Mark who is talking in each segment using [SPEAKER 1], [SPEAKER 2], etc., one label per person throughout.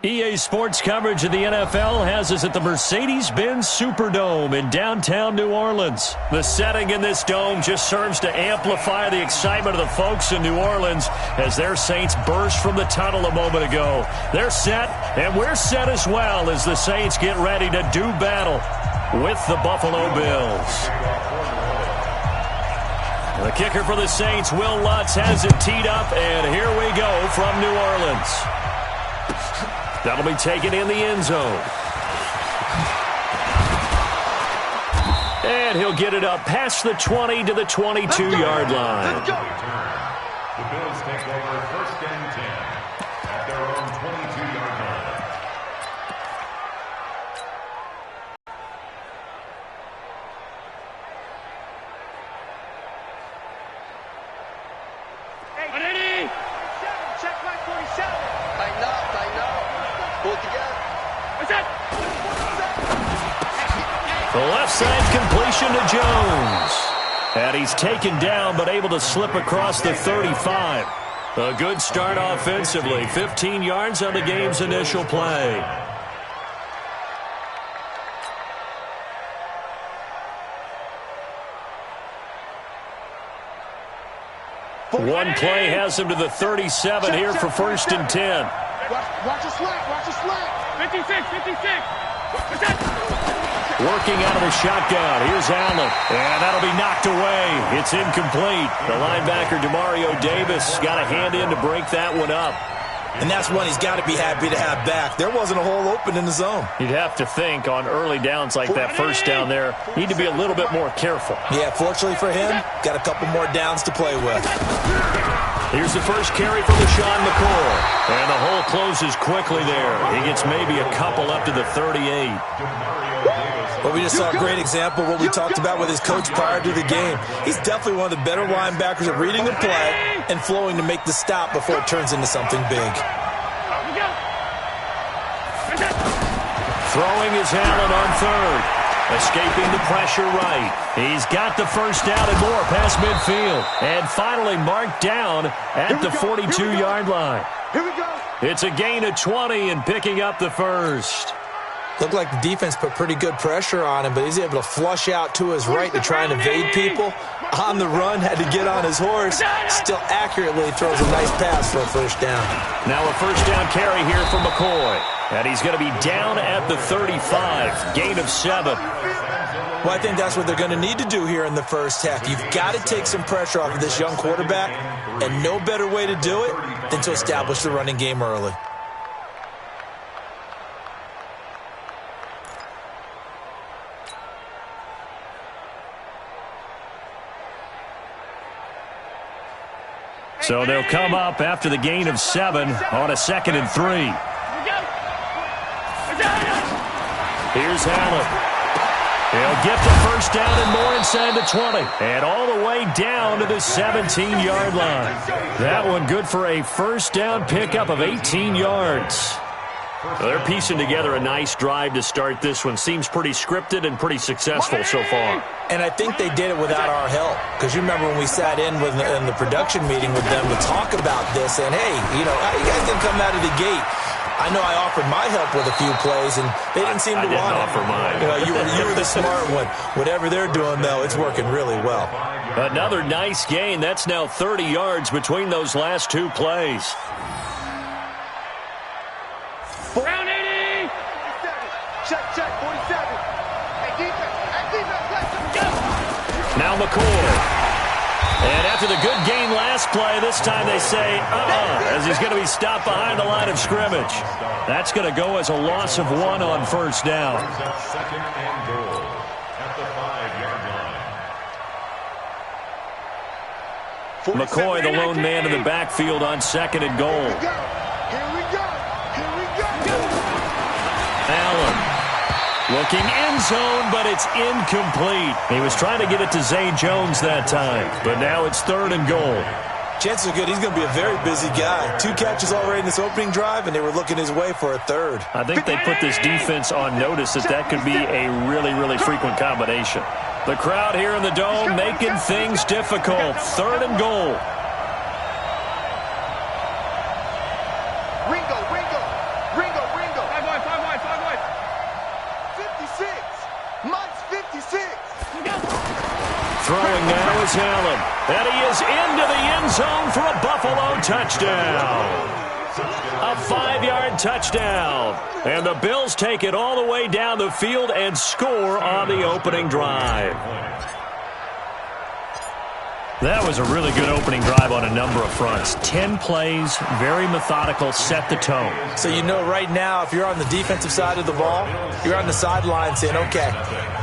[SPEAKER 1] EA Sports coverage of the NFL has us at the Mercedes-Benz Superdome in downtown New Orleans. The setting in this dome just serves to amplify the excitement of the folks in New Orleans as their Saints burst from the tunnel a moment ago. They're set, and we're set as well as the Saints get ready to do battle with the Buffalo Bills. The kicker for the Saints, Will Lutz, has it teed up, and here we go from New Orleans. That'll be taken in the end zone. And he'll get it up past the 20 to the 22-yard line.
[SPEAKER 2] Let's go. The Bills take over 1st and 10 at their own 22-yard line.
[SPEAKER 3] Hey, check my 47. I know. Pull together. What's that?
[SPEAKER 1] The left side completion to Jones. And he's taken down but able to slip across the 35. A good start offensively. 15 yards on the game's initial play. One play has him to the 37 here for 1st and 10.
[SPEAKER 3] Watch your slack. 56.
[SPEAKER 1] Working out of the shotgun. Here's Allen. And that'll be knocked away. It's incomplete. The linebacker, Demario Davis, got a hand in to break that one up.
[SPEAKER 4] And that's one he's got to be happy to have back. There wasn't a hole open in the zone.
[SPEAKER 1] You'd have to think on early downs like that first down there, need to be a little bit more careful.
[SPEAKER 4] Yeah, fortunately for him, got a couple more downs to play with.
[SPEAKER 1] Here's the first carry for LeSean McCoy. And the hole closes quickly there. He gets maybe a couple up to the 38.
[SPEAKER 4] Well, we just saw a great example of what we talked about with his coach prior to the game. He's definitely one of the better linebackers at reading the play and flowing to make the stop before it turns into something big.
[SPEAKER 1] Throwing is Allen on 3rd. Escaping the pressure right. He's got the first down and more past midfield. And finally marked down at the 42-yard line.
[SPEAKER 3] Here we go.
[SPEAKER 1] It's a gain of 20 and picking up the first.
[SPEAKER 4] Looked like the defense put pretty good pressure on him, but he's able to flush out to his right to try and evade people. On the run, had to get on his horse. Still accurately throws a nice pass for a first down.
[SPEAKER 1] Now a first down carry here for McCoy. And he's going to be down at the 35. Gain of 7.
[SPEAKER 4] Well, I think that's what they're going to need to do here in the first half. You've got to take some pressure off of this young quarterback, and no better way to do it than to establish the running game early.
[SPEAKER 1] So they'll come up after the gain of 7 on a 2nd and 3. Here's Allen. He'll get the first down and more inside the 20. And all the way down to the 17-yard line. That one good for a first down pickup of 18 yards. Well, they're piecing together a nice drive to start this one. Seems pretty scripted and pretty successful so far.
[SPEAKER 4] And I think they did it without our help. Because you remember when we sat in the production meeting with them to talk about this, and hey, you guys didn't come out of the gate. I know I offered my help with a few plays, and they didn't seem to want it.
[SPEAKER 1] I didn't offer mine.
[SPEAKER 4] You were the smart one. Whatever they're doing, though, it's working really well.
[SPEAKER 1] Another nice gain. That's now 30 yards between those last 2 plays.
[SPEAKER 3] Round 80. 47. Check. 47. Hey, defense, let's go.
[SPEAKER 1] Now McCoy. And after the good gain last play, this time they say, as he's going to be stopped behind the line of scrimmage. That's going to go as a loss of 1 on first down.
[SPEAKER 2] 2nd and goal at the 5-yard line.
[SPEAKER 1] McCoy, the lone man in the backfield on 2nd and goal.
[SPEAKER 3] Here we go.
[SPEAKER 1] Allen. Looking end zone, but it's incomplete. He was trying to get it to Zay Jones that time, but now it's 3rd and goal.
[SPEAKER 4] Chances are good he's going to be a very busy guy. 2 catches already in this opening drive, and they were looking his way for a 3rd.
[SPEAKER 1] I think they put this defense on notice that could be a really, really frequent combination. The crowd here in the Dome making things difficult. 3rd and goal.
[SPEAKER 3] Ringo.
[SPEAKER 1] Josh Allen. And he is into the end zone for a Buffalo touchdown. A 5-yard touchdown. And the Bills take it all the way down the field and score on the opening drive. That was a really good opening drive on a number of fronts. 10 plays, very methodical, set the tone.
[SPEAKER 4] So you know right now, if you're on the defensive side of the ball, you're on the sideline saying, okay,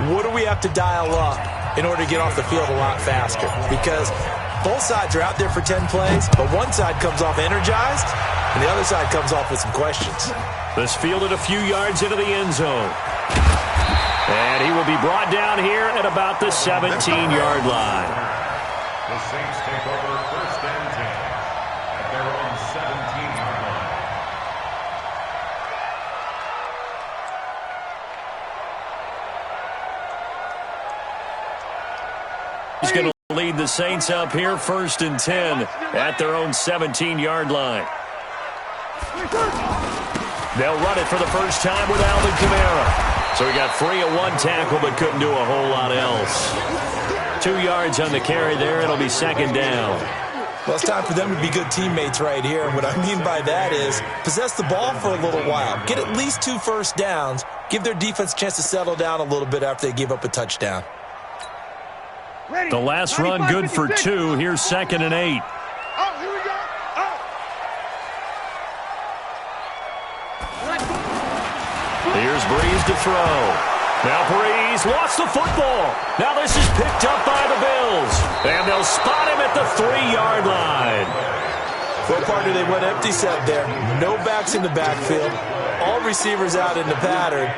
[SPEAKER 4] what do we have to dial up in order to get off the field a lot faster? Because both sides are out there for 10 plays, but one side comes off energized, and the other side comes off with some questions.
[SPEAKER 1] This fielded a few yards into the end zone. And he will be brought down here at about the 17-yard line.
[SPEAKER 2] The Saints take over 1st and 10 at their own 17-yard line.
[SPEAKER 1] He's going to lead the Saints up here 1st and 10 at their own 17-yard line. They'll run it for the first time with Alvin Kamara. So he got free of one tackle but couldn't do a whole lot else. 2 yards on the carry there. It'll be 2nd down.
[SPEAKER 4] Well, it's time for them to be good teammates right here. And what I mean by that is possess the ball for a little while. Get at least 2 first downs. Give their defense a chance to settle down a little bit after they give up a touchdown.
[SPEAKER 1] The last run good for 2. Here's 2nd and 8.
[SPEAKER 3] Oh, here we go. Oh.
[SPEAKER 1] Here's Breeze to throw. Now Breeze lost the football. Now this is picked up by the Bills. And they'll spot him at the 3-yard line.
[SPEAKER 4] Well, partner, they went empty set there. No backs in the backfield. All receivers out in the pattern.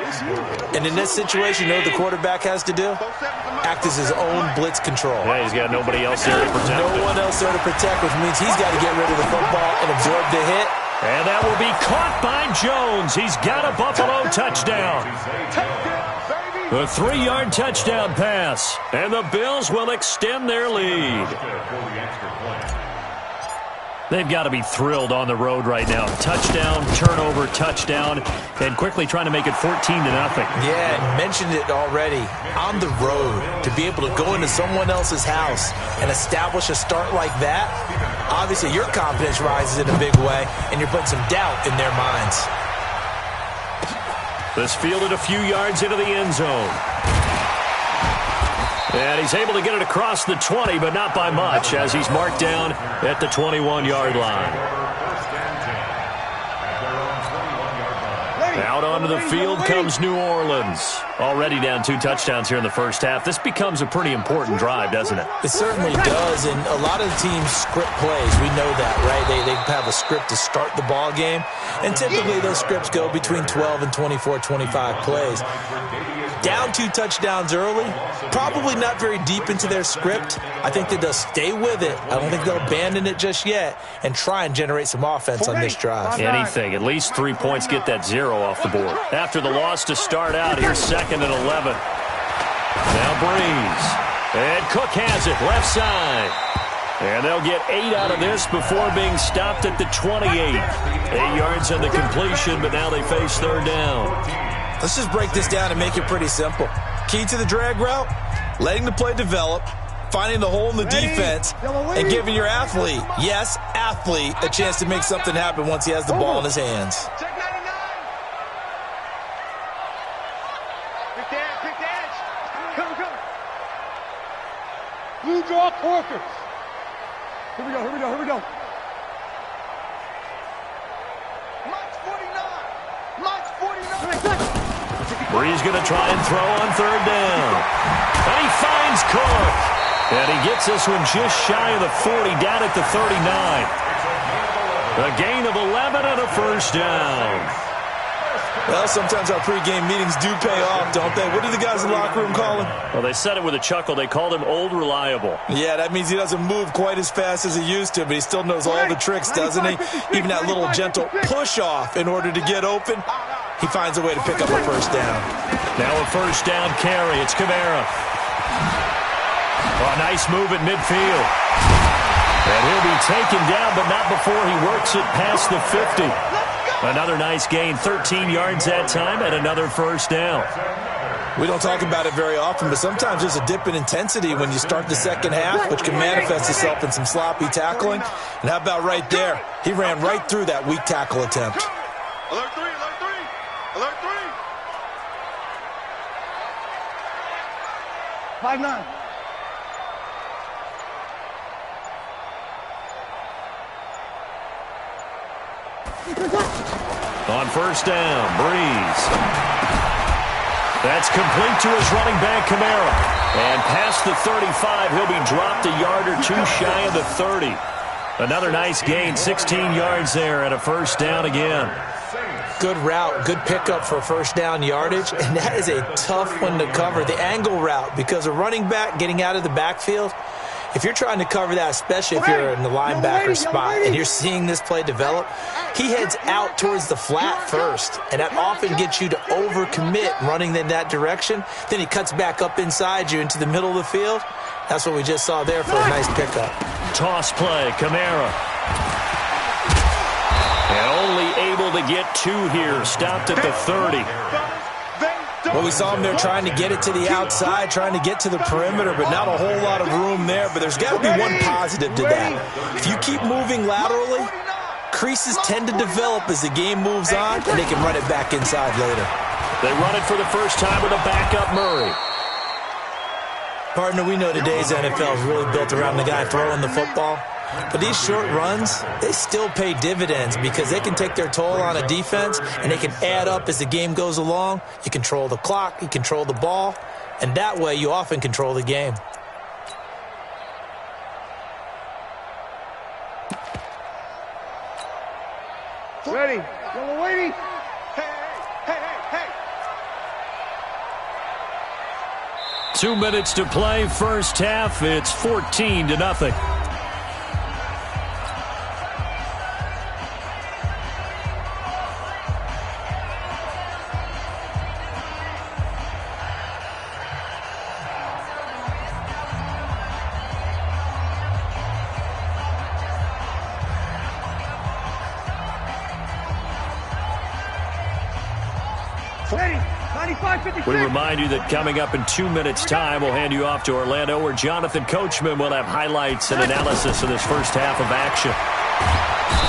[SPEAKER 4] And in this situation, you know what the quarterback has to do? Act as his own blitz control.
[SPEAKER 1] Yeah, he's got nobody else there to protect him.
[SPEAKER 4] No one else there to protect, which means he's got to get rid of the football and absorb the hit.
[SPEAKER 1] And that will be caught by Jones. He's got a Buffalo touchdown. A 3-yard touchdown pass. And the Bills will extend their lead. They've got to be thrilled on the road right now. Touchdown, turnover, touchdown, and quickly trying to make it 14-0.
[SPEAKER 4] Yeah, I mentioned it already. On the road, to be able to go into someone else's house and establish a start like that, obviously your confidence rises in a big way, and you're putting some doubt in their minds.
[SPEAKER 1] This fielded a few yards into the end zone. And he's able to get it across the 20, but not by much, as he's marked down at the 21-yard line. Out onto the field comes New Orleans. Already down 2 touchdowns here in the first half. This becomes a pretty important drive, doesn't it?
[SPEAKER 4] It certainly does, and a lot of the teams script plays. We know that, right? They have a script to start the ball game, and typically those scripts go between 12 and 24, 25 plays. Down 2 touchdowns early, probably not very deep into their script. I think that they'll stay with it. I don't think they'll abandon it just yet and try and generate some offense on this drive.
[SPEAKER 1] Anything. At least 3 points, get that 0 off the board. After the loss to start out, here's 2nd and 11. Now Breeze. And Cook has it, left side. And they'll get 8 out of this before being stopped at the 28. 8 yards on the completion, but now they face 3rd down.
[SPEAKER 4] Let's just break this down and make it pretty simple. Key to the drag route, letting the play develop, finding the hole in the defense, and giving your athlete, yes, athlete, a chance to make something happen once he has the ball in his hands.
[SPEAKER 3] Check 99. Pick the edge. Come. Blue draw Corkers. Here we go. March 49.
[SPEAKER 1] Breeze going to try and throw on 3rd down. And he finds Cook. And he gets this one just shy of the 40, down at the 39. A gain of 11 and a 1st down.
[SPEAKER 4] Well, sometimes our pregame meetings do pay off, don't they? What do the guys in the locker room call him?
[SPEAKER 1] Well, they said it with a chuckle. They called him Old Reliable.
[SPEAKER 4] Yeah, that means he doesn't move quite as fast as he used to, but he still knows all the tricks, doesn't he? Even that little gentle push-off in order to get open. He finds a way to pick up a 1st down.
[SPEAKER 1] Now a 1st down carry. It's Kamara. A nice move at midfield. And he'll be taken down, but not before he works it past the 50. Another nice gain, 13 yards that time, and another 1st down.
[SPEAKER 4] We don't talk about it very often, but sometimes there's a dip in intensity when you start the second half, which can manifest itself in some sloppy tackling. And how about right there? He ran right through that weak tackle attempt.
[SPEAKER 3] Alert 3, alert 3, alert 3. 5-9.
[SPEAKER 1] On first down, Breeze. That's complete to his running back, Kamara. And past the 35, he'll be dropped a yard or two shy of the 30. Another nice gain, 16 yards there and a first down again.
[SPEAKER 4] Good route, good pickup for first down yardage, and that is a tough one to cover, the angle route, because a running back getting out of the backfield, if you're trying to cover that, especially if you're in the linebacker spot and you're seeing this play develop, he heads out towards the flat first, and that often gets you to overcommit running in that direction. Then he cuts back up inside you into the middle of the field. That's what we just saw there for a nice pickup.
[SPEAKER 1] Toss play, Kamara. And only able to get two here, stopped at the 30.
[SPEAKER 4] Well, we saw him there trying to get it to the outside, trying to get to the perimeter, but not a whole lot of room there. But there's got to be one positive to that. If you keep moving laterally, creases tend to develop as the game moves on, and they can run it back inside later.
[SPEAKER 1] They run it for the first time with a backup Murray.
[SPEAKER 4] Partner, we know today's NFL is really built around the guy throwing the football. But these short runs, they still pay dividends because they can take their toll on a defense and they can add up as the game goes along. You control the clock, you control the ball, and that way you often control the game.
[SPEAKER 3] Ready. Yellow waiting. Hey, hey, hey, hey.
[SPEAKER 1] 2 minutes to play, first half. It's 14-0. We remind you that coming up in 2 minutes' time, we'll hand you off to Orlando, where Jonathan Coachman will have highlights and analysis of this first half of action.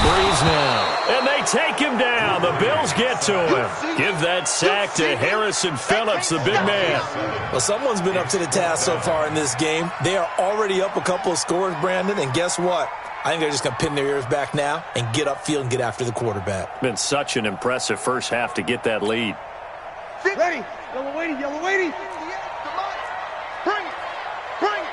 [SPEAKER 1] Breeze now, and they take him down. The Bills get to him. Give that sack to Harrison Phillips, the big man.
[SPEAKER 4] Well, someone's been up to the task so far in this game. They are already up a couple of scores, Brandon, and guess what? I think they're just going to pin their ears back now and get upfield and get after the quarterback.
[SPEAKER 1] Been such an impressive first half to get that lead.
[SPEAKER 3] Ready. Yellow waiting. Yellow waiting. Come on. Bring it. Bring it.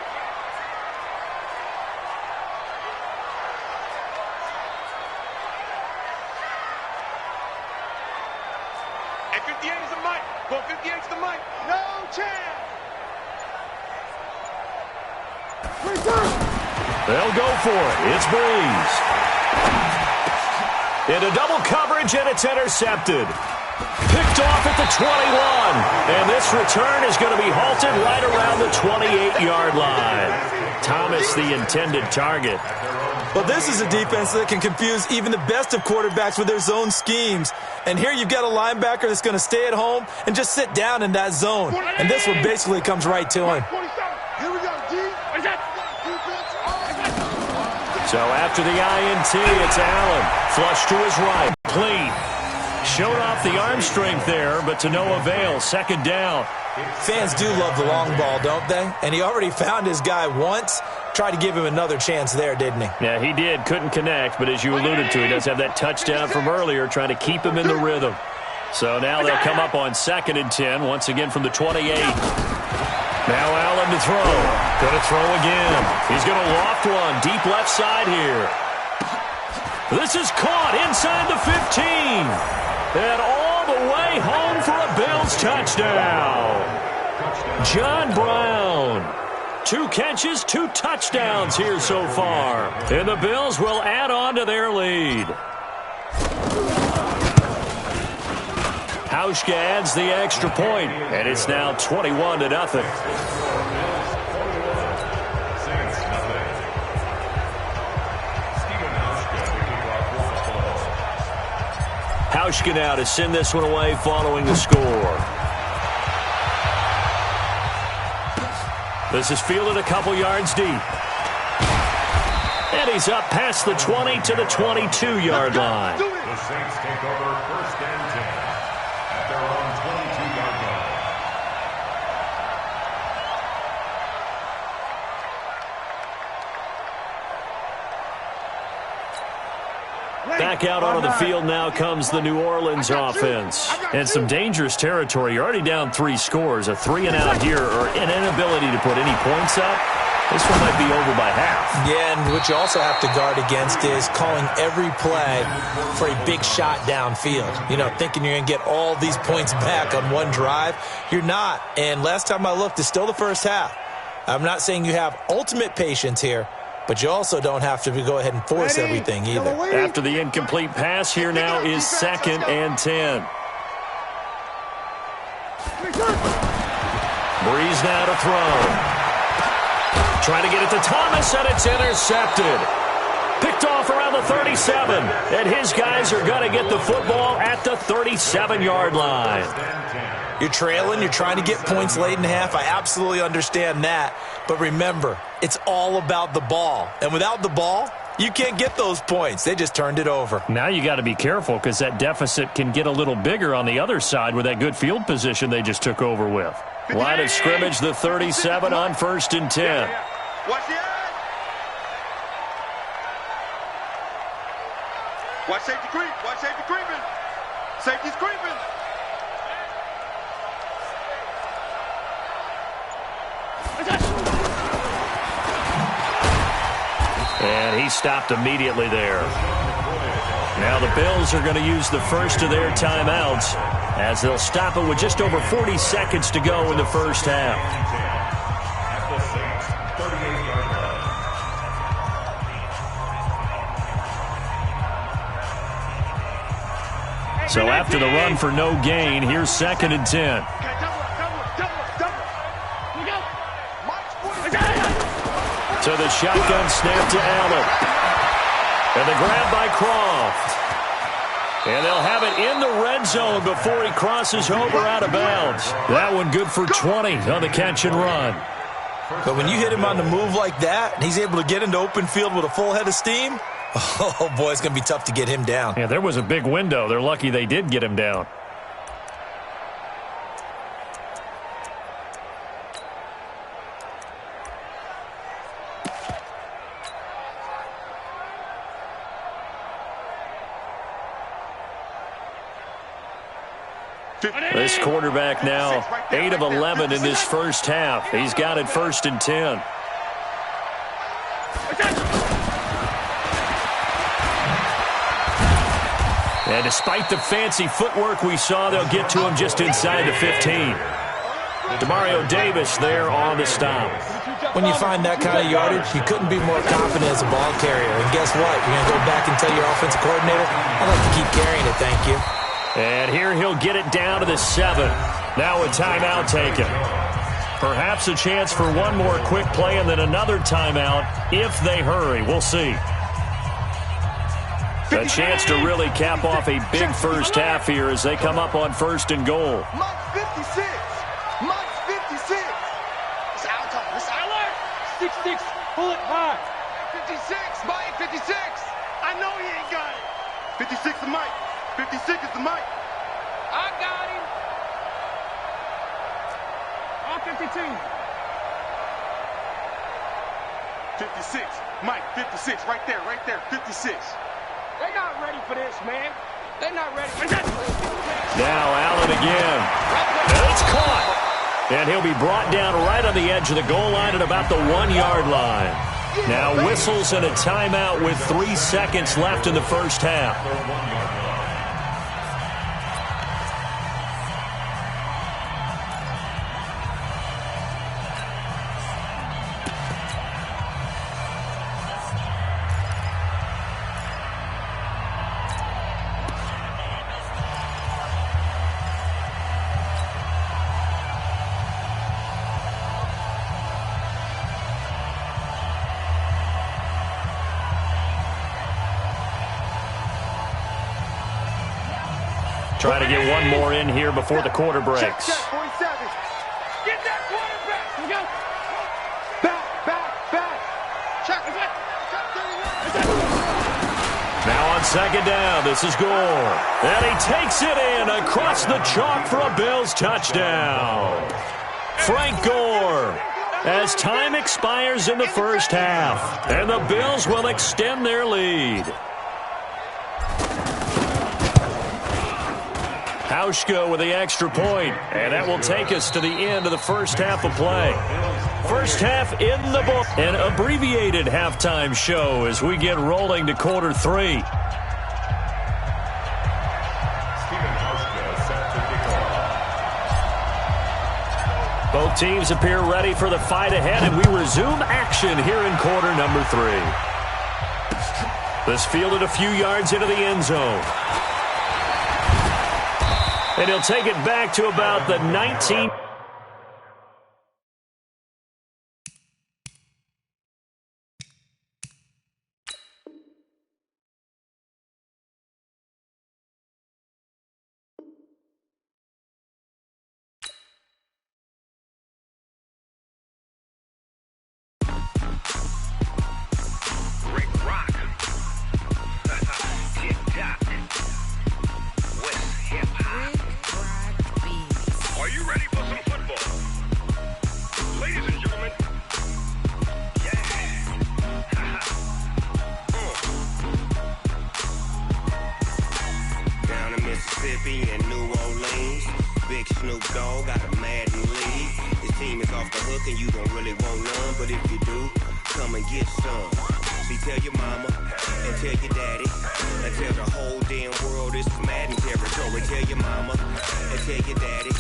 [SPEAKER 3] And 58 is the mic. Well, 58 is the mic. No chance.
[SPEAKER 1] They'll go for it. It's Breeze. Into double coverage, and it's intercepted. Picked off at the 21. And this return is going to be halted right around the 28-yard line. Thomas, the intended target.
[SPEAKER 4] Well, this is a defense that can confuse even the best of quarterbacks with their zone schemes. And here you've got a linebacker that's going to stay at home and just sit down in that zone. And this one basically comes right to him.
[SPEAKER 3] Here we go, D.
[SPEAKER 1] So after the INT, it's Allen. Flush to his right. Clean. Showed off the arm strength there, but to no avail. Second down.
[SPEAKER 4] Fans do love the long ball, don't they? And he already found his guy once. Tried to give him another chance there, didn't he?
[SPEAKER 1] Yeah, he did. Couldn't connect, but as you alluded to, he does have that touchdown from earlier, trying to keep him in the rhythm. So now they'll come up on 2nd and 10, once again from the 28. Now Allen to throw. Going to throw again. He's going to loft one deep left side here. This is caught inside the 15. And all the way home for a Bills touchdown. John Brown. 2 catches, 2 touchdowns here so far. And the Bills will add on to their lead. Hauschka adds the extra point, and it's now 21-0. Hauschka now to send this one away following the score. This is fielded a couple yards deep. And he's up past the 20 to the 22-yard line.
[SPEAKER 2] The Saints take over 1st and 10 at their own 22-yard line.
[SPEAKER 1] Back out onto the field now comes the New Orleans offense. And some dangerous territory. You're already down 3 scores. A 3-and-out here or an inability to put any points up. This one might be over by half.
[SPEAKER 4] Yeah, and what you also have to guard against is calling every play for a big shot downfield. You know, thinking you're going to get all these points back on one drive. You're not. And last time I looked, it's still the first half. I'm not saying you have ultimate patience here, but you also don't have to go ahead and force everything either.
[SPEAKER 1] After the incomplete pass, here now is 2nd and 10. Breeze now to throw. Trying to get it to Thomas, and it's intercepted. Picked off around the 37, and his guys are going to get the football at the 37-yard line.
[SPEAKER 4] You're trailing, you're trying to get points late in half. I absolutely understand that. But remember, it's all about the ball. And without the ball, you can't get those points. They just turned it over.
[SPEAKER 1] Now you got to be careful because that deficit can get a little bigger on the other side with that good field position they just took over with. Line of scrimmage, the 37 on 1st and 10.
[SPEAKER 3] Watch the edge. Watch safety creep. Watch safety creeping. Safety's creeping.
[SPEAKER 1] And he stopped immediately there. Now the Bills are going to use the first of their timeouts as they'll stop it with just over 40 seconds to go in the first half. So after the run for no gain, here's 2nd and 10. To the shotgun snap to Allen. And the grab by Croft. And they'll have it in the red zone before he crosses over out of bounds. That one good for 20 on the catch and run.
[SPEAKER 4] But when you hit him on the move like that, and he's able to get into open field with a full head of steam, oh, boy, it's going to be tough to get him down.
[SPEAKER 1] Yeah, there was a big window. They're lucky they did get him down. This quarterback now 8 of 11 in this first half. He's got it 1st and 10. And despite the fancy footwork we saw, they'll get to him just inside the 15. Demario Davis there on the stop.
[SPEAKER 4] When you find that kind of yardage, you couldn't be more confident as a ball carrier. And guess what? You're going to go back and tell your offensive coordinator, I'd like to keep carrying it, thank you.
[SPEAKER 1] And here he'll get it down to the 7. Now a timeout taken. Perhaps a chance for one more quick play and then another timeout if they hurry. We'll see. A chance to really cap off a big first half here as they come up on 1st and goal.
[SPEAKER 3] Mike 56. Mike 56. It's out time. It's alert. 66. Pull it high. 56. Mike 56. I know he ain't got it. 56 is Mike. 56 is the Mike. I got him. On 52. 56. Mike 56. Right there. Right there. 56. They're not ready for this, man. They're not ready for this.
[SPEAKER 1] Now Allen again. And it's caught. And he'll be brought down right on the edge of the goal line at about the 1-yard line. Now whistles and a timeout with 3 seconds left in the first half. Trying to get one more in here before the quarter breaks.
[SPEAKER 3] Check, 47. Get that quarterback. Here we go.
[SPEAKER 1] second down. This is Gore. And he takes it in across the chalk for a Bills touchdown. Frank Gore, as time expires in the first half, and the Bills will extend their lead. Hauschka with the extra point, and that will take us to the end of the first half of play. First half in the book. An abbreviated halftime show as we get rolling to quarter 3.
[SPEAKER 2] Stephen Hauschka set to kick off.
[SPEAKER 1] Both teams appear ready for the fight ahead, and we resume action here in quarter number 3. This fielded a few yards into the end zone. And he'll take it back to about the 19.
[SPEAKER 5] And New Orleans, Big Snoop Dogg got a Madden league. His team is off the hook and you don't really want none, but if you do, come and get some. See, tell your mama and tell your daddy and tell the whole damn world this is Madden territory. Tell your mama and tell your daddy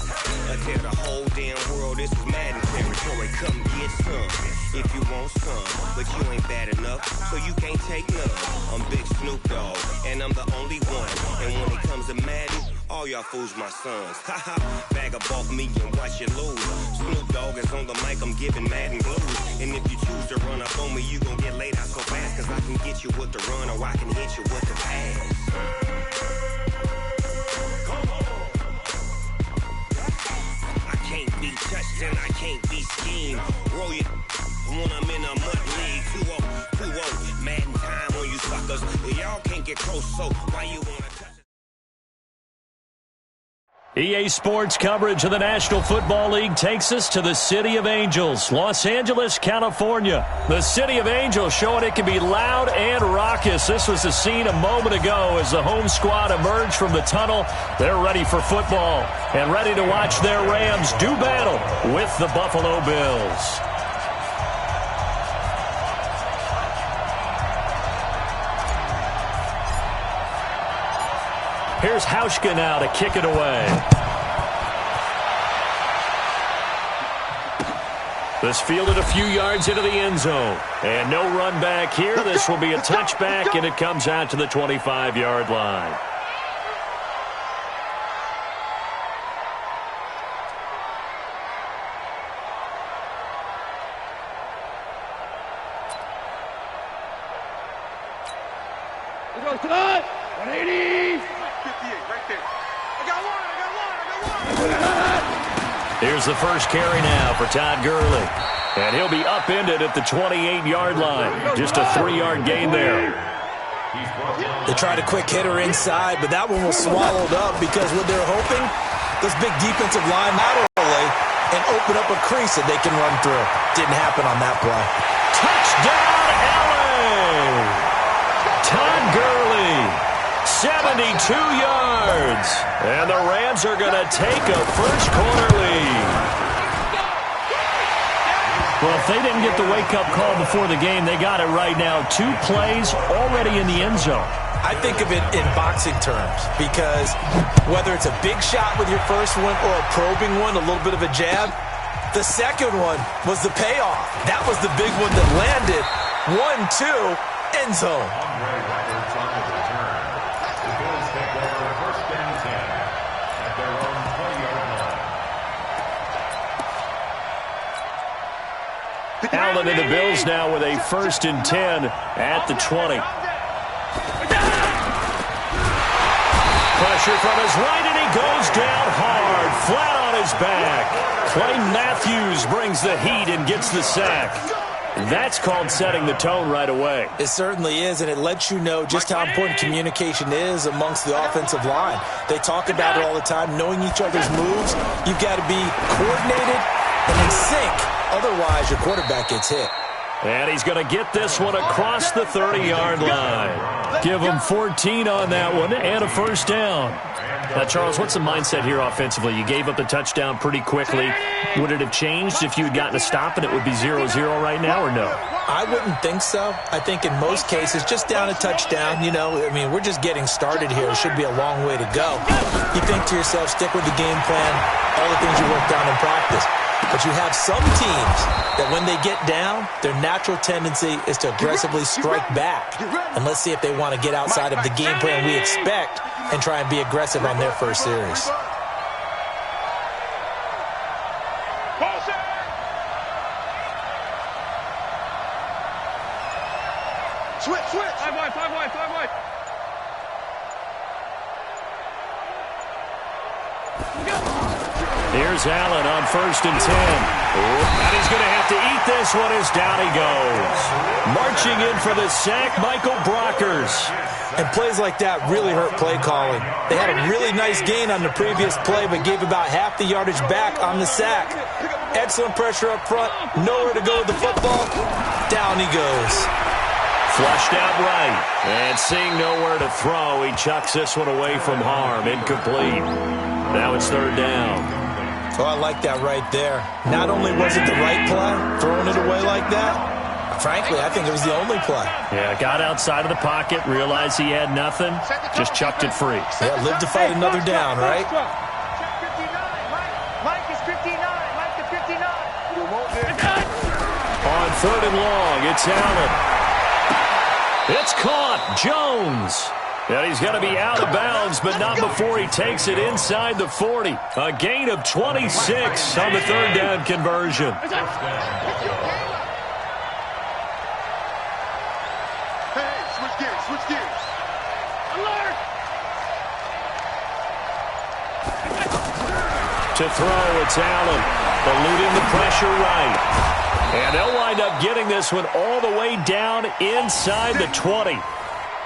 [SPEAKER 5] and tell the whole damn world this is Madden territory. Come get some if you want some, but you ain't bad enough, so you can't take none. I'm Big Snoop Dogg and I'm the only one, and when it comes to Madden, all y'all fools my sons. Haha, bag up off me and watch you lose. Snoop Dogg is on the mic, I'm giving Madden blues. And if you choose to run up on me, you gon' get laid out so fast, cause I can get you with the run or I can hit you with the pass. I can't be touched and I can't be schemed. Roll you when I'm in a mud league. 2-0, Madden time on you suckers. Y'all can't get close, so why you wanna touch it?
[SPEAKER 1] EA Sports coverage of the National Football League takes us to the City of Angels, Los Angeles, California. The City of Angels showing it can be loud and raucous. This was the scene a moment ago as the home squad emerged from the tunnel. They're ready for football and ready to watch their Rams do battle with the Buffalo Bills. Here's Hauschka now to kick it away. This fielded a few yards into the end zone. And no run back here. This will be a touchback, and it comes out to the 25-yard line.
[SPEAKER 3] Let's go tonight. 180. 58 right there. I got one.
[SPEAKER 1] Here's the first carry now for Todd Gurley. And he'll be upended at the 28-yard line. Just a 3-yard gain there.
[SPEAKER 4] They tried a quick hitter inside, but that one was swallowed up because what they're hoping, this big defensive line laterally and open up a crease that they can run through. Didn't happen on that play.
[SPEAKER 1] Touchdown, LA! Todd Gurley. 72 yards. And the Rams are going to take a first-quarter lead. Well, if they didn't get the wake-up call before the game, they got it right now. 2 plays already in the end zone.
[SPEAKER 4] I think of it in boxing terms because whether it's a big shot with your first one or a probing one, a little bit of a jab, the second one was the payoff. That was the big one that landed. 1-2, end zone.
[SPEAKER 1] Allen and the Bills now with a 1st and 10 at the 20. Pressure from his right, and he goes down hard, flat on his back. Clay Matthews brings the heat and gets the sack. That's called setting the tone right away.
[SPEAKER 4] It certainly is, and it lets you know just how important communication is amongst the offensive line. They talk about it all the time, knowing each other's moves. You've got to be coordinated and in sync. Otherwise, your quarterback gets hit.
[SPEAKER 1] And he's going to get this one across the 30-yard line. Give him 14 on that one and a first down. Now, Charles, what's the mindset here offensively? You gave up the touchdown pretty quickly. Would it have changed if you had gotten a stop and it would be 0-0 right now, or no?
[SPEAKER 4] I wouldn't think so. I think in most cases, just down a touchdown, we're just getting started here. It should be a long way to go. You think to yourself, stick with the game plan, all the things you worked on in practice. But you have some teams that when they get down, their natural tendency is to aggressively strike back. And let's see if they want to get outside of the game plan we expect and try and be aggressive on their first series.
[SPEAKER 3] Switch. 5 wide.
[SPEAKER 1] Here's Allen on 1st and 10. And he's going to have to eat this one as down he goes. Marching in for the sack, Michael Brockers.
[SPEAKER 4] And plays like that really hurt play calling. They had a really nice gain on the previous play, but gave about half the yardage back on the sack. Excellent pressure up front. Nowhere to go with the football. Down he goes.
[SPEAKER 1] Flushed out right. And seeing nowhere to throw, he chucks this one away from harm. Incomplete. Now it's 3rd down.
[SPEAKER 4] Oh, I like that right there. Not only was it the right play, throwing it away like that, frankly, I think it was the only play.
[SPEAKER 1] Yeah, got outside of the pocket, realized he had nothing, just chucked it free.
[SPEAKER 4] Yeah, live to fight another down, right?
[SPEAKER 3] Mike is 59. Mike is 59.
[SPEAKER 1] On 3rd and long, it's Allen. It's caught. Jones. And he's going to be out of bounds, but not before he takes it inside the 40. A gain of 26 on the 3rd down conversion.
[SPEAKER 3] Hey, switch gears. Alert!
[SPEAKER 1] To throw, it's Allen. Eluding the pressure right. And they'll wind up getting this one all the way down inside the 20.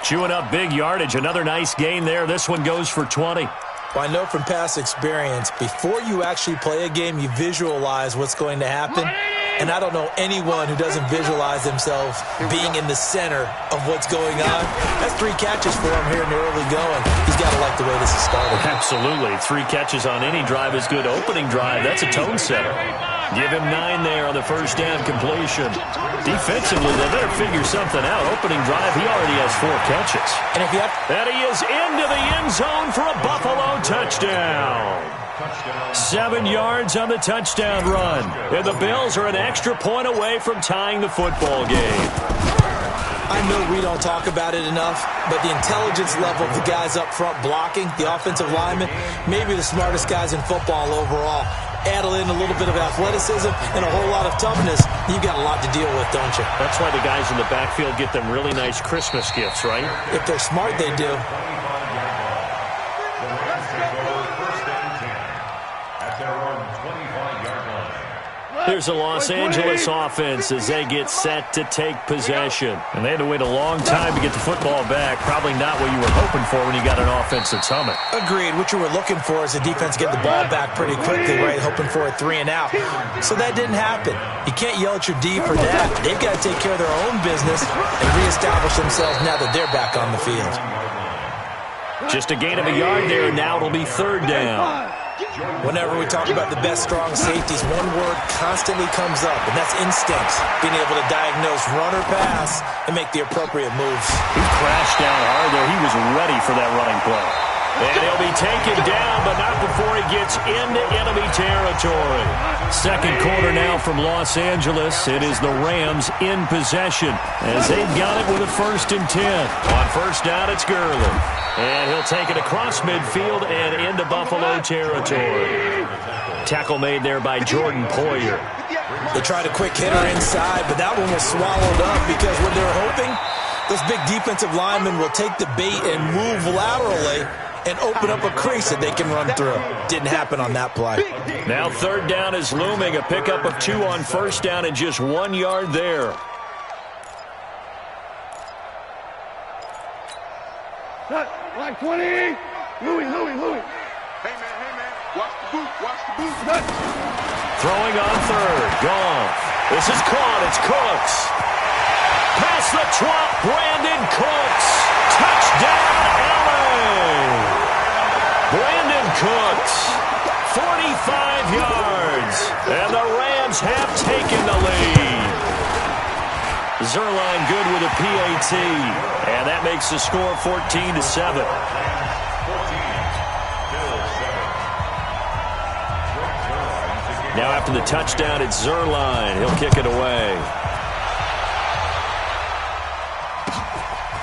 [SPEAKER 1] Chewing up big yardage. Another nice gain there. This one goes for 20.
[SPEAKER 4] Well, I know from past experience, before you actually play a game, you visualize what's going to happen. And I don't know anyone who doesn't visualize themselves being in the center of what's going on. That's 3 catches for him here in the early going. He's got to like the way this is started.
[SPEAKER 1] Absolutely. 3 catches on any drive is good. Opening drive, that's a tone setter. Give him 9 there on the 1st down completion. Defensively, they better figure something out. Opening drive, he already has 4 catches.
[SPEAKER 4] And
[SPEAKER 1] he is into the end zone for a Buffalo touchdown. 7 yards on the touchdown run. And the Bills are an extra point away from tying the football game.
[SPEAKER 4] I know we don't talk about it enough, but the intelligence level of the guys up front blocking, the offensive linemen, maybe the smartest guys in football overall. Add in a little bit of athleticism and a whole lot of toughness, you've got a lot to deal with, don't you?
[SPEAKER 1] That's why the guys in the backfield get them really nice Christmas gifts, right?
[SPEAKER 4] If they're smart, they do.
[SPEAKER 1] Here's the Los Angeles offense as they get set to take possession. And they had to wait a long time to get the football back. Probably not what you were hoping for when you got an offense that's humming.
[SPEAKER 4] Agreed. What you were looking for is the defense get the ball back pretty quickly, right? Hoping for a 3 and out. So that didn't happen. You can't yell at your D for that. They've got to take care of their own business and reestablish themselves now that they're back on the field.
[SPEAKER 1] Just a gain of a yard there. Now it'll be 3rd down.
[SPEAKER 4] Whenever we talk about the best strong safeties, one word constantly comes up, and that's instincts. Being able to diagnose run or pass and make the appropriate moves.
[SPEAKER 1] He crashed down hard there. He was ready for that running play. And he'll be taken down, but not before he gets into enemy territory. 2nd quarter now from Los Angeles. It is the Rams in possession as they've got it with a 1st and 10. On 1st down, it's Gurley. And he'll take it across midfield and into Buffalo territory. Tackle made there by Jordan Poyer.
[SPEAKER 4] They tried a quick hitter inside, but that one was swallowed up because what they're hoping, those big defensive linemen will take the bait and move laterally and open up a crease that they can run through. Didn't happen on that play.
[SPEAKER 1] Now third down is looming. A pickup of 2 on first down and just 1 yard there.
[SPEAKER 3] Like 20. Louis. Hey, man. Watch the boot.
[SPEAKER 1] Throwing on third. Goff. This is caught. It's Cooks. Past the 12. Brandon Cooks. Touchdown, LA. Brandon Cooks. 45 yards. And the Rams have taken the lead. Zuerlein good with a PAT. And that makes the score 14-7. Now after the touchdown, it's Zuerlein. He'll kick it away.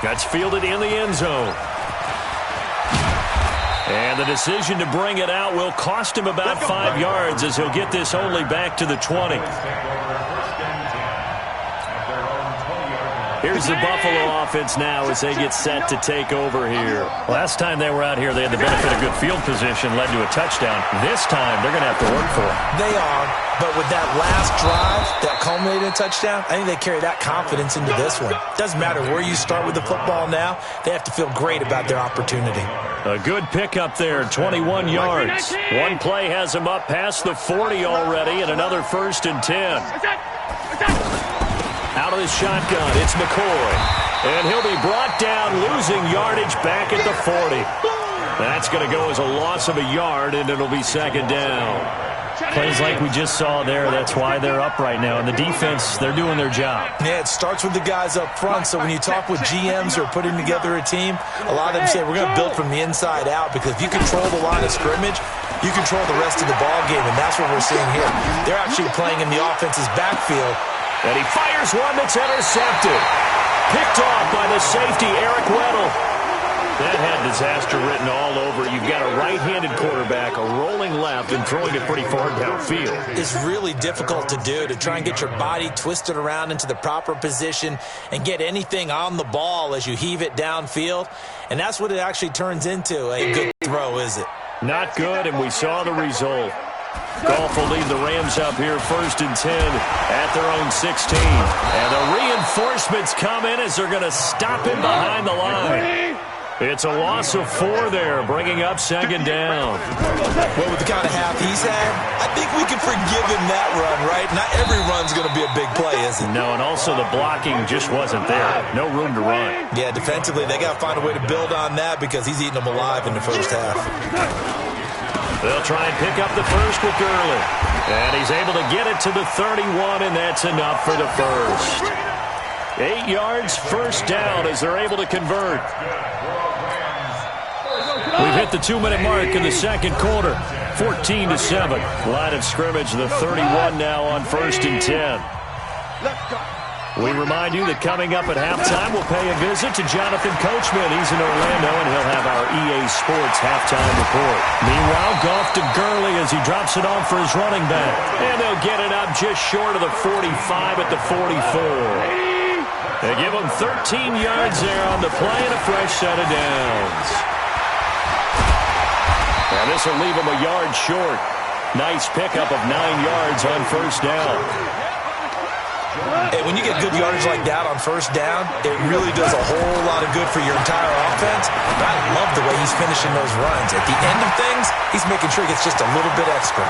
[SPEAKER 1] That's fielded in the end zone. And the decision to bring it out will cost him about 5 yards as he'll get this only back to the 20. Here's the Buffalo offense now as they get set to take over here. Last time they were out here, they had the benefit of good field position, led to a touchdown. This time, they're going to have to work for it.
[SPEAKER 4] They are, but with that last drive that culminated in a touchdown, I think they carry that confidence into this one. Doesn't matter where you start with the football now, they have to feel great about their opportunity.
[SPEAKER 1] A good pickup there, 21 yards. One play has him up past the 40 already, and another 1st and 10. Out of the shotgun, it's McCoy. And he'll be brought down, losing yardage back at the 40. That's going to go as a loss of a yard, and it'll be 2nd down.
[SPEAKER 6] Plays like we just saw there, that's why they're up right now. And the defense, they're doing their job.
[SPEAKER 4] Yeah, it starts with the guys up front. So when you talk with GMs who are putting together a team, a lot of them say we're going to build from the inside out, because if you control the line of scrimmage, you control the rest of the ball game, and that's what we're seeing here. They're actually playing in the offense's backfield.
[SPEAKER 1] And he fires one that's intercepted. Picked off by the safety, Eric Weddle. That had disaster written all over. You've got a right-handed quarterback, a rolling left, and throwing it pretty far downfield.
[SPEAKER 4] It's really difficult to do, to try and get your body twisted around into the proper position and get anything on the ball as you heave it downfield. And that's what it actually turns into. A good throw, is it?
[SPEAKER 1] Not good, and we saw the result. Goff will lead the Rams up here 1st and 10 at their own 16. And the reinforcements come in as they're going to stop him behind the line. It's a loss of 4 there, bringing up 2nd down.
[SPEAKER 4] Well, with the kind of half he's had, I think we can forgive him that run, right? Not every run's going to be a big play, is it?
[SPEAKER 1] No, and also the blocking just wasn't there. No room to run.
[SPEAKER 4] Yeah, defensively, they got to find a way to build on that, because he's eating them alive in the first half.
[SPEAKER 1] They'll try and pick up the first with Gurley. And he's able to get it to the 31, and that's enough for the first. 8 yards, 1st down as they're able to convert. We've hit the 2-minute mark in the 2nd quarter. 14-7. Line of scrimmage, the 31 now on 1st and 10. We remind you that coming up at halftime, we'll pay a visit to Jonathan Coachman. He's in Orlando, and he'll have our EA Sports halftime report. Meanwhile, Goff to Gurley as he drops it off for his running back. And they'll get it up just short of the 45 at the 44. They give him 13 yards there on the play and a fresh set of downs. And this will leave him a yard short. Nice pickup of 9 yards on 1st down.
[SPEAKER 4] Hey, when you get good yardage like that on 1st down, it really does a whole lot of good for your entire offense. But I love the way he's finishing those runs. At the end of things, he's making sure he gets just a little bit extra.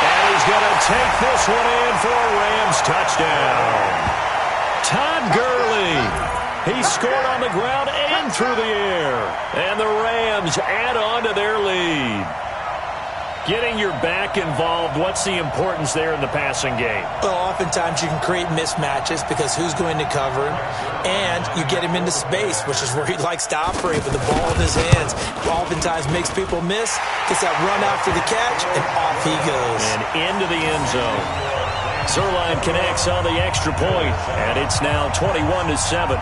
[SPEAKER 1] And he's going to take this one in for a Rams touchdown. Todd Gurley. He scored on the ground and through the air. And the Rams add on to their lead. Getting your back involved, what's the importance there in the passing game?
[SPEAKER 4] Well, oftentimes you can create mismatches because who's going to cover him, and you get him into space, which is where he likes to operate with the ball in his hands. Oftentimes makes people miss, gets that run after the catch, and off he goes.
[SPEAKER 1] And into the end zone. Zuerlein connects on the extra point, and it's now 21-7.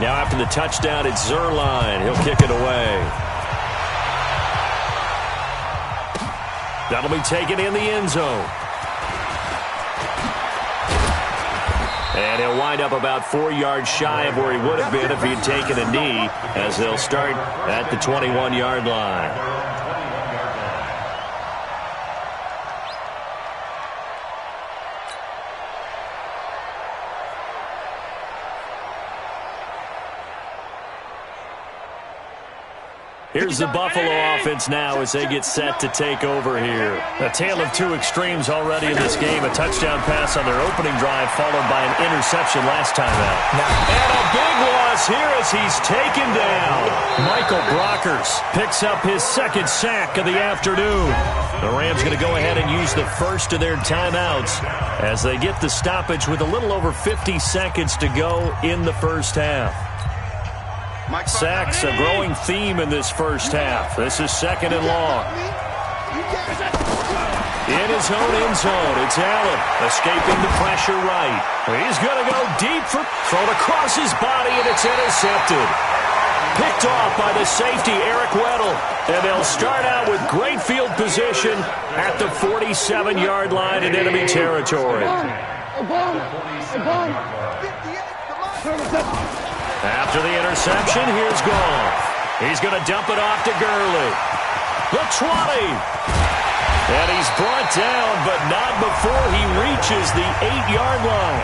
[SPEAKER 1] Now after the touchdown, it's Zuerlein. He'll kick it away. That'll be taken in the end zone. And he'll wind up about 4 yards shy of where he would have been if he had taken a knee, as they'll start at the 21-yard line. Here's the Buffalo offense now as they get set to take over here. A tale of two extremes already in this game. A touchdown pass on their opening drive followed by an interception last time out. And a big loss here as he's taken down. Michael Brockers picks up his second sack of the afternoon. The Rams going to go ahead and use the first of their timeouts as they get the stoppage with a little over 50 seconds to go in the first half. Sacks, a growing theme in this first half. This is second and long. In his own end zone, it's Allen escaping the pressure right. He's going to go deep for thrown across his body, and it's intercepted. Picked off by the safety, Eric Weddle. And they'll start out with great field position at the 47-yard line in enemy territory. After the interception, here's Goff. He's going to dump it off to Gurley. The 20. And he's brought down, but not before he reaches the 8-yard line.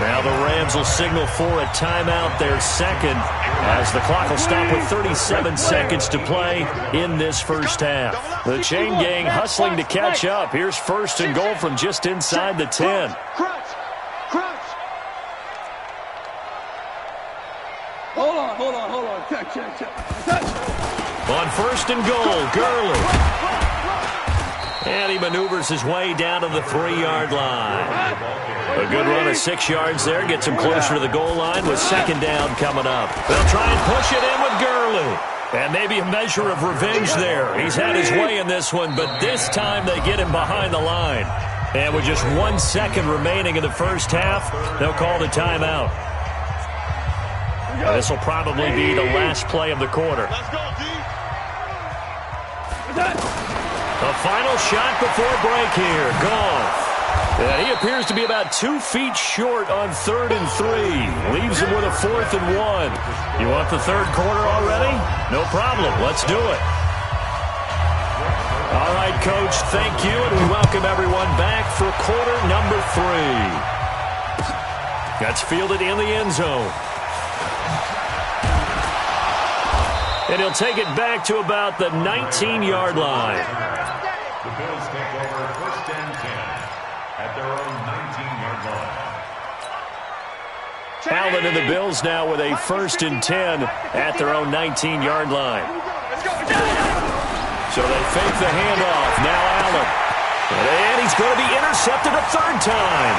[SPEAKER 1] Now the Rams will signal for a timeout, their second, as the clock will stop with 37 seconds to play in this first half. The chain gang hustling to catch up. Here's first and goal from just inside the 10.
[SPEAKER 3] Hold on. Touch.
[SPEAKER 1] On first and goal, Gurley. And he maneuvers his way down to the 3-yard line. A good run of 6 yards there. Gets him closer to the goal line with second down coming up. They'll try and push it in with Gurley. And maybe a measure of revenge there. He's had his way in this one, but this time they get him behind the line. And with just 1 second remaining in the first half, they'll call the timeout. This will probably be the last play of the quarter.
[SPEAKER 3] Let's go, D.
[SPEAKER 1] The final shot before break here. Goff. And he appears to be about 2 feet short on 3rd and 3. Leaves him with a 4th and 1. You want the third quarter already? No problem. Let's do it. All right, Coach, thank you, and we welcome everyone back for quarter number 3. That's fielded in the end zone. And he'll take it back to about the 19-yard line.
[SPEAKER 2] The Bills take over first and 10 at their own 19-yard line.
[SPEAKER 1] Allen and the Bills now with a first and 10 at their own 19-yard line. So they fake the handoff. Now Allen. And he's going to be intercepted a third time.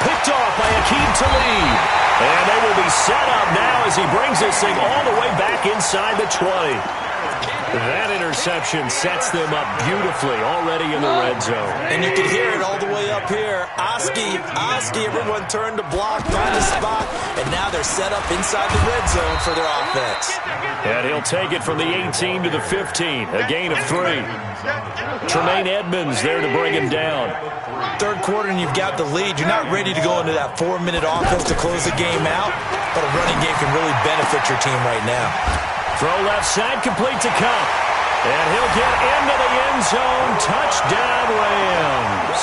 [SPEAKER 1] Picked off by Aqib Talib. And they will be set up now as he brings this thing all the way back inside the 20. That interception sets them up beautifully already in the red zone.
[SPEAKER 4] And you can hear it all the way up here. Oski, everyone turned to block, find a spot, and now they're set up inside the red zone for their offense.
[SPEAKER 1] And he'll take it from the 18 to the 15, a gain of 3. Tremaine Edmonds there to bring him down.
[SPEAKER 4] Third quarter and you've got the lead. You're not ready to go into that 4-minute offense to close the game out, but a running game can really benefit your team right now.
[SPEAKER 1] Throw left side, complete to Kupp. And he'll get into the end zone. Touchdown, Rams.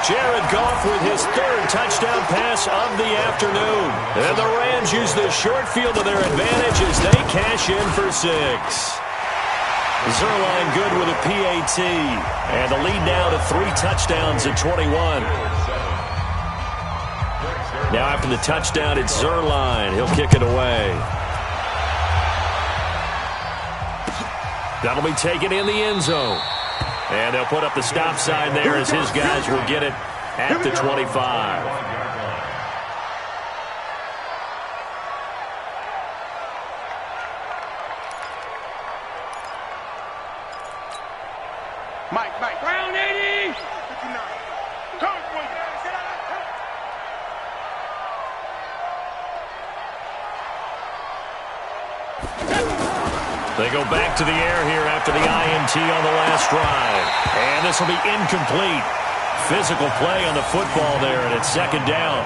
[SPEAKER 1] Jared Goff with his third touchdown pass of the afternoon. And the Rams use the short field to their advantage as they cash in for 6. Zuerlein good with a PAT. And the lead now to 3 touchdowns at 21. Now after the touchdown, it's Zuerlein. He'll kick it away. That'll be taken in the end zone. And they'll put up the stop sign there as his guys will get it at the 25.
[SPEAKER 3] Mike. Brown 80. 59. Come for you.
[SPEAKER 1] They go back to the air here after the INT on the last drive. And this will be incomplete. Physical play on the football there, and it's second down.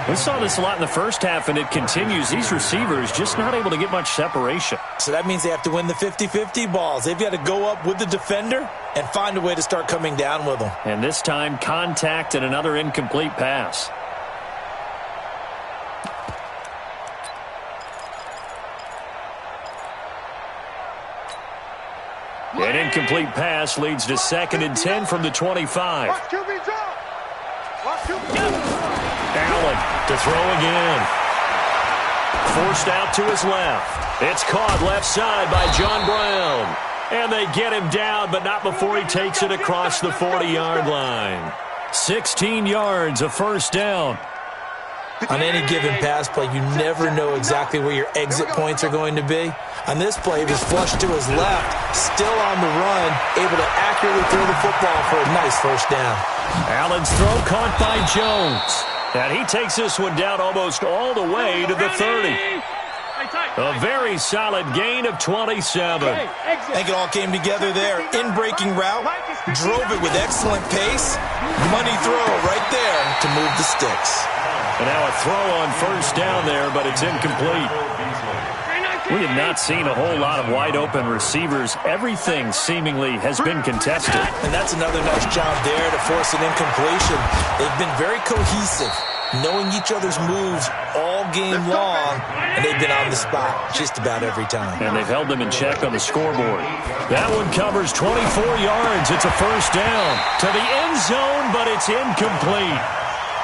[SPEAKER 1] We saw this a lot in the first half, and it continues. These receivers just not able to get much separation.
[SPEAKER 4] So that means they have to win the 50-50 balls. They've got to go up with the defender and find a way to start coming down with them.
[SPEAKER 1] And this time, contact and another incomplete pass. An incomplete pass leads to 2nd and 10 from the 25. Allen to throw again. Forced out to his left. It's caught left side by John Brown. And they get him down, but not before he takes it across the 40-yard line. 16 yards, a first down.
[SPEAKER 4] On any given pass play, you never know exactly where your exit points are going to be. On this play, he was flushed to his left, still on the run, able to accurately throw the football for a nice first down.
[SPEAKER 1] Allen's throw caught by Jones. And he takes this one down almost all the way to the 30. A very solid gain of 27.
[SPEAKER 4] I think it all came together there. In-breaking route, drove it with excellent pace. Money throw right there to move the sticks.
[SPEAKER 1] And now a throw on first down there, but it's incomplete. We have not seen a whole lot of wide-open receivers. Everything seemingly has been contested.
[SPEAKER 4] And that's another nice job there to force an incompletion. They've been very cohesive, knowing each other's moves all game long, and they've been on the spot just about every time.
[SPEAKER 1] And they've held them in check on the scoreboard. That one covers 24 yards. It's a first down to the end zone, but it's incomplete.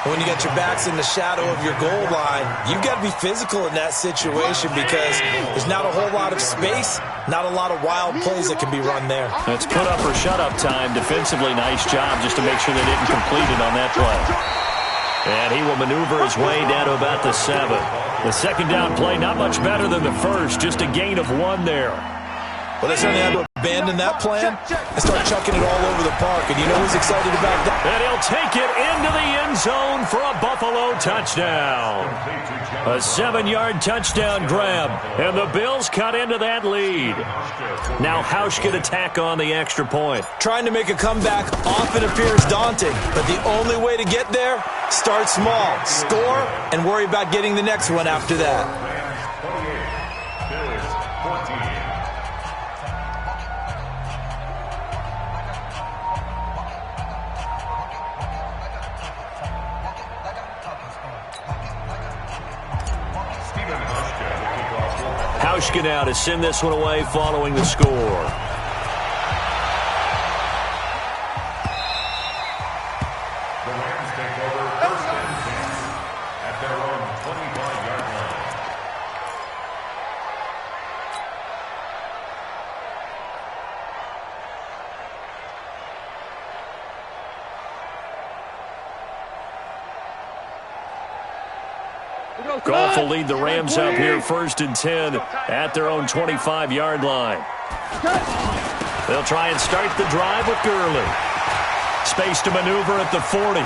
[SPEAKER 4] When you got your backs in the shadow of your goal line, you've got to be physical in that situation because there's not a whole lot of space, not a lot of wild plays that can be run there.
[SPEAKER 1] It's put up or shut up time. Defensively, nice job just to make sure they didn't complete it on that play. And he will maneuver his way down to about the 7. The second down play, not much better than the first, just a gain of 1 there.
[SPEAKER 4] Well, they certainly had to abandon that plan and start chucking it all over the park. And you know who's excited about that?
[SPEAKER 1] And he'll take it into the end zone for a Buffalo touchdown. A 7-yard touchdown grab. And the Bills cut into that lead. Now Hausch can attack on the extra point.
[SPEAKER 4] Trying to make a comeback often appears daunting, but the only way to get there, start small, score, and worry about getting the next one after that.
[SPEAKER 1] Hauschka now to send this one away following the score.
[SPEAKER 2] The Rams take over 1st and 10 at their own 25-yard line.
[SPEAKER 1] Goff will lead the Rams up here 1st and 10 at their own 25-yard line. They'll try and start the drive with Gurley. Space to maneuver at the 40.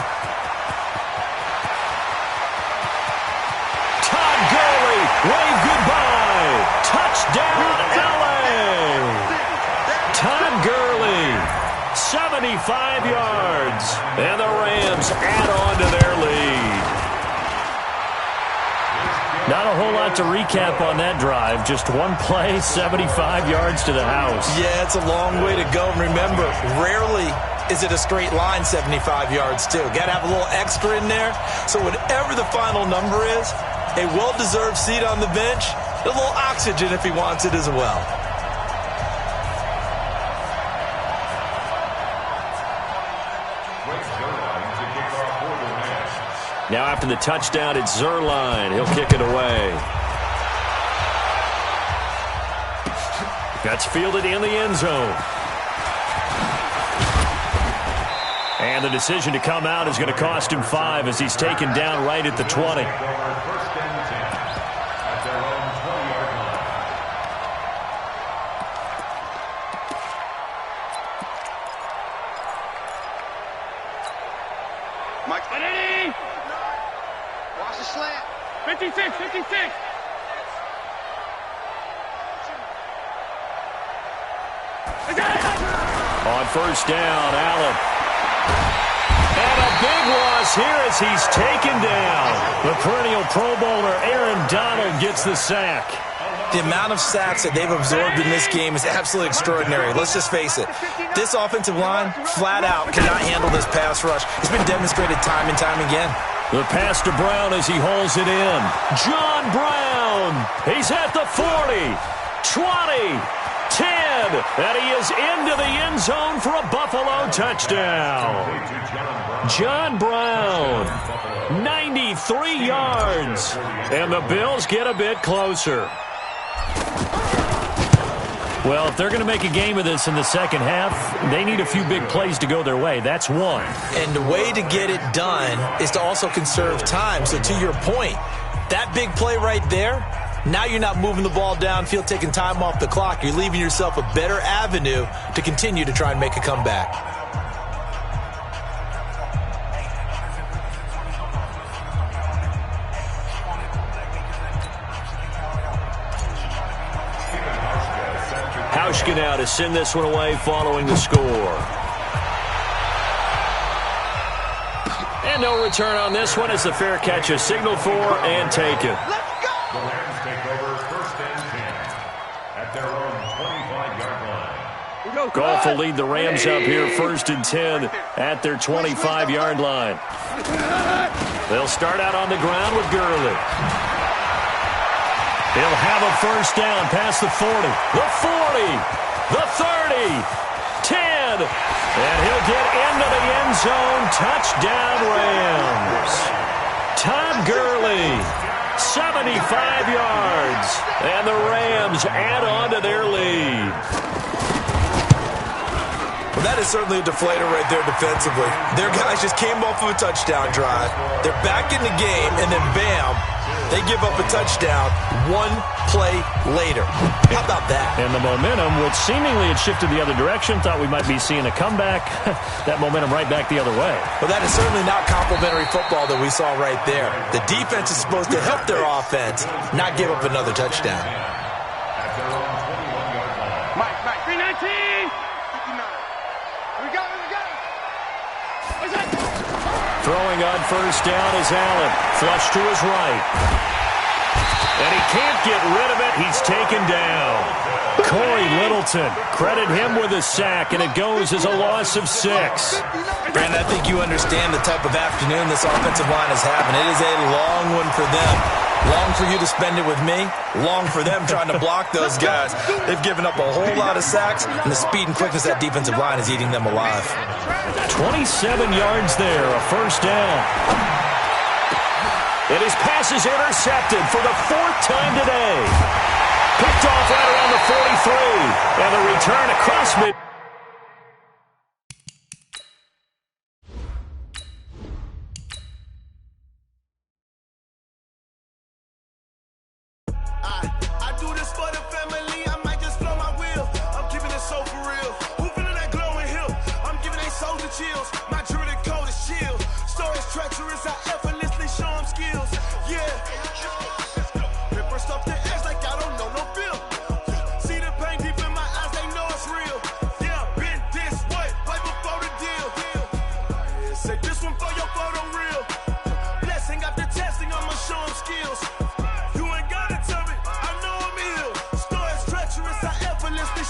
[SPEAKER 1] Todd Gurley, wave goodbye. Touchdown, LA. Todd Gurley, 75 yards. And the Rams add on to their lead. Not a whole lot to recap on that drive. Just one play, 75 yards to the house.
[SPEAKER 4] Yeah, it's a long way to go. And remember, rarely is it a straight line 75 yards, too. Got to have a little extra in there. So whatever the final number is, a well-deserved seat on the bench, a little oxygen if he wants it as well.
[SPEAKER 1] Now after the touchdown, it's Zuerlein. He'll kick it away. That's fielded in the end zone. And the decision to come out is going to cost him 5 as he's taken down right at the 20.
[SPEAKER 3] Mike Finetti! Watch the slant. 56, 56.
[SPEAKER 1] On first down, Allen. loss here as he's taken down. The perennial Pro Bowler Aaron Donald gets the sack.
[SPEAKER 4] The amount of sacks that they've absorbed in this game is absolutely extraordinary. Let's just face it. This offensive line, flat out, cannot handle this pass rush. It's been demonstrated time and time again.
[SPEAKER 1] The pass to Brown as he hauls it in. John Brown. He's at the 40, 20, 10, and he is into the end zone for a Buffalo touchdown. John Brown, 93 yards, and the Bills get a bit closer. Well, if they're going to make a game of this in the second half, they need a few big plays to go their way. That's one.
[SPEAKER 4] And the way to get it done is to also conserve time. So to your point, that big play right there, now you're not moving the ball downfield, taking time off the clock. You're leaving yourself a better avenue to continue to try and make a comeback.
[SPEAKER 1] Hauschka now to send this one away following the score. And no return on this one as the fair catch is signaled for and taken.
[SPEAKER 2] Let's go! The Rams take over first and 10 at their own 25-yard line.
[SPEAKER 1] Goff will lead the Rams up here first and 10 at their 25-yard line. They'll start out on the ground with Gurley. He'll have a first down past the 40, the 40, the 30, 10, and he'll get into the end zone. Touchdown, Rams. Todd Gurley, 75 yards, and the Rams add on to their lead.
[SPEAKER 4] Well, that is certainly a deflator right there defensively. Their guys just came off of a touchdown drive. They're back in the game, and then bam, they give up a touchdown one play later. How about that?
[SPEAKER 1] And the momentum, which seemingly had shifted the other direction, thought we might be seeing a comeback. That momentum right back the other way.
[SPEAKER 4] Well, that is certainly not complimentary football that we saw right there. The defense is supposed to help their offense, not give up another touchdown.
[SPEAKER 2] At their own 21-yard line.
[SPEAKER 3] Mike, 319. 59. We got it. What's that?
[SPEAKER 1] Throwing on first down is Allen. Flush to his right. And he can't get rid of it. He's taken down. Corey Littleton, credit him with a sack, and it goes as a loss of 6.
[SPEAKER 4] Brandon, I think you understand the type of afternoon this offensive line is having. It is a long one for them. Long for you to spend it with me. Long for them trying to block those guys. They've given up a whole lot of sacks, and the speed and quickness of that defensive line is eating them alive.
[SPEAKER 1] 27 yards there, a first down. And his pass is intercepted for the 4th time today. Picked off right around the 43. And the return across mid.
[SPEAKER 7] I do this for the family. I might just blow my wheel. I'm keeping it so for real. Who feeling that glowing hill? I'm giving they soldier chills. My jewelry code is chill. Stories treacherous. I effortlessly show them skills. Yeah. Paper stuff the edge like I don't know no bill. See the pain deep in my eyes. They know it's real. Yeah, been this way way before the deal. Say this one for your photo real. Blessing after testing. I'ma show them skills.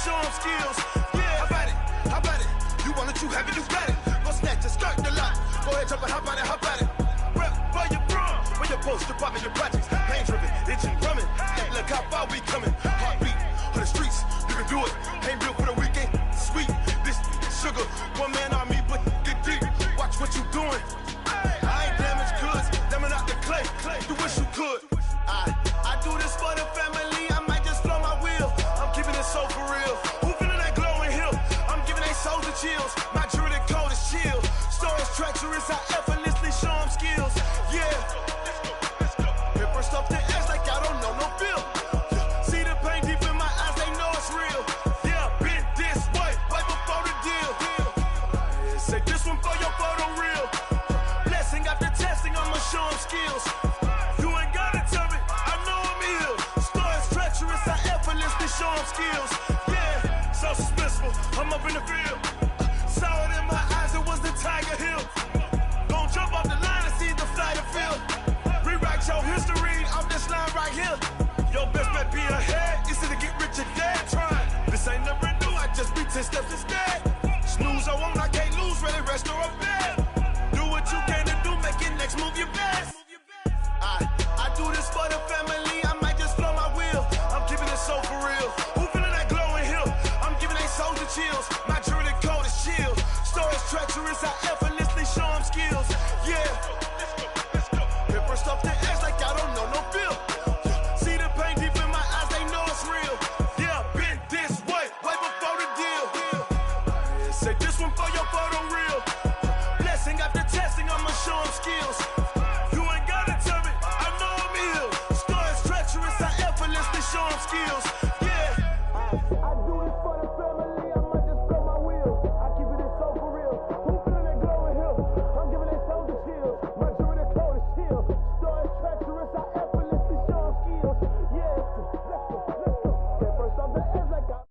[SPEAKER 7] Show them skills. Yeah, how about it? You want it, you have it, you got it. Go snatch it, skirt the lot. Go ahead, jump it, how about it? Rep for your bro, for your post, your pop, and your projects. Pain driven, engine drumming. Hey, look how far we coming. Heartbeat on the streets, you can do it. Ain't built for the weekend. Sweet, this sugar. One man army, but get deep. Watch what you doing. I ain't damaged goods, damn out the clay. You wish you could. I do this for the family. I might just blow my wheel. I'm keeping it so for real. Who feeling that glowing hill? I'm giving they soldier chills. My jewelry code is chill. Stories treacherous. I effortlessly show them skills. Yeah. Paper stuff the edge like I don't know no bill. See the pain deep in my eyes. They know it's real. ahead, it's to get rich or dead trying. This ain't never new, I just be 10 steps instead. Snooze I won't, I can't lose, ready, rest or a bed. Do what you can to do, make your next move your best. I do this for the family, I might just flow my wheel. I'm keeping it so for real. Who feeling that glowing hill? I'm giving they soldier chills. My jewelry code is chill. Stories treacherous, I effortlessly show them skills. Yeah. Paper stuff the edge like I don't know no feel. See the pain deep in my eyes, they know it's real. Yeah, been this way before the deal. Say this one for your photo reel. Blessing after testing, I'ma show them skills. You ain't gotta tell me, I know I'm ill. Stories treacherous, I effortlessly show them skills. Yeah. I do this for the family, I might just blow my wheel. I keep it so for real. Who feeling that glowing hill? I'm giving they soldier chills. My jewelry code is chill. Stories treacherous, I effortlessly show them skills. Yeah. Let's go. Get first off the edge like I.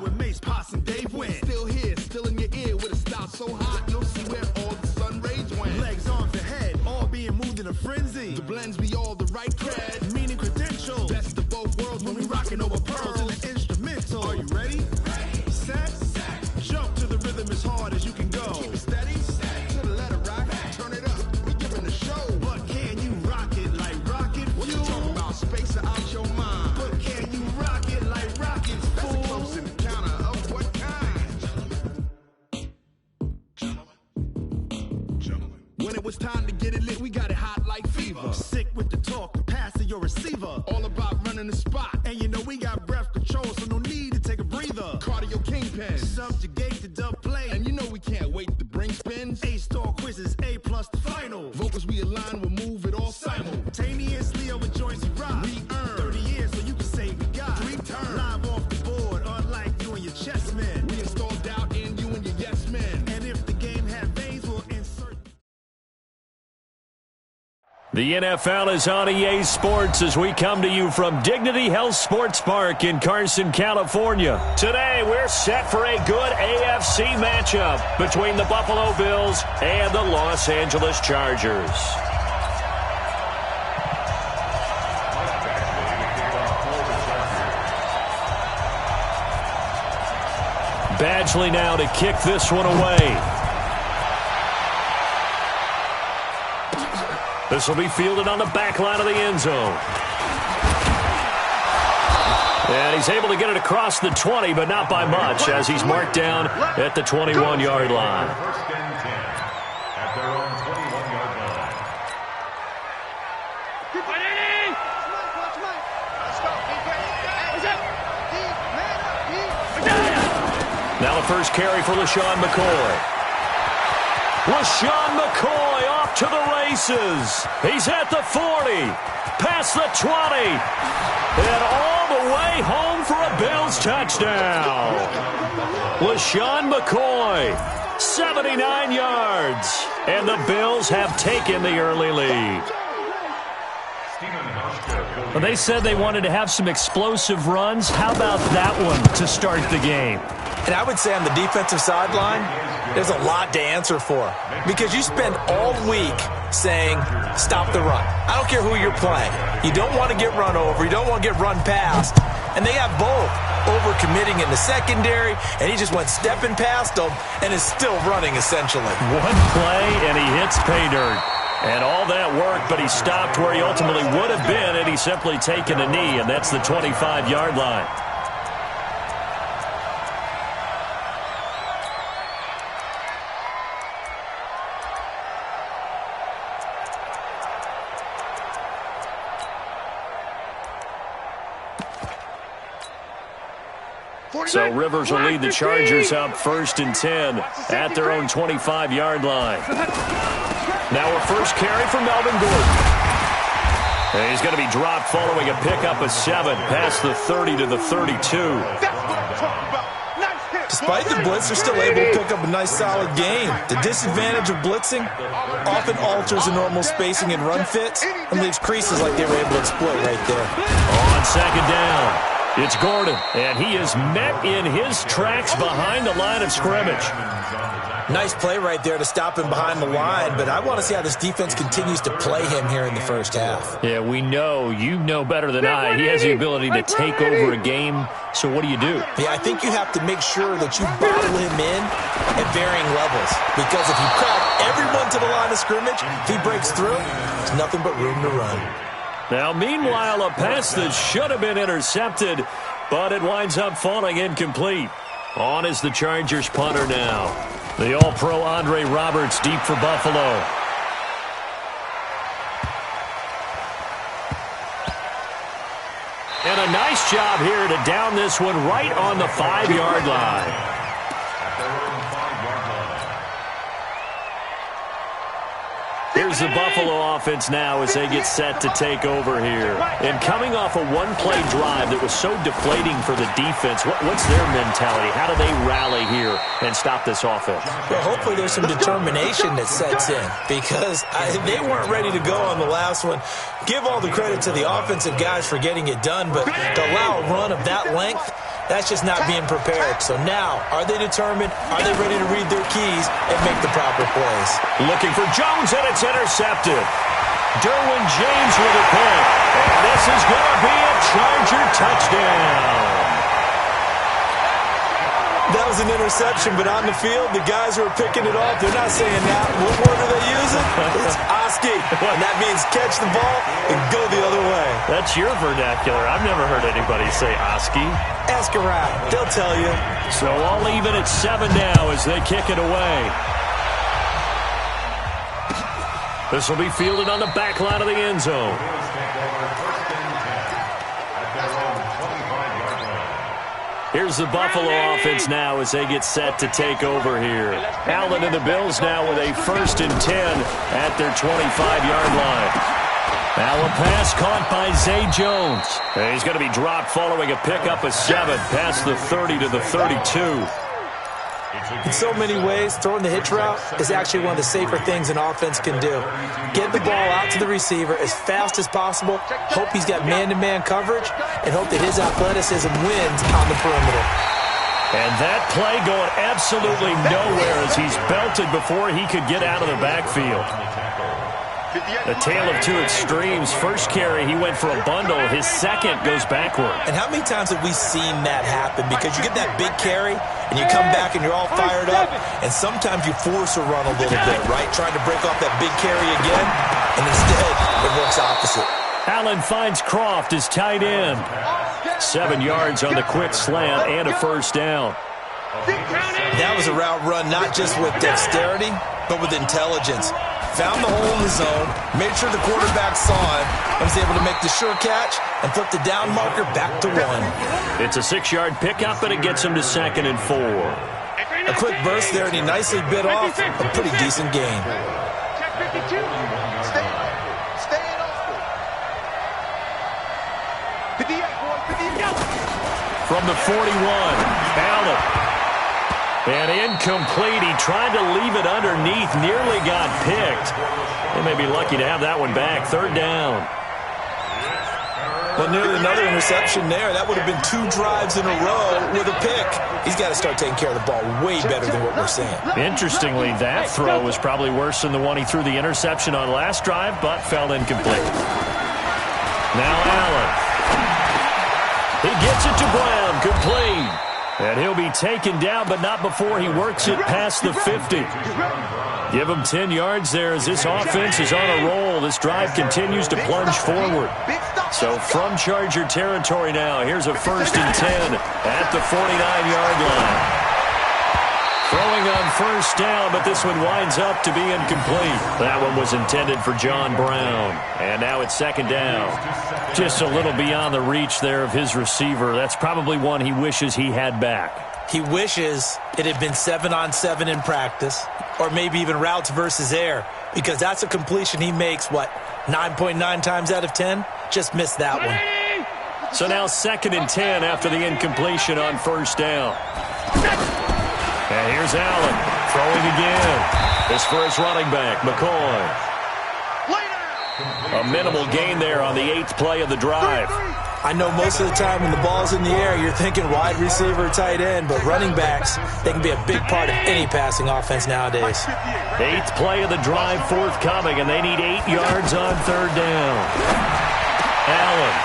[SPEAKER 7] With Mace, Poss, and Dave Wynn. Still here, still in your ear with a style so hot, you'll see where all the sun rays went. Legs, arms, and head, all being moved in a frenzy. The blends be all the right cred, meaning credentials. Best of both worlds when we rocking over pearls in the instrumental. Are you ready? Set. Jump to the rhythm as hard as you can go. Keep it steady, to the letter right. Turn it up, we giving the show. But can you rock it like rocket fuel? What you talking about? Space out your mind. But can you rock it like rockets, fool? That's a close encounter of what kind? Gentlemen. When it was time to get it lit, we got it hot like fever. Sick with the talk, the pass to your receiver. All about running the spot. And you know we got breath control, so no need to take a breather. Cardio kingpin, subjugate the dub play. And you know we can't wait to bring spins. A-star quizzes, A+ the final. Vocals we align, we'll move it all simultaneously over joints we rock. We earn 30 years so you can say we got 3 turns. Live off the board, unlike you and your chess men. We install doubt in you and your yes men. And if the game had veins, we'll insert.
[SPEAKER 1] The NFL is on EA Sports as we come to you from Dignity Health Sports Park in Carson, California. Today, we're set for a good AFC matchup between the Buffalo Bills and the Los Angeles Chargers. Badgley now to kick this one away. This will be fielded on the back line of the end zone. And he's able to get it across the 20, but not by much, as he's marked down at the 21-yard line.
[SPEAKER 2] First and 10 at their own 21-yard line.
[SPEAKER 1] Now the first carry for LeSean McCoy. LeSean McCoy off to the races. He's at the 40, past the 20, and all the way home for a Bills touchdown. LeSean McCoy, 79 yards, and the Bills have taken the early lead.
[SPEAKER 6] Well, they said they wanted to have some explosive runs. How about that one to start the game?
[SPEAKER 4] And I would say on the defensive sideline, there's a lot to answer for. Because you spend all week saying, stop the run. I don't care who you're playing. You don't want to get run over. You don't want to get run past. And they have both. Over-committing in the secondary, and he just went stepping past them and is still running, essentially.
[SPEAKER 1] One play, and he hits pay dirt. And all that work, but he stopped where he ultimately would have been, and he's simply taken a knee, and that's the 25-yard line. So Rivers will lead the Chargers up 1st and 10 at their own 25-yard line. Now a first carry for Melvin Gordon. And he's going to be dropped following a pickup of 7 past the 30 to the 32.
[SPEAKER 4] Despite the blitz, they're still able to pick up a nice solid gain. The disadvantage of blitzing often alters the normal spacing and run fits and leaves creases like they were able to exploit right there.
[SPEAKER 1] On 2nd down. It's Gordon, and he is met in his tracks behind the line of scrimmage.
[SPEAKER 4] Nice play right there to stop him behind the line, but I want to see how this defense continues to play him here in the first half.
[SPEAKER 1] Yeah, we know. You know better than I. He has the ability to take over a game, so what do you do?
[SPEAKER 4] Yeah, I think you have to make sure that you bottle him in at varying levels, because if you crowd everyone to the line of scrimmage, if he breaks through, there's nothing but room to run.
[SPEAKER 1] Now, meanwhile, a pass that should have been intercepted, but it winds up falling incomplete. On is the Chargers punter now. The All-Pro Andre Roberts deep for Buffalo. And a nice job here to down this one right on the 5-yard line. Here's the Buffalo offense now as they get set to take over here. And coming off a one-play drive that was so deflating for the defense, what's their mentality? How do they rally here and stop this offense?
[SPEAKER 4] Well, hopefully there's some determination that sets in, because they weren't ready to go on the last one. Give all the credit to the offensive guys for getting it done, but to allow a run of that length, that's just not being prepared. So now, are they determined? Are they ready to read their keys and make the proper plays?
[SPEAKER 1] Looking for Jones, and it's intercepted. Derwin James with a pick. And this is going to be a Charger touchdown.
[SPEAKER 4] That was an interception, but on the field, the guys who are picking it off, they're not saying that. What word are they using? It's Oski. And that means catch the ball and go the other way.
[SPEAKER 1] That's your vernacular. I've never heard anybody say Oski.
[SPEAKER 4] Ask around. They'll tell you.
[SPEAKER 1] So all even at 7 now as they kick it away. This will be fielded on the back line of the end zone. Here's the Buffalo offense now as they get set to take over here. Allen and the Bills now with a 1st and 10 at their 25-yard line. Now a pass caught by Zay Jones. And he's going to be dropped following a pickup of 7 past the 30 to the 32.
[SPEAKER 4] In so many ways, throwing the hitch route is actually one of the safer things an offense can do. Get the ball out to the receiver as fast as possible, hope he's got man-to-man coverage, and hope that his athleticism wins on the perimeter.
[SPEAKER 1] And that play going absolutely nowhere as he's belted before he could get out of the backfield. A tale of two extremes. First carry, he went for a bundle. His second goes backward.
[SPEAKER 4] And how many times have we seen that happen? Because you get that big carry, and you come back and you're all fired up, and sometimes you force a run a little bit, right? Trying to break off that big carry again, and instead it works opposite.
[SPEAKER 1] Allen finds Croft as tight end. 7 yards on the quick slant and a first down.
[SPEAKER 4] That was a route run not just with dexterity, but with intelligence. Found the hole in the zone, made sure the quarterback saw it, and was able to make the sure catch and flip the down marker back to 1.
[SPEAKER 1] It's a 6-yard pickup, and it gets him to 2nd and 4.
[SPEAKER 4] A quick burst there, and he nicely bit off a pretty decent gain.
[SPEAKER 3] Check 52. Stay in Austin. 58, boys, 58.
[SPEAKER 1] From the 41, Allen. And incomplete. He tried to leave it underneath. Nearly got picked. They may be lucky to have that one back. 3rd down.
[SPEAKER 4] Well, nearly another interception there. That would have been 2 drives in a row with a pick. He's got to start taking care of the ball way better than what we're seeing.
[SPEAKER 1] Interestingly, that throw was probably worse than the one he threw the interception on last drive, but fell incomplete. Now Allen. He gets it to Brown. Complete. And he'll be taken down, but not before he works it past the 50. Give him 10 yards there as this offense is on a roll. This drive continues to plunge forward. So from Charger territory now, here's a 1st and 10 at the 49-yard line. Throwing on first down, but this one winds up to be incomplete. That one was intended for John Brown. And now it's second down. Just a little beyond the reach there of his receiver. That's probably one he wishes he had back.
[SPEAKER 4] He wishes it had been 7-on-7 in practice, or maybe even routes versus air, because that's a completion he makes, 9.9 times out of 10? Just missed that one.
[SPEAKER 1] So now 2nd and 10 after the incompletion on first down. And here's Allen throwing again. This for his running back, McCoy. A minimal gain there on the 8th play of the drive.
[SPEAKER 4] I know most of the time when the ball's in the air, you're thinking wide receiver, tight end, but running backs, they can be a big part of any passing offense nowadays.
[SPEAKER 1] 8th play of the drive forthcoming, and they need 8 yards on 3rd down. Allen,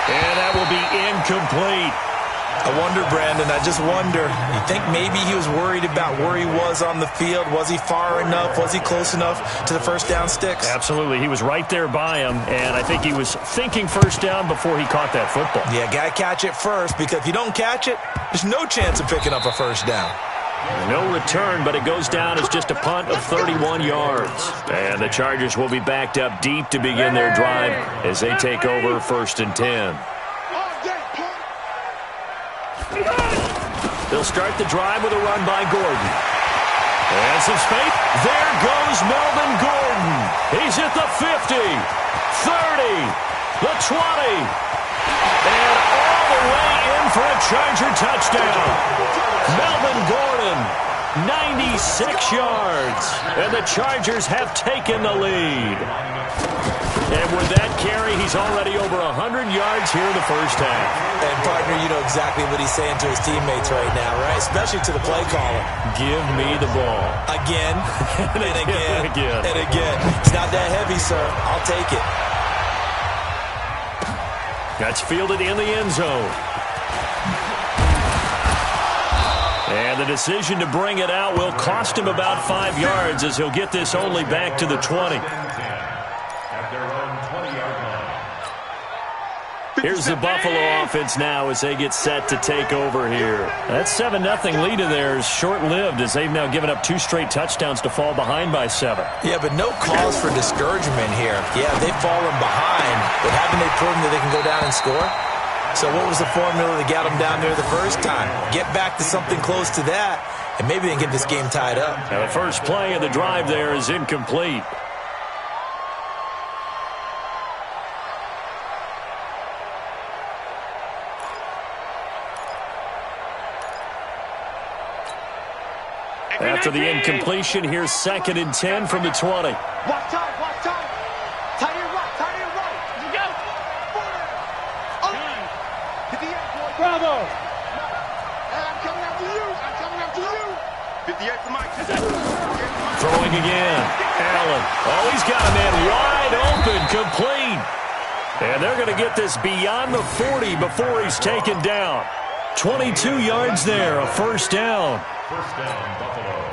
[SPEAKER 1] and that will be incomplete.
[SPEAKER 4] I wonder, Brandon, I just wonder, you think maybe he was worried about where he was on the field? Was he far enough? Was he close enough to the first down sticks?
[SPEAKER 1] Absolutely. He was right there by him, and I think he was thinking first down before he caught that football.
[SPEAKER 4] Yeah, got to catch it first, because if you don't catch it, there's no chance of picking up a first down.
[SPEAKER 1] No return, but it goes down as just a punt of 31 yards. And the Chargers will be backed up deep to begin their drive as they take over 1st and 10. They'll start the drive with a run by Gordon. And some space. There goes Melvin Gordon. He's at the 50, 30, the 20, and all the way in for a Charger touchdown. Melvin Gordon, 96 yards, and the Chargers have taken the lead. And with that carry, he's already over 100 yards here in the first half.
[SPEAKER 4] And, partner, you know exactly what he's saying to his teammates right now, right? Especially to the play caller.
[SPEAKER 1] Give me the ball.
[SPEAKER 4] Again, and again,
[SPEAKER 1] again,
[SPEAKER 4] and again. It's not that heavy, sir. I'll take it.
[SPEAKER 1] That's fielded in the end zone. And the decision to bring it out will cost him about 5 yards as he'll get this only back to the 20. Here's the Buffalo offense now as they get set to take over here. That 7-0 lead of theirs short-lived as they've now given up 2 straight touchdowns to fall behind by 7.
[SPEAKER 4] Yeah, but no cause for discouragement here. Yeah, they've fallen behind, but haven't they proven that they can go down and score? So what was the formula that got them down there the first time? Get back to something close to that, and maybe they can get this game tied up.
[SPEAKER 1] Now the first play of the drive there is incomplete. After the incompletion, here's 2nd and 10 from the 20.
[SPEAKER 3] Watch out, watch out. Tight end right, tight end right. You go. Hit the end, boy. Bravo. Hey, I'm coming after you. I'm coming after you. 58 for Mike.
[SPEAKER 1] Throwing again. Allen. Oh, he's got a man wide open, complete. And they're going to get this beyond the 40 before he's taken down. 22 yards there, a first down.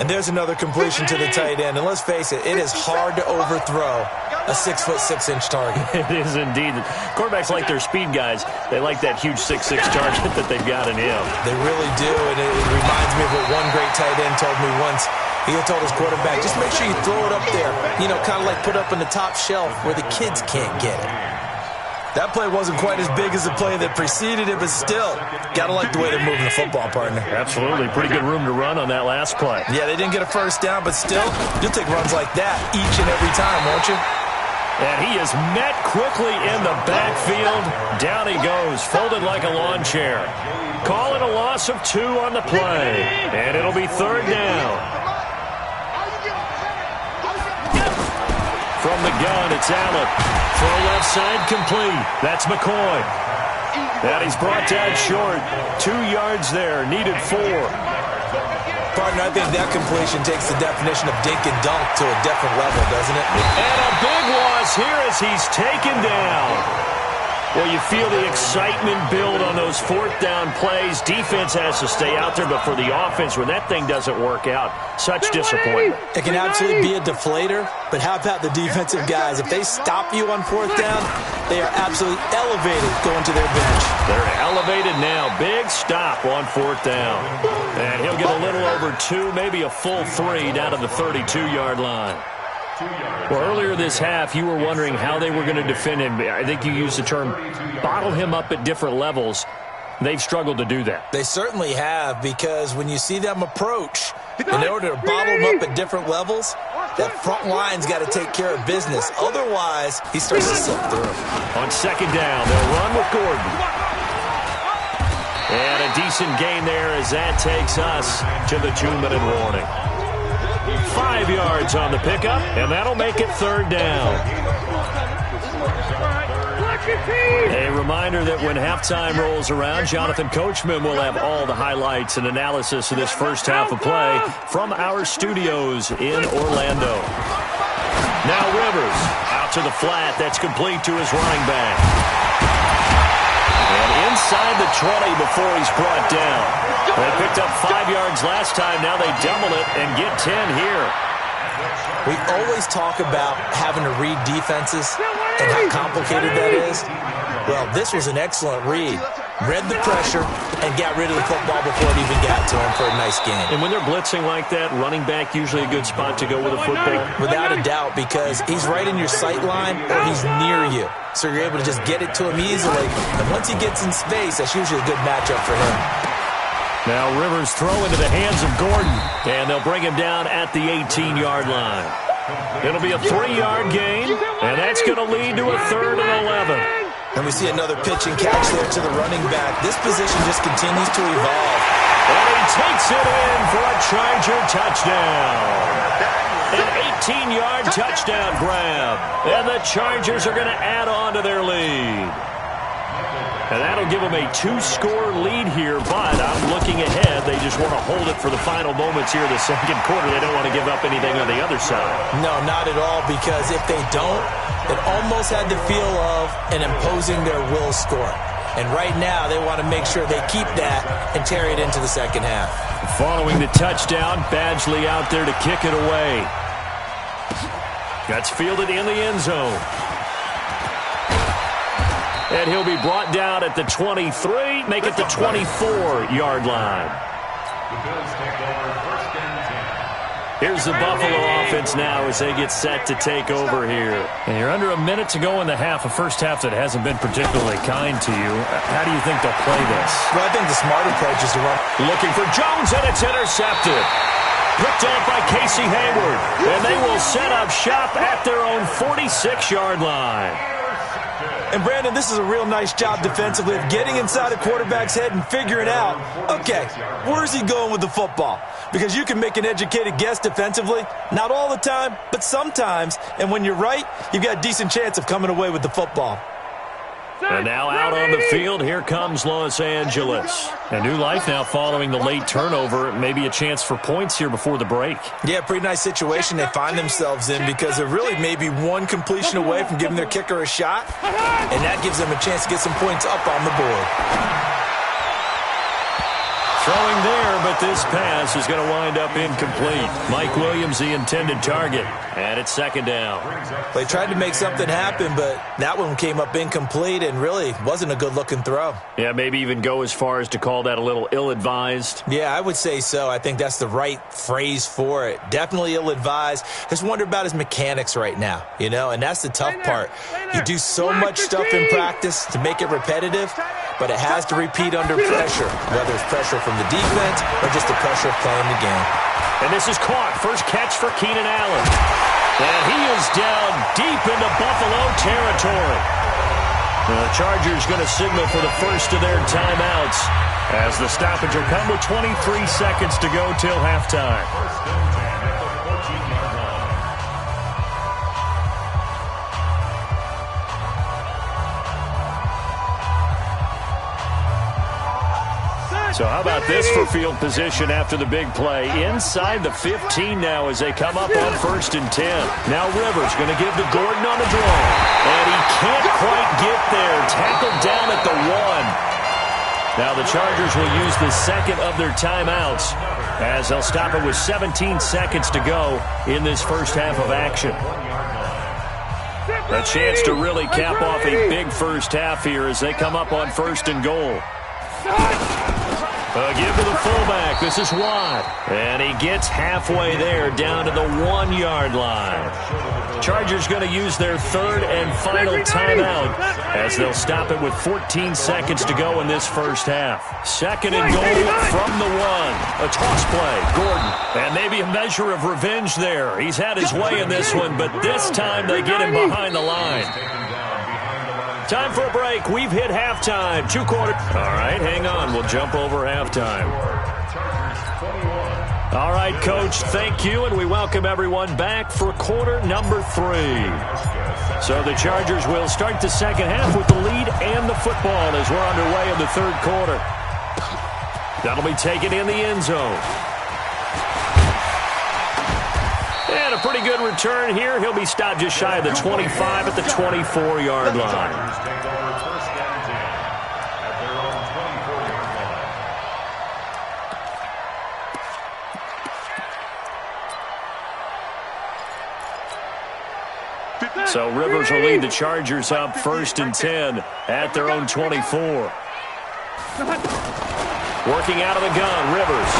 [SPEAKER 4] And there's another completion to the tight end. And let's face it, it is hard to overthrow a 6'6" target.
[SPEAKER 1] It is indeed. Quarterbacks like their speed guys. They like that huge 6'6" target that they've got in him.
[SPEAKER 4] They really do, and it reminds me of what one great tight end told me once. He told his quarterback, just make sure you throw it up there, you know, kind of like put up in the top shelf where the kids can't get it. That play wasn't quite as big as the play that preceded it, but still, got to like the way they're moving the football, partner.
[SPEAKER 1] Absolutely. Pretty good room to run on that last play.
[SPEAKER 4] Yeah, they didn't get a first down, but still, you'll take runs like that each and every time, won't you?
[SPEAKER 1] And he is met quickly in the backfield. Down he goes, folded like a lawn chair. Calling a loss of 2 on the play. And it'll be 3rd down. From the gun, it's Allen. Throw left side complete. That's McCoy. And he's brought down short. 2 yards there. Needed 4.
[SPEAKER 4] Partner, I think that completion takes the definition of dink and dunk to a different level, doesn't it?
[SPEAKER 1] And a big loss here as he's taken down. Well, you feel the excitement build on those fourth down plays. Defense has to stay out there, but for the offense, when that thing doesn't work out, such disappointment.
[SPEAKER 4] It can absolutely be a deflator, but how about the defensive guys? If they stop you on fourth down, they are absolutely elevated going to their bench. They're
[SPEAKER 1] elevated now. Big stop on fourth down. And he'll get a little over 2, maybe a full 3 down to the 32-yard line. Well, earlier this half, you were wondering how they were going to defend him. I think you used the term bottle him up at different levels. They've struggled to do that.
[SPEAKER 4] They certainly have, because when you see them approach, in order to bottle him up at different levels, that front line's got to take care of business. Otherwise, he starts to slip through.
[SPEAKER 1] On second down, they'll run with Gordon. And a decent gain there as that takes us to the 2-minute warning. 5 yards on the pickup, and that'll make it third down. A reminder that when halftime rolls around, Jonathan Coachman will have all the highlights and analysis of this first half of play from our studios in Orlando. Now Rivers out to the flat. That's complete to his running back. And inside the 20 before he's brought down. They picked up 5 yards last time. Now they double it and get 10 here.
[SPEAKER 4] We always talk about having to read defenses and how complicated that is. Well, this was an excellent read. Read the pressure and got rid of the football before it even got to him for a nice gain.
[SPEAKER 1] And when they're blitzing like that, running back usually a good spot to go with a football?
[SPEAKER 4] Without a doubt, because he's right in your sight line or he's near you. So you're able to just get it to him easily. And once he gets in space, that's usually a good matchup for him.
[SPEAKER 1] Now Rivers throw into the hands of Gordon, and they'll bring him down at the 18-yard line. It'll be a 3-yard gain, and that's going to lead to a 3rd and 11.
[SPEAKER 4] And we see another pitch and catch there to the running back. This position just continues to evolve.
[SPEAKER 1] And he takes it in for a Charger touchdown. An 18-yard touchdown grab. And the Chargers are going to add on to their lead. And that'll give them a 2-score lead here, but I'm looking ahead. They just want to hold it for the final moments here of the second quarter. They don't want to give up anything on the other side.
[SPEAKER 4] No, not at all, because if they don't, it almost had the feel of an imposing their will score. And right now, they want to make sure they keep that and carry it into the second half.
[SPEAKER 1] Following the touchdown, Badgley out there to kick it away. That's fielded in the end zone. And he'll be brought down at the 23, make it the 24-yard line.
[SPEAKER 2] The Bills take over first and 10.
[SPEAKER 1] Here's the Buffalo offense now as they get set to take over here.
[SPEAKER 6] And you're under a minute to go in the half, a first half that hasn't been particularly kind to you. How do you think they'll play this?
[SPEAKER 4] Well, I think the smart approach is to run.
[SPEAKER 1] Looking for Jones, and it's intercepted. Picked off by Casey Hayward. And they will set up shop at their own 46-yard line.
[SPEAKER 4] And, Brandon, this is a real nice job defensively of getting inside a quarterback's head and figuring out, okay, where's he going with the football? Because you can make an educated guess defensively. Not all the time, but sometimes. And when you're right, you've got a decent chance of coming away with the football.
[SPEAKER 1] And now out on the field, here comes Los Angeles.
[SPEAKER 6] A new life now following the late turnover. Maybe a chance for points here before the break.
[SPEAKER 4] Yeah, pretty nice situation they find themselves in, because they're really maybe one completion away from giving their kicker a shot. And that gives them a chance to get some points up on the board.
[SPEAKER 1] Throwing there, but this pass is going to wind up incomplete. Mike Williams, the intended target, and it's second down.
[SPEAKER 4] They tried to make something happen, but that one came up incomplete and really wasn't a good-looking throw.
[SPEAKER 1] Yeah, maybe even go as far as to call that a little ill-advised.
[SPEAKER 4] Yeah, I would say so. I think that's the right phrase for it. Definitely ill-advised. Just wonder about his mechanics right now, you know, and that's the tough part. You do so much stuff in practice to make it repetitive, but it has to repeat under pressure, whether it's pressure from the defense or just the pressure of playing the game.
[SPEAKER 1] And this is caught. First catch for Keenan Allen. And he is down deep into Buffalo territory. The Chargers going to signal for the first of their timeouts as the stoppage will come with 23 seconds to go till halftime. So how about this for field position after the big play? Inside the 15 now as they come up on first and 10. Now Rivers going to give to Gordon on the draw. And he can't quite get up there, tackled down at the 1. Now the Chargers will use the second of their timeouts as they'll stop it with 17 seconds to go in this first half of action. A chance to really cap off a big first half here as they come up on 1st and goal. A give to the fullback. This is Watt. And he gets halfway there down to the 1-yard line. Chargers going to use their third and final timeout as they'll stop it with 14 seconds to go in this first half. 2nd and goal from the 1. A toss play. Gordon. And maybe a measure of revenge there. He's had his way in this one, but this time they get him behind the line. Time for a break. We've hit halftime. 2 quarters. All right, hang on. We'll jump over halftime. All right, Coach, thank you, and we welcome everyone back for quarter number 3. So the Chargers will start the second half with the lead and the football as we're underway in the 3rd quarter. That'll be taken in the end zone. And a pretty good return here. He'll be stopped just shy of the 25 at the 24-yard line. So Rivers will lead the Chargers up 1st and 10 at their own 24. Working out of the gun, Rivers.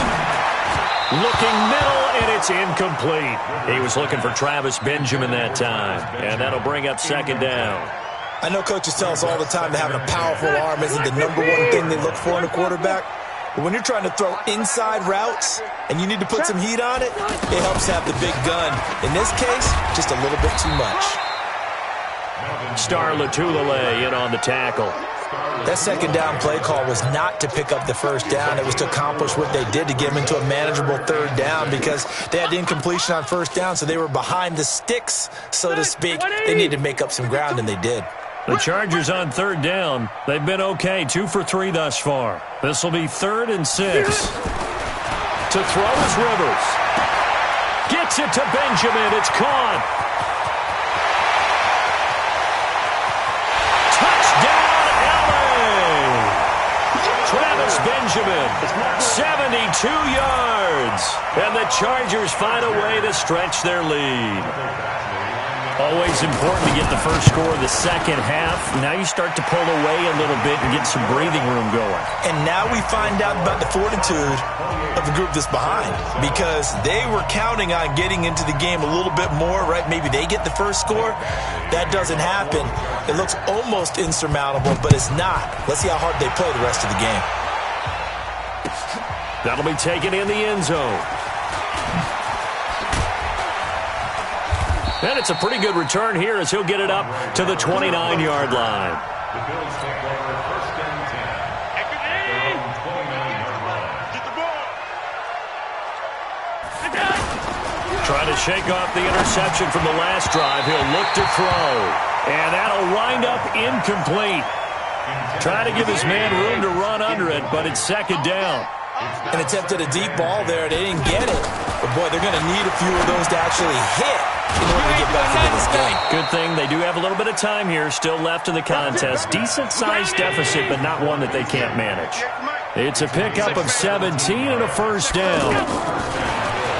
[SPEAKER 1] Looking middle, and it's incomplete. He was looking for Travis Benjamin that time, and that'll bring up 2nd down.
[SPEAKER 4] I know coaches tell us all the time that having a powerful arm isn't the number one thing they look for in a quarterback. But when you're trying to throw inside routes and you need to put some heat on it, it helps have the big gun. In this case, just a little bit too much.
[SPEAKER 1] Star Lotulelei in on the tackle.
[SPEAKER 4] That 2nd down play call was not to pick up the 1st down. It was to accomplish what they did to get them into a manageable 3rd down because they had the incompletion on 1st down, so they were behind the sticks, so to speak. They needed to make up some ground, and they did.
[SPEAKER 1] The Chargers on 3rd down. They've been okay, 2 for 3 thus far. This will be 3rd and 6. To throw is Rivers. Gets it to Benjamin. It's caught. Travis Benjamin, 72 yards. And the Chargers find a way to stretch their lead. Always important to get the first score of the second half. Now you start to pull away a little bit and get some breathing room going.
[SPEAKER 4] And now we find out about the fortitude of the group that's behind because they were counting on getting into the game a little bit more, right? Maybe they get the first score. That doesn't happen. It looks almost insurmountable, but it's not. Let's see how hard they play the rest of the game.
[SPEAKER 1] That'll be taken in the end zone. And it's a pretty good return here as he'll get it up to the 29-yard line.
[SPEAKER 2] The Bills take over 1st and 10 at their own 29-yard line. Get the ball.
[SPEAKER 1] Trying to shake off the interception from the last drive. He'll look to throw. And that'll wind up incomplete. Trying to give his man room to run under it, but it's 2nd down.
[SPEAKER 4] An attempt at a deep ball there. They didn't get it. But, boy, they're going to need a few of those to actually hit in order to get back into this game.
[SPEAKER 1] Good thing they do have a little bit of time here still left in the contest. Decent-sized deficit, but not one that they can't manage. It's a pickup of 17 and a 1st down.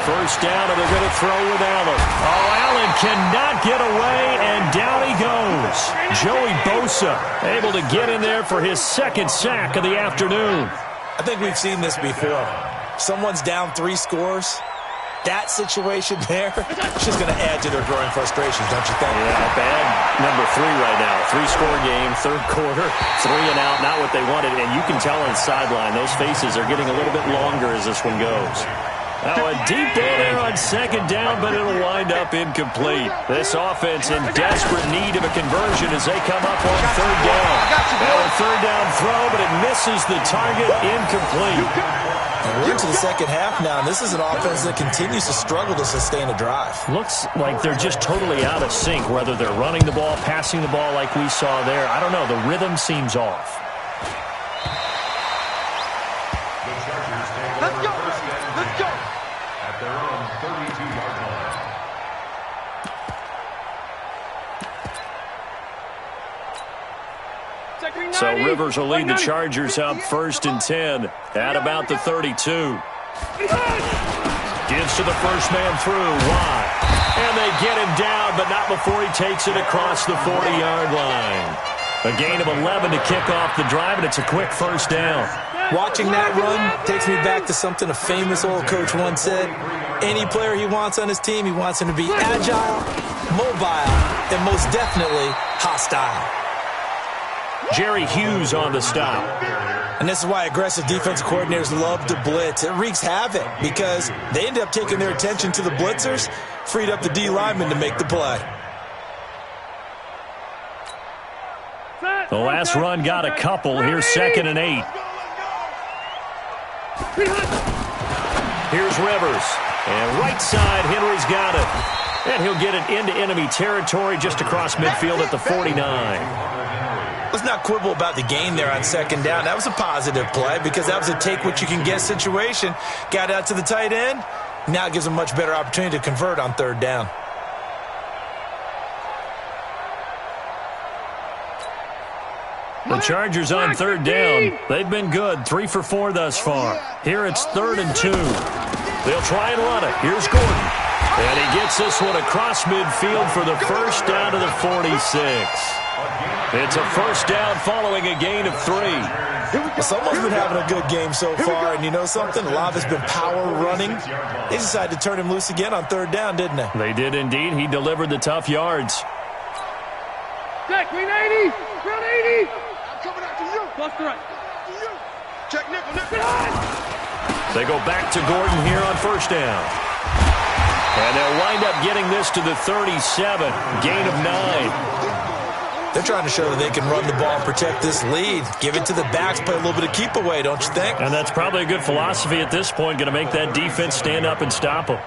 [SPEAKER 1] 1st down, and they're going to throw with Allen. Oh, Allen cannot get away, and down he goes. Joey Bosa able to get in there for his 2nd sack of the afternoon.
[SPEAKER 4] I think we've seen this before. Someone's down 3 scores. That situation there is just going to add to their growing frustrations, don't you think?
[SPEAKER 1] Yeah, bad number 3 right now. 3-score game, 3rd quarter, 3 and out, not what they wanted. And you can tell on the sideline, those faces are getting a little bit longer as this one goes. Now a deep ball there on 2nd down, but it'll wind up incomplete. This offense in desperate need of a conversion as they come up on 3rd down. Now a 3rd down throw, but it misses the target, incomplete.
[SPEAKER 4] And we're into the second half now, and this is an offense that continues to struggle to sustain a drive.
[SPEAKER 1] Looks like they're just totally out of sync, whether they're running the ball, passing the ball like we saw there. I don't know. The rhythm seems off.
[SPEAKER 3] Let's go. Let's go.
[SPEAKER 2] at their own 32-yard line.
[SPEAKER 1] So Rivers will lead the Chargers up 1st and 10 at about the 32. Gives to the first man through. Watt. And they get him down, but not before he takes it across the 40-yard line. A gain of 11 to kick off the drive, and it's a quick first down.
[SPEAKER 4] Watching that run takes me back to something a famous old coach once said. Any player he wants on his team, he wants him to be agile, mobile, and most definitely hostile.
[SPEAKER 1] Jerry Hughes on the stop.
[SPEAKER 4] And this is why aggressive defensive coordinators love to blitz. It wreaks havoc because they end up taking their attention to the blitzers, freed up the D lineman to make the play.
[SPEAKER 1] The last run got a couple. Here's 2nd and 8. Here's Rivers. And right side, Henry's got it. And he'll get it into enemy territory just across midfield at the 49.
[SPEAKER 4] Let's not quibble about the gain there on 2nd down. That was a positive play because that was a take-what-you-can-get situation. Got out to the tight end. Now it gives them a much better opportunity to convert on 3rd down.
[SPEAKER 1] The Chargers on 3rd down. They've been good. 3 for 4 thus far. Here it's 3rd and 2. They'll try and run it. Here's Gordon. And he gets this one across midfield for the first down to the 46. It's a first down following a gain of 3.
[SPEAKER 4] Well, someone's been having a good game so far, and you know something? A lot of it's been power running. They decided to turn him loose again on 3rd down, didn't they?
[SPEAKER 1] They did indeed. He delivered the tough yards.
[SPEAKER 3] Check, green 80. Ground 80. I'm coming out to you. Bust the right. To you. Check nickel, nickel.
[SPEAKER 1] They go back to Gordon here on 1st down. And they'll wind up getting this to the 37. Gain of 9.
[SPEAKER 4] They're trying to show that they can run the ball and protect this lead. Give it to the backs, play a little bit of keep away, don't you think?
[SPEAKER 1] And that's probably a good philosophy at this point, going to make that defense stand up and stop them.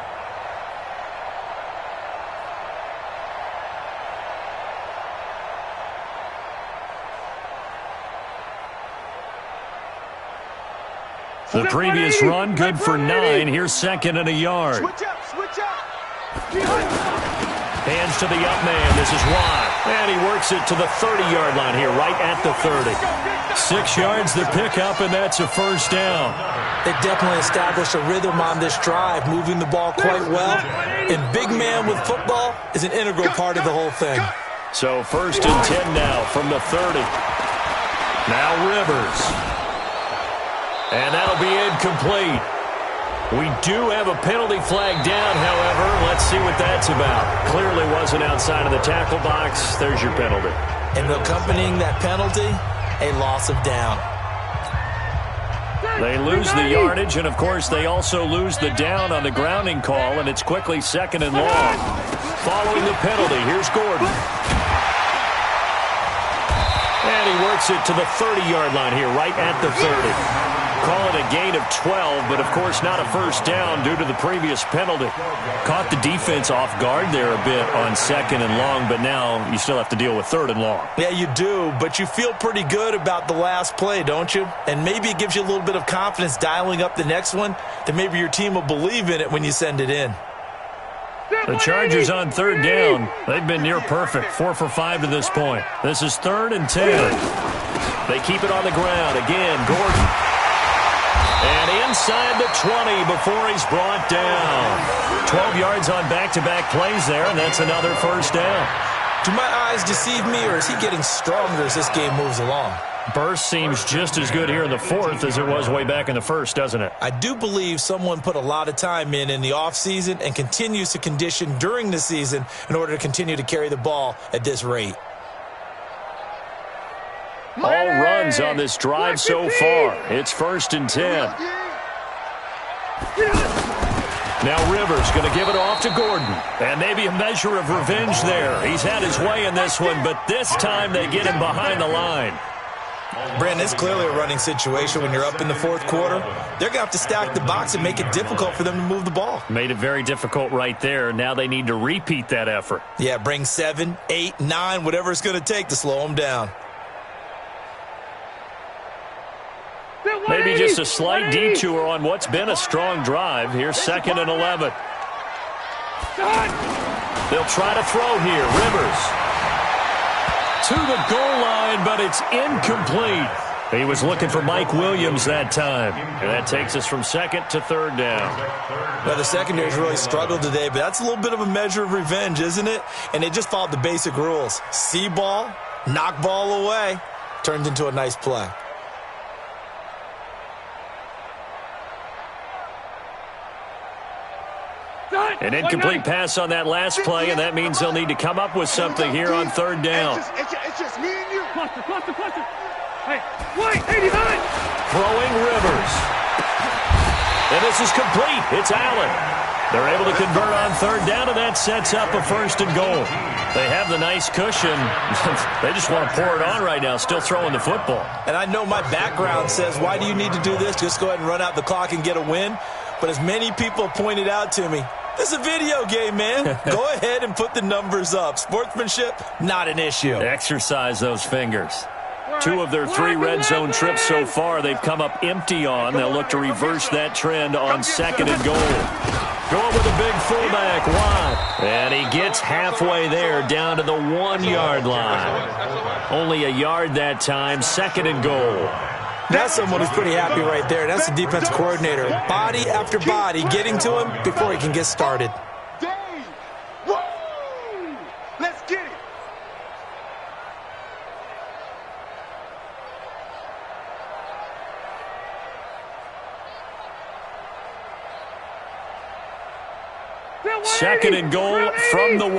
[SPEAKER 1] The previous run, good for 9. Here's 2nd and a yard.
[SPEAKER 3] Switch up, switch up.
[SPEAKER 1] Hands to the up man. This is Watt. And he works it to the 30-yard line here, right at the 30. 6 yards the pickup, and that's a first down.
[SPEAKER 4] They definitely established a rhythm on this drive, moving the ball quite well. And big man with football is an integral part of the whole thing.
[SPEAKER 1] So 1st and 10 now from the 30. Now Rivers. And that'll be incomplete. We do have a penalty flag down, however. Let's see what that's about. Clearly wasn't outside of the tackle box. There's your penalty.
[SPEAKER 4] And accompanying that penalty, a loss of down.
[SPEAKER 1] They lose the yardage, and, of course, they also lose the down on the grounding call, and it's quickly 2nd and long. Following the penalty, here's Gordon. And he works it to the 30-yard line here, right at the 30. Call it a gain of 12, but, of course, not a first down due to the previous penalty. Caught the defense off guard there a bit on 2nd and long, but now you still have to deal with 3rd and long.
[SPEAKER 4] Yeah, you do, but you feel pretty good about the last play, don't you? And maybe it gives you a little bit of confidence dialing up the next one, that maybe your team will believe in it when you send it in.
[SPEAKER 1] The Chargers on 3rd down. They've been near perfect, 4 for 5 to this point. This is 3rd and 10. They keep it on the ground. Again, Gordon. And inside the 20 before he's brought down. 12 yards on back-to-back plays there, and that's another first down.
[SPEAKER 4] Do my eyes deceive me, or is he getting stronger as this game moves along?
[SPEAKER 1] Burst seems just as good here in the 4th as it was way back in the 1st, doesn't it?
[SPEAKER 4] I do believe someone put a lot of time in the offseason and continues to condition during the season in order to continue to carry the ball at this rate.
[SPEAKER 1] All runs on this drive so far. It's 1st and 10. Now Rivers going to give it off to Gordon. And maybe a measure of revenge there. He's had his way in this one, but this time they get him behind the line.
[SPEAKER 4] Brandon, it's clearly a running situation when you're up in the 4th quarter. They're going to have to stack the box and make it difficult for them to move the ball.
[SPEAKER 1] Made it very difficult right there. Now they need to repeat that effort.
[SPEAKER 4] Yeah, bring 7, 8, 9, whatever it's going to take to slow them down.
[SPEAKER 1] Maybe just a slight detour on what's been a strong drive. Here's 2nd and 11. They'll try to throw here. Rivers. to the goal line, but it's incomplete. He was looking for Mike Williams that time. And that takes us from second to third down.
[SPEAKER 4] Well, the secondary's really struggled today, but that's a little bit of a measure of revenge, isn't it? And they just followed the basic rules. See ball, knock ball away, turned into a nice play.
[SPEAKER 1] An incomplete pass on that last play, and that means they'll need to come up with something here on third down.
[SPEAKER 3] It's just me and you. Cluster.
[SPEAKER 8] Hey, wait, 89!
[SPEAKER 1] Throwing Rivers. And this is complete. It's Allen. They're able to convert on third down, and that sets up a first and goal. They have the nice cushion. They just want to pour it on right now, still throwing the football.
[SPEAKER 4] And I know my background says, why do you need to do this? Just go ahead and run out the clock and get a win. But as many people pointed out to me, this is a video game, man. Go ahead and put the numbers up. Sportsmanship, not an issue.
[SPEAKER 1] Exercise those fingers. 2 of their 3 red zone trips so far they've come up empty on. They'll look to reverse that trend on second and goal. Going with a big fullback, Watt. And he gets halfway there down to the 1-yard line. Only a yard that time, second and goal.
[SPEAKER 4] That's someone who's pretty happy right there. That's the defense coordinator. Body after body getting to him before he can get started.
[SPEAKER 3] Dave! Woo! Let's get it!
[SPEAKER 1] Second and goal from the 1.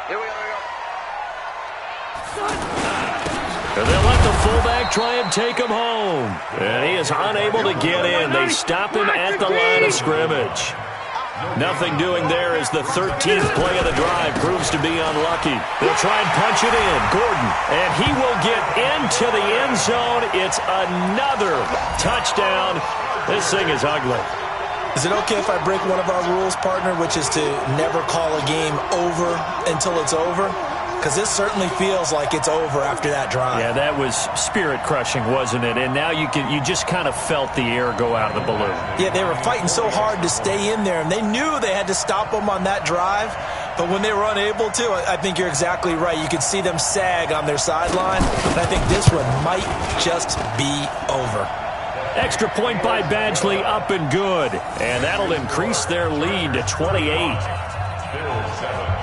[SPEAKER 3] Here we go.
[SPEAKER 1] And they'll let the fullback try and take him home. And he is unable to get in. They stop him at the line of scrimmage. Nothing doing there as the 13th play of the drive proves to be unlucky. They'll try and punch it in. Gordon. And he will get into the end zone. It's another touchdown. This thing is ugly.
[SPEAKER 4] Is it okay if I break one of our rules, partner, which is to never call a game over until it's over? Because this certainly feels like it's over after that drive.
[SPEAKER 1] Yeah, that was spirit-crushing, wasn't it? And now you just kind of felt the air go out of the balloon.
[SPEAKER 4] Yeah, they were fighting so hard to stay in there, and they knew they had to stop them on that drive. But when they were unable to, I think you're exactly right. You could see them sag on their sideline, and I think this one might just be over.
[SPEAKER 1] Extra point by Badgley, up and good. And that'll increase their lead to 28.
[SPEAKER 2] Bills 7.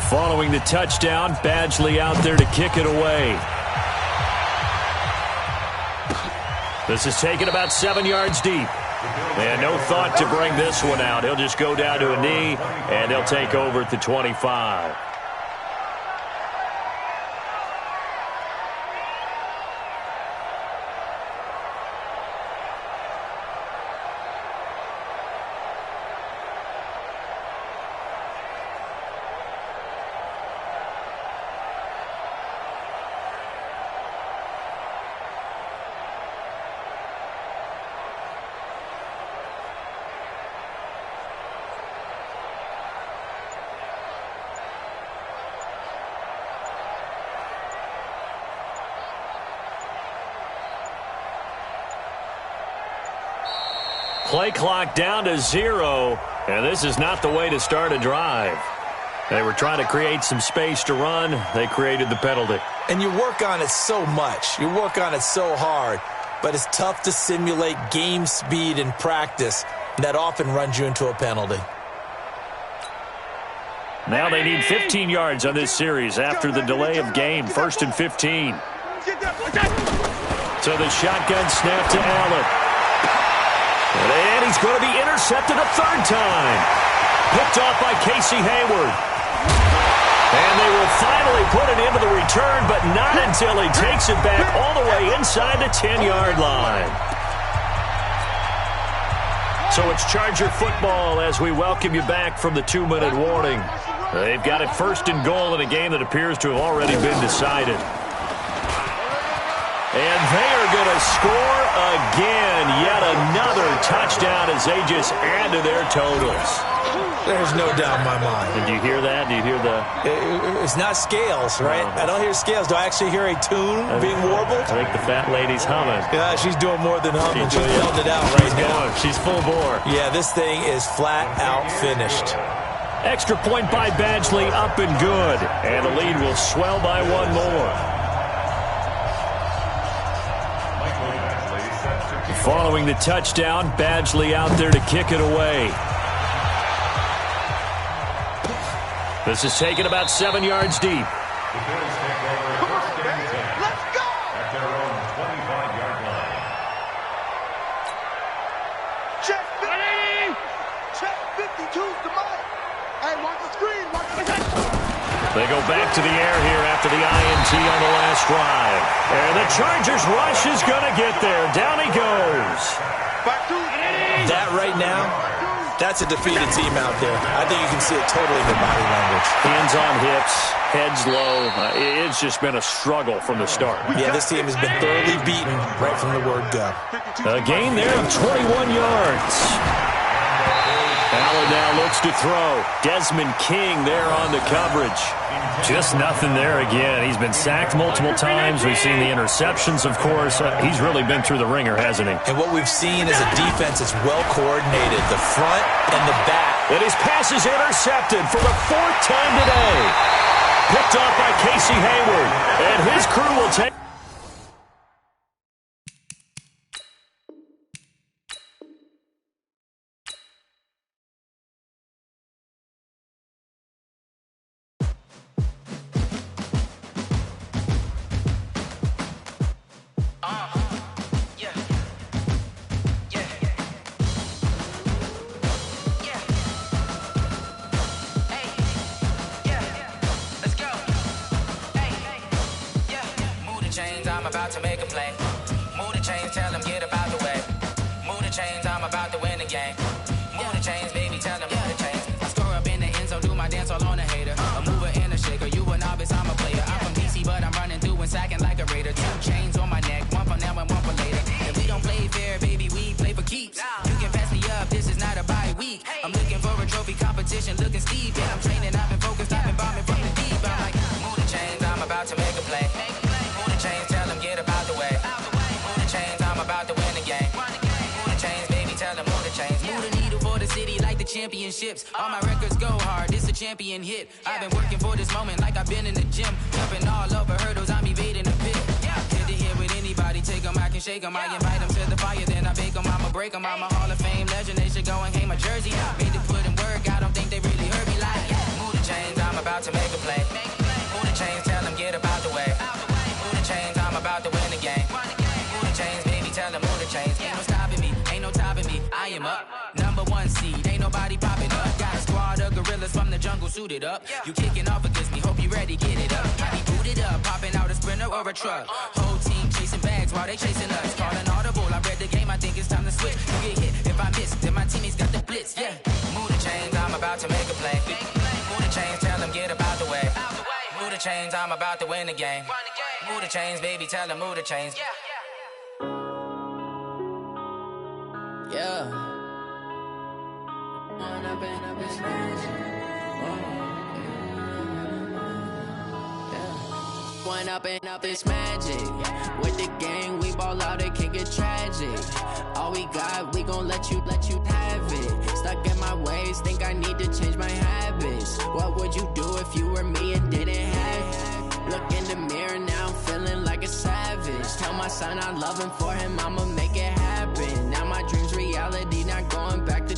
[SPEAKER 1] Following the touchdown, Badgley out there to kick it away. This is taken about 7 yards deep. And no thought to bring this one out. He'll just go down to a knee, and they'll take over at the 25. Play clock down to 0, and this is not the way to start a drive. They were trying to create some space to run. They created the penalty.
[SPEAKER 4] And you work on it so much. You work on it so hard. But it's tough to simulate game speed in practice. That often runs you into a penalty.
[SPEAKER 1] Now they need 15 yards on this series after the delay of game. 1st and 15. So the shotgun snap to Allen. And he's going to be intercepted a 3rd time. Picked off by Casey Hayward. And they will finally put it into the return, but not until he takes it back all the way inside the 10-yard line. So it's Charger football as we welcome you back from the 2-minute warning. They've got it 1st and goal in a game that appears to have already been decided. And they are going to score again. Yet another touchdown as they just add to their totals.
[SPEAKER 4] There's no doubt in my mind.
[SPEAKER 1] Did you hear that? Did you hear the...
[SPEAKER 4] It's not scales, right? I don't hear scales. Do I actually hear a tune being warbled?
[SPEAKER 1] I think the fat lady's humming.
[SPEAKER 4] Yeah, she's doing more than humming. She's belting it out right now.
[SPEAKER 1] She's full bore.
[SPEAKER 4] Yeah, this thing is flat out finished.
[SPEAKER 1] Extra point by Badgley, up and good. And the lead will swell by one more. Following the touchdown, Badgley out there to kick it away. This is taken about 7 yards deep.
[SPEAKER 2] The Bills take over first and 10.
[SPEAKER 3] Let's go!
[SPEAKER 2] At their own 25-yard line.
[SPEAKER 3] Check 50. Check 52's the mic. Hey, watch the screen. Watch the
[SPEAKER 1] They go back to the air here after the INT on the last drive. And the Chargers rush is going to get there. Down he goes.
[SPEAKER 4] That right now, that's a defeated team out there. I think you can see it totally in their body language.
[SPEAKER 1] Hands on hips, heads low. It's just been a struggle from the start.
[SPEAKER 4] Yeah, this team has been thoroughly beaten right from the word go.
[SPEAKER 1] A gain there of 21 yards. Allen now looks to throw. Desmond King there on the coverage. Just nothing there again. He's been sacked multiple times. We've seen the interceptions, of course. He's really been through the ringer, hasn't he?
[SPEAKER 4] And what we've seen is a defense that's well coordinated, the front and the back.
[SPEAKER 1] And his pass is intercepted for the 4th time today. Picked off by Casey Hayward. And his crew will take...
[SPEAKER 9] To make a play. Move the chains, tell them get about the way. Move the chains, I'm about to win the game. Move the chains, baby, tell them move the chains. I score up in the end zone, do my dance all on a hater. A mover and a shaker, you a novice, I'm a player. I'm from DC, but I'm running through and sacking like a raider. 2 chains on my neck, one for now and one for later. If we don't play fair, baby, we play for keeps. You can pass me up, this is not a bye week. I'm looking for a trophy competition, looking steep. And I'm training, I've been focused, I've been bombing from the deep. I'm like, move the chains, I'm about to make a play. Move the chains, tell them get about the way. Move the chains, I'm about to win the game. Move the chains, baby, tell them move the chains. Move the needle for the city like the championships. All my records go hard, this a champion hit. I've been working for this moment like I've been in the gym. Jumping all over hurdles, I'm evading the pit. Hit to hit with anybody, take them, I can shake them. I invite them to the fire, then I bake them, I'ma break them. I'm a Hall of Fame legend, they should go and hang my jersey. Made to put in work, I don't think they really heard me like. Move the chains, I'm about to make a play. Move the chains, tell them get about the way. Move the chains, I'm about to win the game. Move the chains, baby, tell them move the chains. Ain't no stopping me, ain't no topping me. I am up, #1 seed, ain't nobody popping up. Got a squad of gorillas from the jungle suited up. You kicking off against me, hope you ready, get it up. I be booted up, popping out a Sprinter or a truck. Whole team chasing bags while they chasing us. Calling audible, I read the game, I think it's time to switch. You get hit, if I miss, then my teammates got the blitz, yeah. Move the chains, I'm about to make a play. Move the chains, tell them get about the way. Move the chains, I'm about to win the game. Move the chains, baby, tell them move the chains. Yeah. One up and up, it's magic. With the gang, we ball out, it can get tragic. All we got, we gon' let you have it. Stuck in my ways, think I need to change my habits. What would you do if you were me and didn't have it? Look in the mirror now, I'm feeling like a savage. Tell my son I love him, for him I'ma make it happen. Now my dream's reality, not going back to.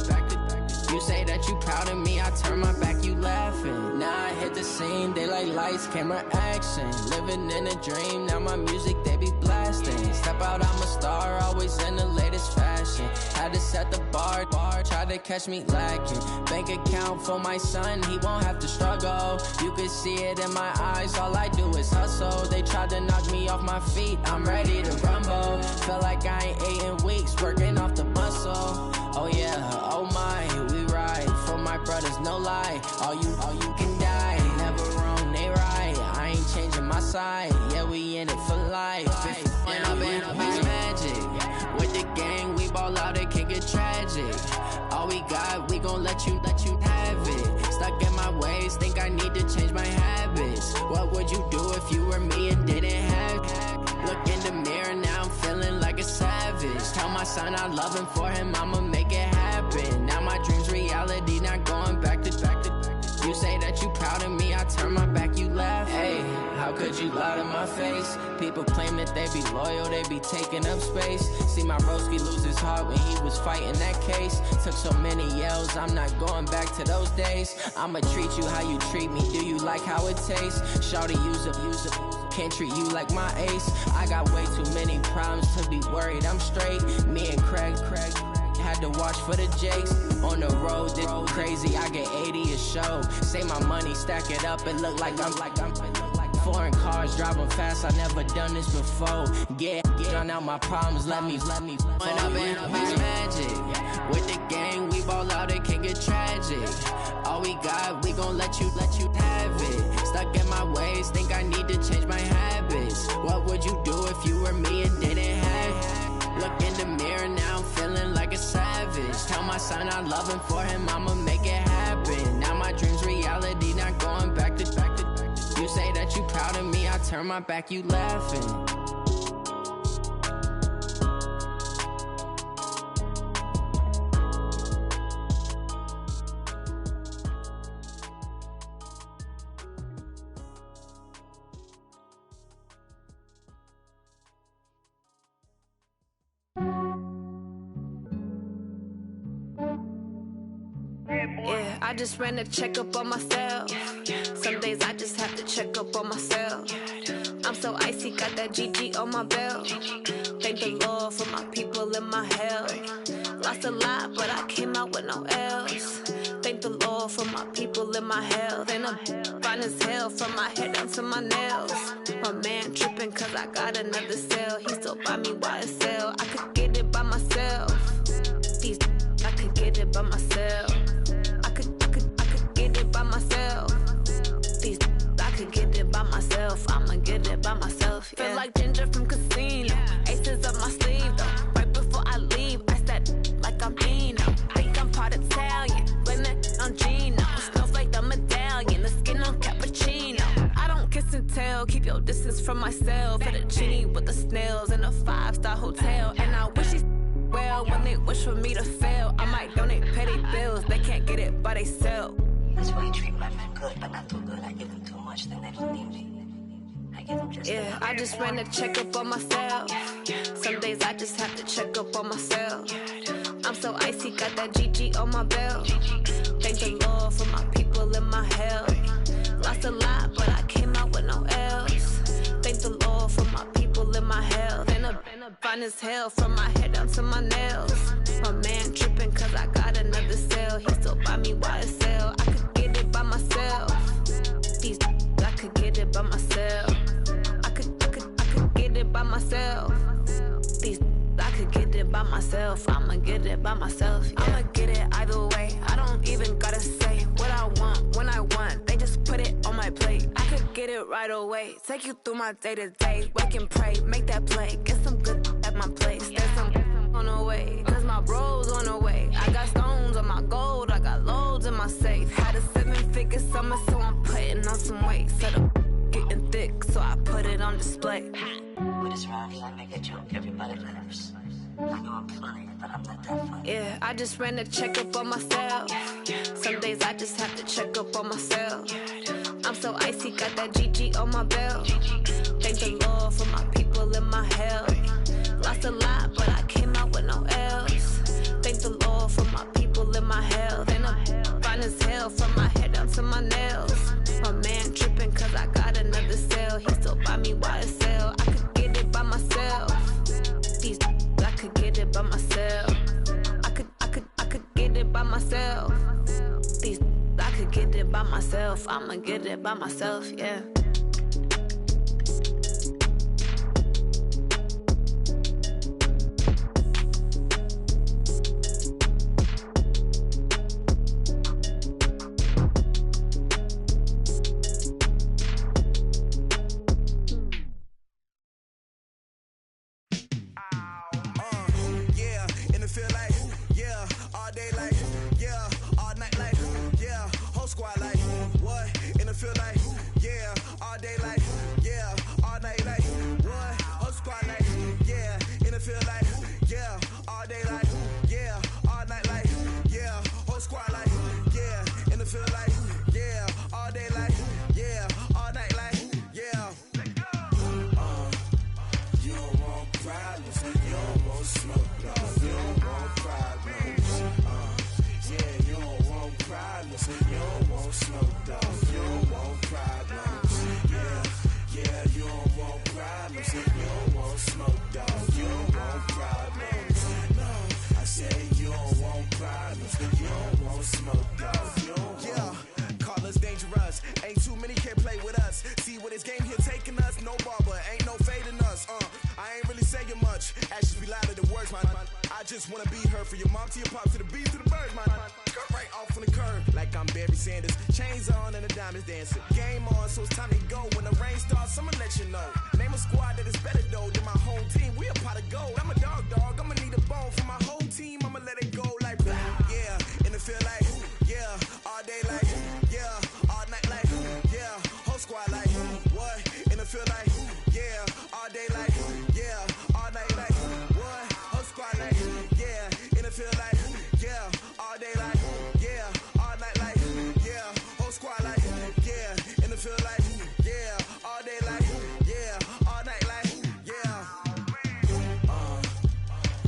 [SPEAKER 9] You say that you proud of me, I turn my back, you laughing. Now I hit the scene, they like lights, camera, action. Living in a dream, now my music, they be blasting. Step out, I'm a star, always in the latest fashion. Had to set the bar, try to catch me lacking. Bank account for my son, he won't have to struggle. You can see it in my eyes, all I do is hustle. They tried to knock me off my feet, I'm ready to rumble. Felt like I ain't ate in weeks, working off the muscle. Oh yeah, oh my, we ride for my brothers, no lie. All you can die, never wrong, they right. I ain't changing my side, yeah, we in it for life. When All we got, we gon' let you have it. Stuck in my ways, think I need to change my habits. What would you do if you were me and didn't have it? Look in the mirror, now I'm feeling like a savage. Tell my son I love him, for him I'ma make it happen. Now my dream's reality, not going back to. You say that you proud of me, I turn my back, you laugh. Hey, how could you lie to my face? People claim that they be loyal, they be taking up space. See my broski lose his heart when he was fighting that case. Took so many yells, I'm not going back to those days. I'ma treat you how you treat me, do you like how it tastes? Shawty, use up, can't treat you like my ace. I got way too many problems to be worried, I'm straight. Me and Craig had to watch for the Jakes. On the road, this crazy, I get 80 a show. Say my money, stack it up, it look like I'm foreign cars, driving fast, I never done this before. Get drown out my problems, let me When up in magic. With the gang, we ball out, it can get tragic. All we got, we gon' let you have it. Stuck in my ways, think I need to change my habits. What would you do if you were me and didn't have it? Look in the mirror, now I'm feeling like a savage. Tell my son I love him, for him I'ma make it happen. Now my dream's reality, not going back to. You say that you proud of me, I turn my back, you laughing.
[SPEAKER 10] Yeah, I just ran a checkup on myself. Some days I just have to check up on myself. I'm so icy, got that GG on my belt. Thank the Lord for my people in my health. Lost a lot, but I came out with no L's. Thank the Lord for my people in my health. And I'm fine as hell from my head down to my nails. My man tripping cause I got another cell. He still buy me YSL. I could get it by myself. These I could get it by myself. I could get it by myself. These I could get it by myself. I'ma get it by myself. Yeah. Feel like Ginger from Casino. Aces up my sleeve though. Right before I leave, I said like I'm Dino. Think I'm part Italian. Blame it on Gino. Snowflake the medallion. The skin on cappuccino. I don't kiss and tell. Keep your distance from myself. For the genie with the snails in a 5-star hotel. And I wish he's well when they wish for me to fail. I might donate petty bills. They can't get it by they sell.
[SPEAKER 11] That's why you treat my men good, but not too good. I give them too much, then they don't need me. I give them just
[SPEAKER 10] yeah, I just ran a checkup on myself. Some days I just have to check up on myself. I'm so icy, got that GG on my belt. Thank the Lord for my people in my health. Lost a lot, but I came out with no L's. Thank the Lord for my people in my health. And I'm fine as hell from my head down to my nails. My man tripping cause I got another cell. He still buy me YSL. I could get it by myself. These I could get it by myself. I could get it by myself. These I could get it by myself. I'ma get it by myself. Yeah. I'ma get it either way. I don't even gotta say what I want when I want. They just put it on my plate. I could get it right away. Take you through my day to day. Wake and pray, make that play. Get some good at my place. There's some on the way, cause my bros on the way. I got stones on my gold. I got loads in my safe. Had a 7-figure summer, so I'm putting on some weight. Set up getting thick, so I put it on display.
[SPEAKER 11] With this round here, I make a joke, everybody laughs. I know I'm funny, but I'm not that funny.
[SPEAKER 10] Yeah, I just ran a checkup on myself. Some days I just have to check up on myself. I'm so icy, got that GG on my belt. Thank the Lord for my people in my health. Lost a lot, but I came out with no L's. Thank the Lord for my people in my health. And I'm fine as hell from my head down to my nails. My man tripping cause I got another cell. He still buy me YSL. I could get it by myself. These I could get it by myself. I could get it by myself. These I could get it by myself. I'ma get it by myself, yeah.
[SPEAKER 7] Yeah, and it feel like, yeah, all day like problems. You don't want smoke, dog. You don't want problems. Yeah, you don't want problems. You don't want smoke, dog. You don't want problems. No, I said you don't want problems. You don't want smoke, dog. You don't want. Call us dangerous. Ain't too many can play with us. See what this game here taking us. No barber, ain't no fading us. I ain't really saying much. Actions be louder than words, man. I just wanna be heard. For your mom to your pop to the beat to the birds, man. Cut right off on the curb like I'm Barry Sanders. Chains on and the diamonds dancing. Game on, so it's time to go. When the rain starts, I'ma let you know. Name a squad that is better though than my home team. We a pot of gold. I'm a dog. I'ma need a bone for my whole team. I'ma let it go like yeah. In the field like yeah. All day like yeah. All night like yeah. Whole squad like what? In the field like yeah. All day like yeah. All night like what? Whole squad like yeah. In the field like yeah. All day like yeah. All night like yeah. Whole squad like yeah. In the field like yeah. All day like yeah. All night like yeah.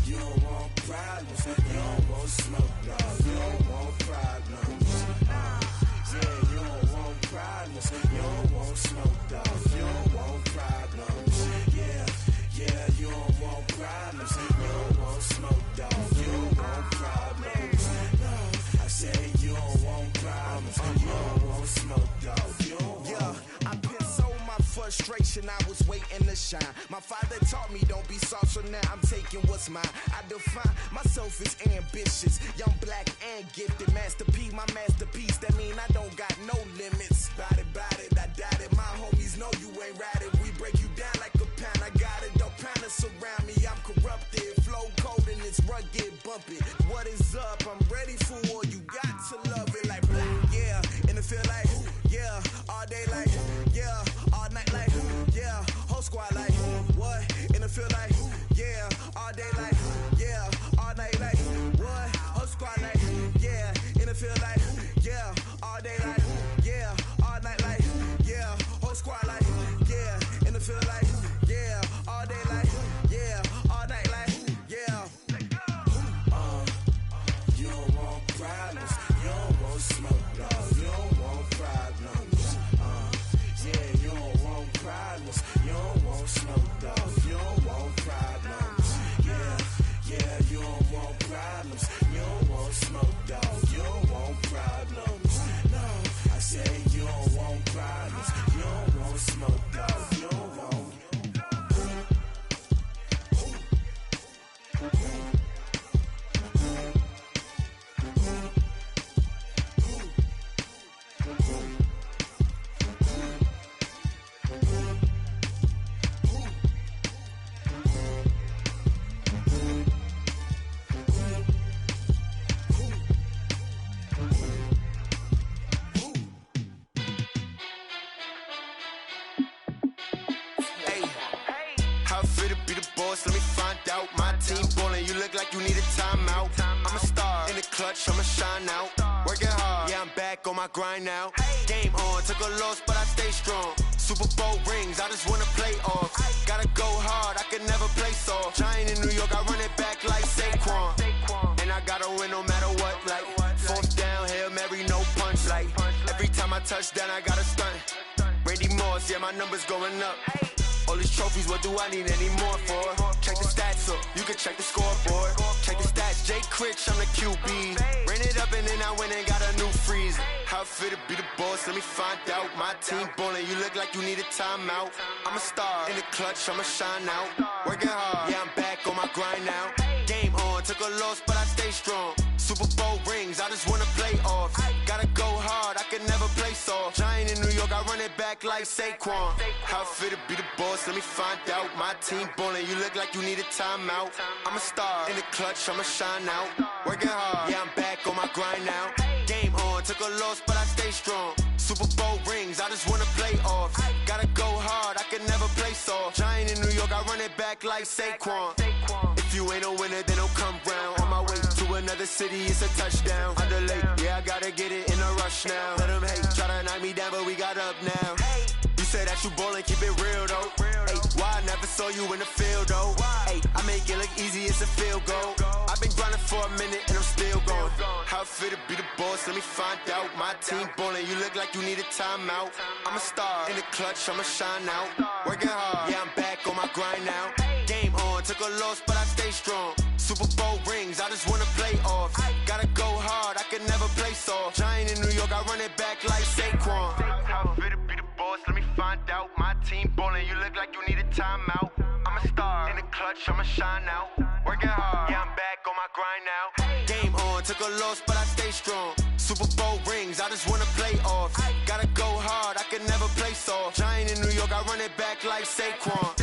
[SPEAKER 7] You don't want problems. You don't want smoke, dog. You don't want problems. Yeah, you don't want problems. You don't want smoke, dog. You don't want problems. Yeah, you don't want problems. You don't want smoke, dog. You don't want problems. No, I said you don't want problems. You don't want smoke, dog. You don't want. I've been so my frustration, I was waiting to shine. My father taught me don't be soft, so now I'm taking what's mine. I define myself as ambitious, young, black, and gifted. Master P, my masterpiece. That mean I don't got no limits. Bout it, I doubt it. My homies know you ain't ratted. We break you down like a pound. I got it, don't pound us around me. I'm corrupted, flow cold and it's rugged, bump it. What is up? I'm ready for war. You got to love it like yeah. In the field like yeah. All day like yeah. All night like yeah. Whole squad like what? In the field like yeah. All day like yeah. All night like what? Whole squad like yeah. In the field like yeah. All day like yeah. All night like yeah. Whole squad like yeah. In the field like yeah. All day like yeah. All night like yeah. You don't want problems. You don't want smoke, dog. You don't want problems. Yeah, you don't want problems. You don't want smoke, dog. You don't want problems. Yeah, you don't want problems. You don't want smoke, dog. You don't want problems. No, I say you don't want problems. You don't want smoke, dog. You don't want. Let me find out. My team ballin', you look like you need a timeout. I'm a star in the clutch, I'ma shine out. Working hard, yeah, I'm back on my grind now. Game on, took a loss, but I stay strong. Super Bowl rings, I just wanna play off. Gotta go hard, I can never play soft. Giant in New York, I run it back like Saquon. And I gotta win no matter what, like fourth down, Hail Mary, no punch. Like every time I touch down, I gotta stunt. Randy Moss, yeah, my numbers going up. All these trophies, what do I need any more for? Check the stats up, you can check the scoreboard. Check the stats, Jay Critch, I'm the QB. Ran it up and then I went and got a new freeze. How it feel to be the boss, let me find out. My team ballin', you look like you need a timeout. I'm a star in the clutch, I'ma shine out. Working hard, yeah, I'm back on my grind now. Game on, took a loss, but I stay strong. Super Bowl rings, I just wanna play off. Gotta go hard, I can never play soft. Giant in New York, I run it back like Saquon. How it feel to be the boss, let me find out. My team ballin', you look like you need a timeout. I'm a star in the clutch, I'ma shine out. Working hard, yeah, I'm back on my grind now. Game on, took a loss, but I stay strong. Super Bowl rings, I just wanna play off. Gotta go hard, I can never play soft. Giant in New York, I run it back like Saquon. If you ain't a winner, then don't come round. On my way to another city, it's a touchdown. Under late, yeah, I gotta get it in a rush now. Let them hate, try to knock me down, but we got up now. You said
[SPEAKER 12] that you ballin', keep it real though. Ay, why I never saw you in the field though? Ay, I make it look easy, it's a field goal. I've been grinding for a minute and I'm still going. How it feel to be the boss, let me find out. My team ballin', you look like you need a timeout. I'm a star, in the clutch, I'ma shine out. Working hard, yeah, I'm back on my grind now. Game on, took a loss, but I stay strong. Super Bowl rings, I just wanna play off. Gotta go hard, I can never play soft. Giant in New York, I run it back like Saquon. How it feel to be the boss, let me find out. My team ballin', you look like you need a timeout. I'm a star, in the clutch, I'ma shine out. Working hard, yeah, I'm back on my grind now. Game on, took a loss, but I stay strong. Super Bowl rings, I just wanna play off. Gotta go hard, I can never play soft. Giant in New York, I run it back like Saquon.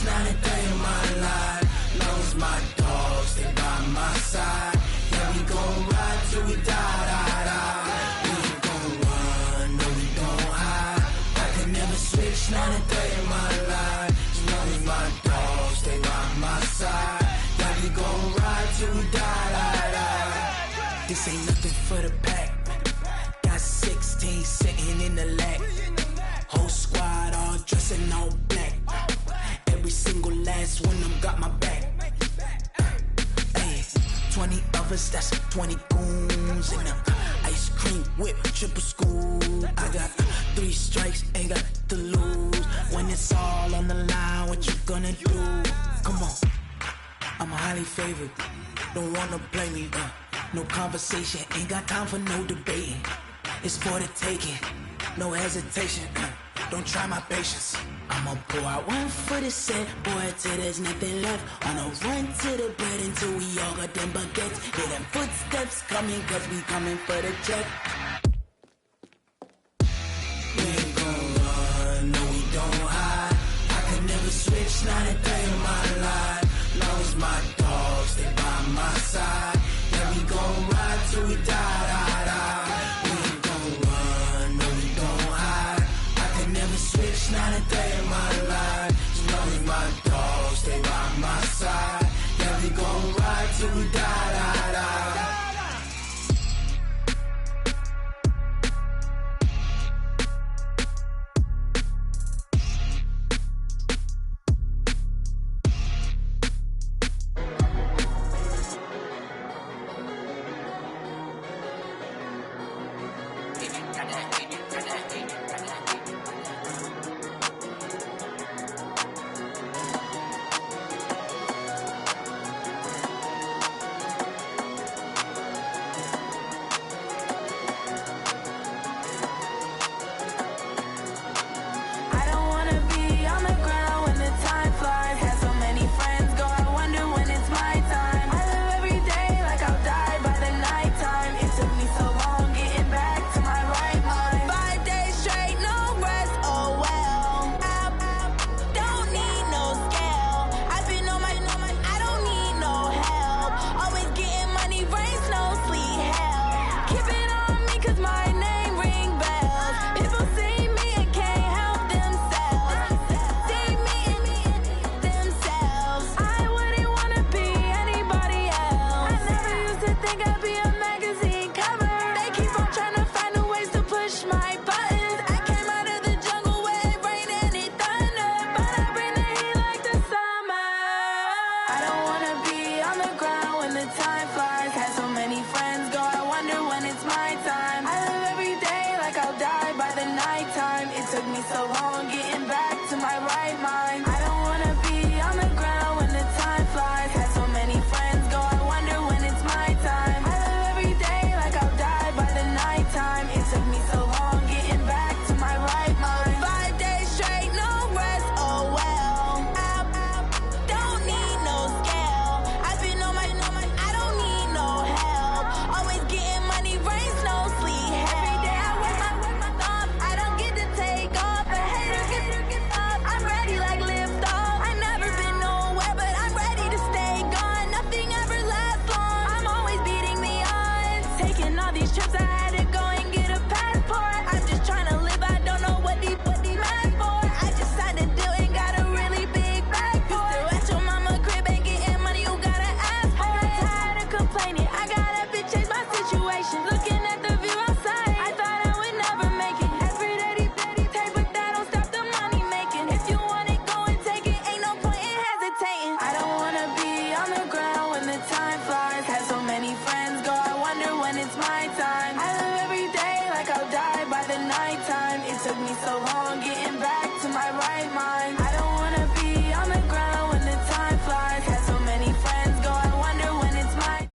[SPEAKER 13] Not a day in my life. Knows my dogs, they by my side. Yeah, we gon' ride till we die, die, die. We ain't gon' run, no, we gon' hide. I can never switch, not a day in my life. Knows my dogs, they by my side. Yeah, we gon' ride till we die, die, die. This ain't nothing for the pack. Got 16 sitting in the lag. Whole squad all dressing all black. Every single last one of them got my back. Ay, 20 of us, that's 20 goons. And a ice cream whip, triple scoop. I got 3 strikes, ain't got to lose. When it's all on the line, what you gonna do? Come on, I'm highly favored. Don't wanna play me, no conversation, ain't got time for no debating. It's for the taking, no hesitation. Don't try my patience. I'ma pour out one for the set, boy, till there's nothing left. On a run to the bread until we all got them baguettes. Hear them footsteps coming, cause we coming for the check. We ain't gon' run, no, we don't hide. I can never switch, not a day in my life. Knows my dogs, they by my side. Yeah, we gon' ride till we die, die, die. We ain't gon' run, no, we don't hide. I can never switch, not a day in my life. Just know my dogs, they by my side. Yeah, we gon' ride till we die, die, die.
[SPEAKER 14] flies. Had so many friends go, I wonder when it's my time. I live every day like I'll die by the nighttime. It took me so long getting back to my right mind. I don't wanna be on the ground when the time flies. Had so many friends go, I wonder when it's my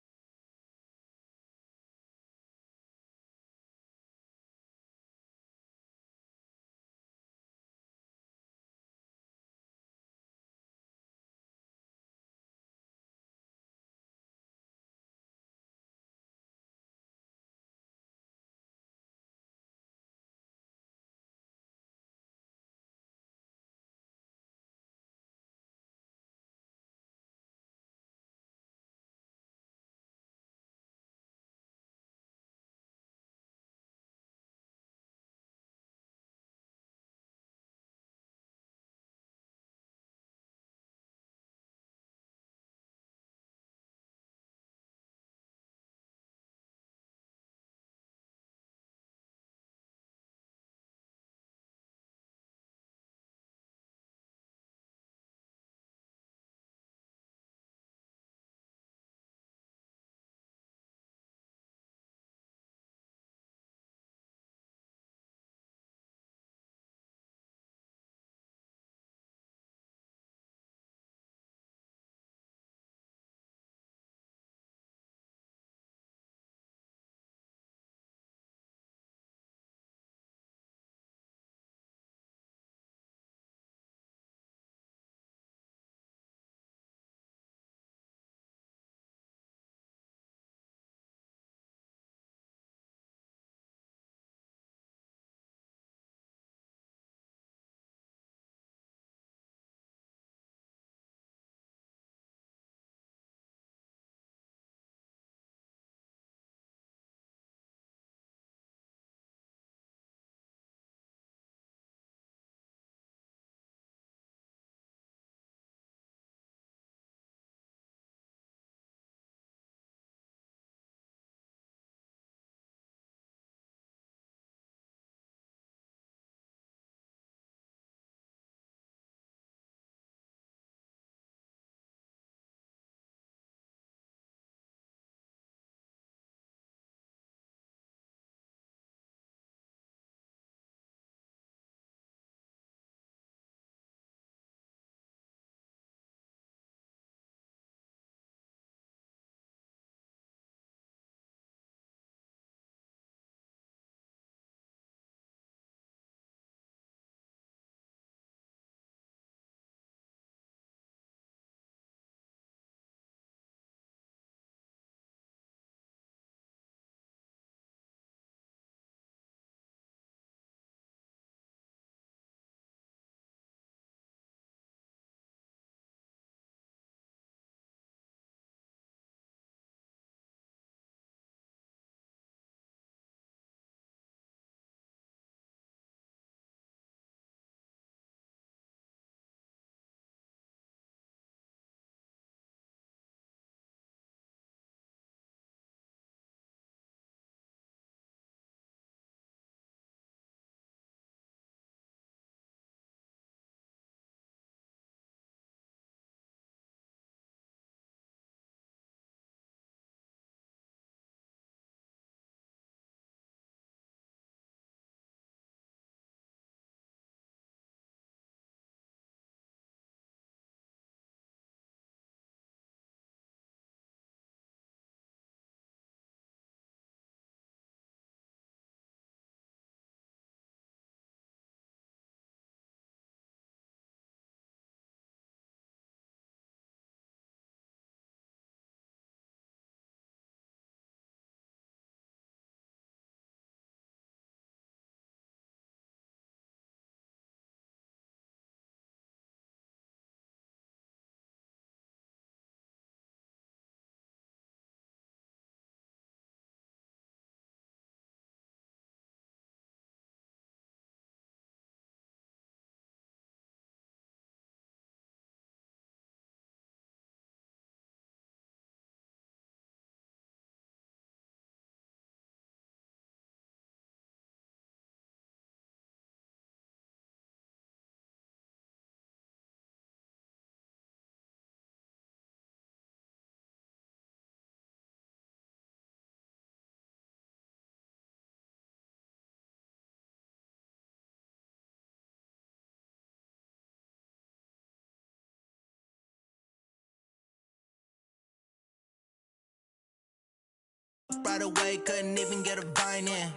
[SPEAKER 15] right away, couldn't even get a vine in.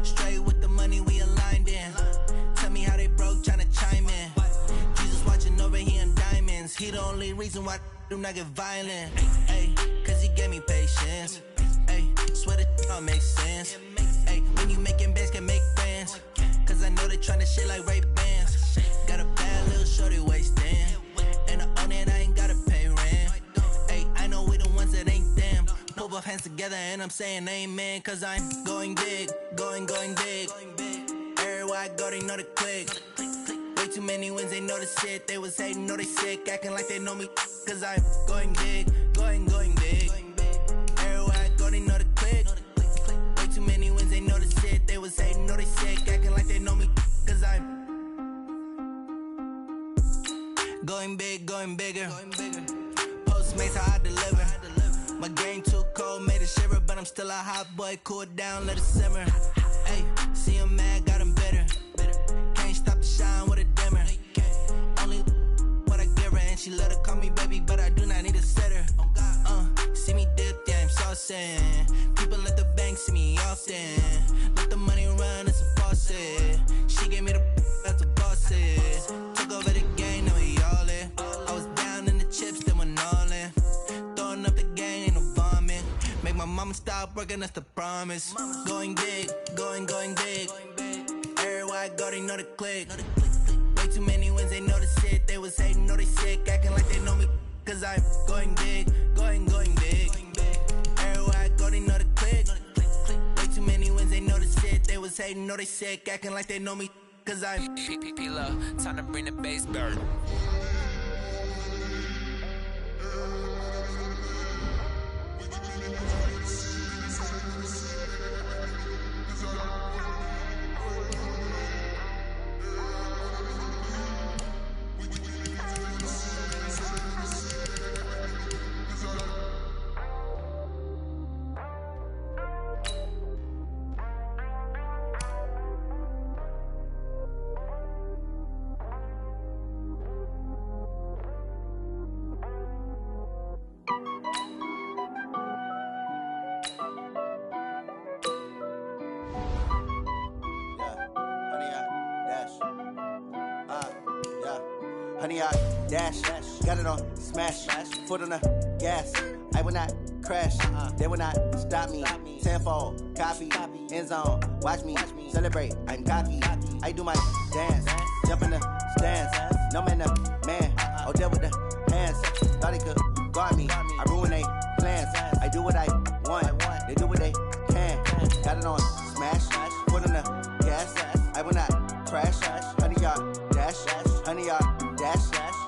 [SPEAKER 15] Straight with the money we aligned in. Tell me how they broke, tryna chime in. Jesus watching over, he in diamonds. He the only reason why I do not get violent. Ay, cause he gave me patience. Ay, swear that all makes sense. Ay, when you making bands, can make friends. Cause I know they tryna shit like Ray-Bans. Got a bad little shorty wasting. And I own it, I ain't gotta pay rent. Ay, I know we the ones that ain't them. Pull both hands together and I'm saying amen. Cause I'm going big, going big. Everywhere I go, they know the click. Way too many wins, they know the shit. They was hating, know they sick, acting like they know me. Cause I'm going big, going big. Everywhere I go, they know the click. Way too many wins, they know the shit. They was hating, know they sick, acting like they know me. Cause I'm going big, going bigger. Postmates, how I deliver. My game too cold, made it shiver. But I'm still a hot boy, cool it down, let it simmer. Ay, see him mad, got him bitter. Can't stop the shine with a dimmer. Only what I give her, and she let her call me baby, but I do not need a sitter. See me dip, yeah, I'm saucing. People at the bank see me often. Let the money run, it's a faucet. She gave me the that's a boss is. Took over the game, now we all in. I was down in the chips, then went all in. Throwing up the game, ain't no vomit. Make my mama stop working, that's the promise. Going big, going big. Everywhere I go, they know the click. Way too many wins, they know the shit. They was hating, know they sick, acting like they know me. Cause I'm going big, going big. Everywhere I go, they know the click. Way too many wins, they know the shit. They was hating, know they sick, acting like they know me. Cause I'm
[SPEAKER 16] P-P-P-Love, time to bring the bass bird.
[SPEAKER 17] Honey, I dash, got it on smash, foot on the gas. I will not crash, they will not stop me. Tenfold, copy, end zone, watch me celebrate. I'm cocky, I do my dance, jump in the stands. No man, man, oh deal with the hands. Thought he could guard me, I ruin they plans. I do what I want, they do what they can. Got it on smash, foot on the gas. I will not crash, honey, y'all dash, honey, y'all dash,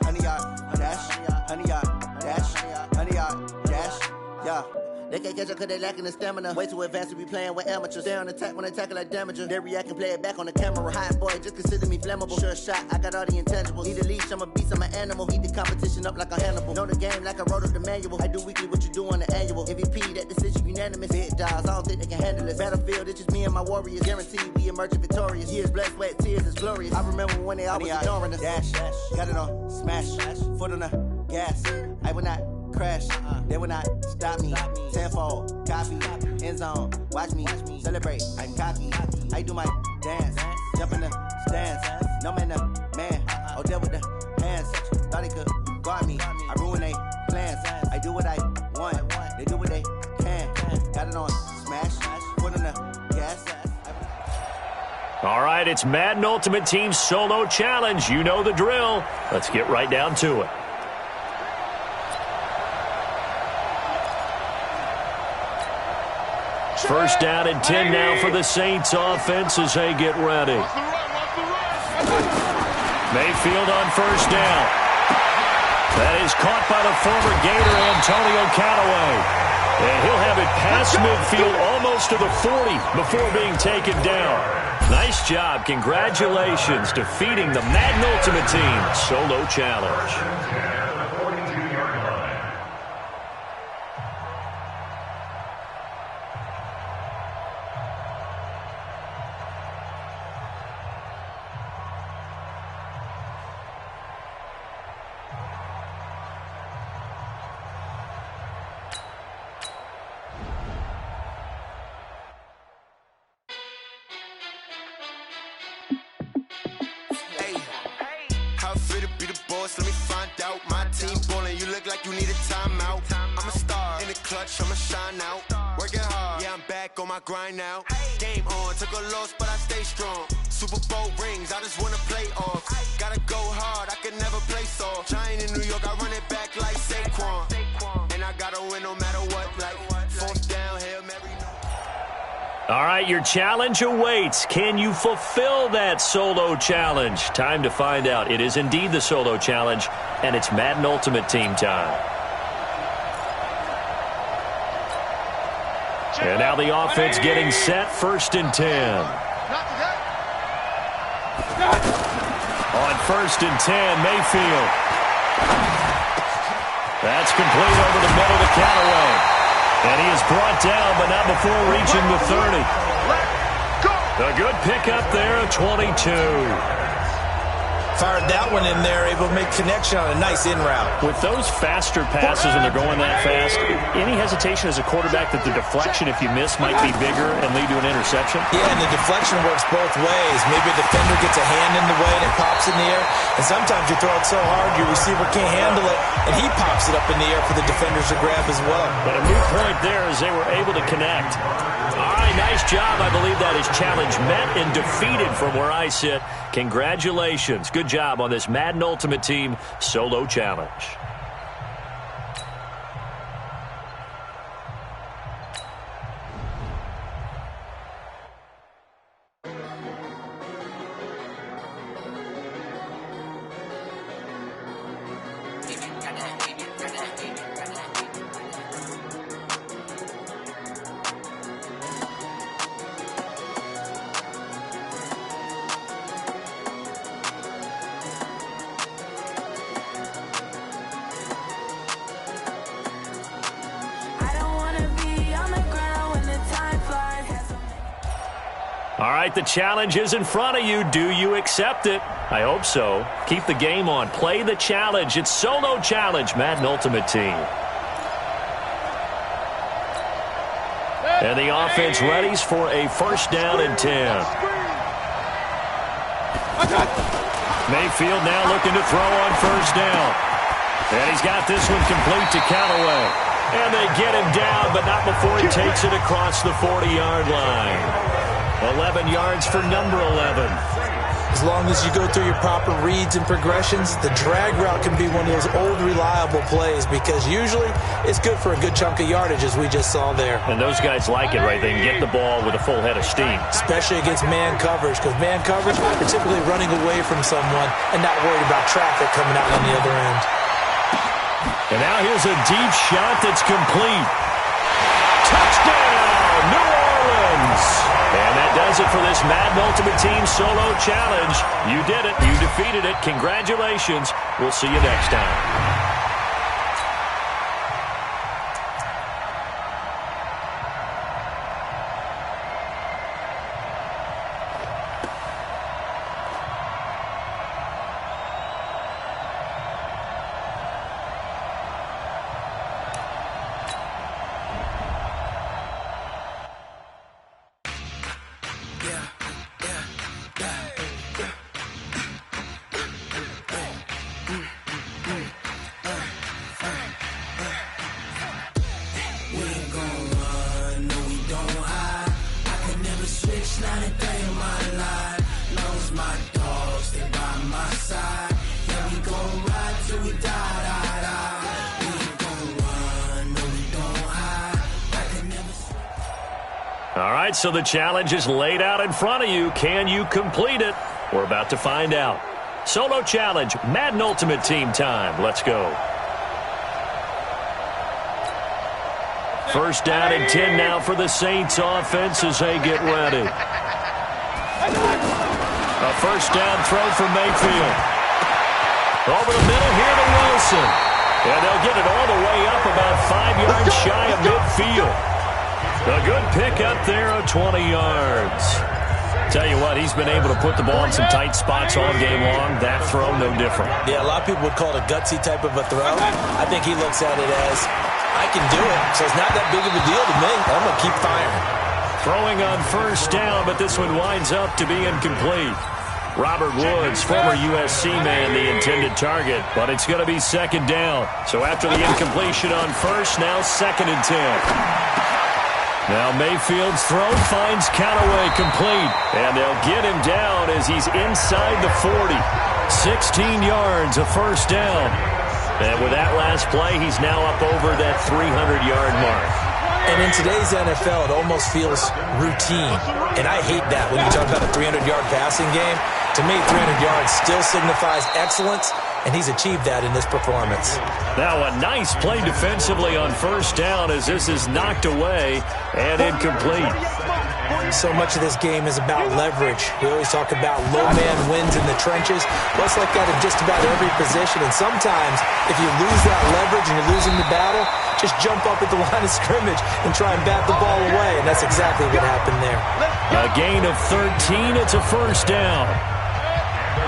[SPEAKER 17] honey, y'all dash, honey, y'all dash, honey, y'all dash, yeah. They can't catch up cause they lacking the stamina. Way too advanced to be playing with amateurs. Stay on attack when they tackle like damager. They react and play it back on the camera. Hot boy, just consider me flammable. Sure shot, I got all the intangibles. Need a leash, I'm a beast, I'm an animal. Eat the competition up like a Hannibal. Know the game like I wrote up the manual. I do weekly what you do on the annual. MVP, that decision unanimous. Big dogs, I don't think they can handle it. Battlefield, it's just me and my warriors. Guaranteed we emerge victorious. Years, blood, sweat, tears, it's glorious. I remember when they always ignoring us. Dash, got it on smash, foot on the gas. I will not crash, they will not stop me. Tenfold, copy, end zone, watch me celebrate. I'm cocky, I do my dance, jump in the stands. No man, man, oh deal with the hands. Thought he could guard me, I ruin they plans. I do what I want, they do what they can. Got it on smash, foot on the gas.
[SPEAKER 1] All right, it's Madden Ultimate Team Solo Challenge. You know the drill. Let's get right down to it. First down and 10 now for the Saints offense as they get ready. Mayfield on first down. That is caught by the former Gator Antonio Callaway. And he'll have it past midfield almost to the 40 before being taken down. Nice job. Congratulations defeating the Madden Ultimate Team Solo Challenge.
[SPEAKER 12] How it feel to be the boss? Let me find out. My team ballin', you look like you need a timeout. I'm a star in the clutch, I'ma shine out. Working hard, yeah, I'm back on my grind now. Game on, took a loss, but I stay strong. Super Bowl rings, I just wanna play off. Gotta go hard, I can never play soft. Giant in New York, I run it back like Saquon. And I gotta win no matter what, like fourth down, Hail Mary.
[SPEAKER 1] All right, your challenge awaits. Can you fulfill that solo challenge? Time to find out. It is indeed the solo challenge, and it's Madden Ultimate Team time. And now the offense getting set, 1st and 10. On 1st and 10, Mayfield. That's complete over the middle to Callaway. And he is brought down, but not before reaching the 30. A good pickup there of 22.
[SPEAKER 4] Fired that one in there, able to make connection on a nice in route.
[SPEAKER 6] With those faster passes and they're going that fast, any hesitation as a quarterback that the deflection, if you miss, might be bigger and lead to an interception?
[SPEAKER 4] Yeah, and the deflection works both ways. Maybe a defender gets a hand in the way and it pops in the air, and sometimes you throw it so hard your receiver can't handle it, and he pops it up in the air for the defenders to grab as well.
[SPEAKER 1] But a moot point there as they were able to connect. All right, nice job. I believe that is challenge met and defeated from where I sit. Congratulations. Good job on this Madden Ultimate Team solo challenge. All right, the challenge is in front of you. Do you accept it? I hope so. Keep the game on. Play the challenge. It's solo challenge, Madden Ultimate Team. And the offense readies for a 1st down and 10. Mayfield now looking to throw on 1st down. And he's got this one complete to Callaway. And they get him down, but not before he takes it across the 40-yard line. 11 yards for number 11.
[SPEAKER 4] As long as you go through your proper reads and progressions, the drag route can be one of those old reliable plays because usually it's good for a good chunk of yardage as we just saw there.
[SPEAKER 1] And those guys like it, right? They can get the ball with a full head of steam.
[SPEAKER 4] Especially against man coverage, because man coverage, they're typically running away from someone and not worried about traffic coming out on the other end.
[SPEAKER 1] And now here's a deep shot that's complete. Touchdown, New Orleans! And that does it for this Madden Ultimate Team Solo Challenge. You did it. You defeated it. Congratulations. We'll see you next time. All right, so the challenge is laid out in front of you. Can you complete it? We're about to find out. Solo challenge, Madden Ultimate Team time. Let's go. 1st down and 10 now for the Saints offense as they get ready. A 1st down throw for Mayfield. Over the middle here to Wilson. And they'll get it all the way up about 5 yards shy of midfield. A good pick up there of 20 yards. Tell you what, he's been able to put the ball in some tight spots all game long. That throw, no different.
[SPEAKER 4] Yeah, a lot of people would call it a gutsy type of a throw. I think he looks at it as, I can do it, so it's not that big of a deal to me. I'm going to keep firing.
[SPEAKER 1] Throwing on 1st down, but this one winds up to be incomplete. Robert Woods, former USC man, the intended target, but it's going to be second down. So after the incompletion on first, now 2nd and 10. Now Mayfield's throw finds Callaway complete, and they'll get him down as he's inside the 40. 16 yards, a first down. And with that last play, he's now up over that 300-yard mark.
[SPEAKER 4] And in today's NFL, it almost feels routine. And I hate that when you talk about a 300-yard passing game. To me, 300 yards still signifies excellence, and he's achieved that in this performance.
[SPEAKER 1] Now a nice play defensively on first down as this is knocked away and incomplete.
[SPEAKER 4] So much of this game is about leverage. We always talk about low man wins in the trenches. Well, it's like that in just about every position. And sometimes, if you lose that leverage and you're losing the battle, just jump up at the line of scrimmage and try and bat the ball away. And that's exactly what happened there.
[SPEAKER 1] A gain of 13. It's a first down.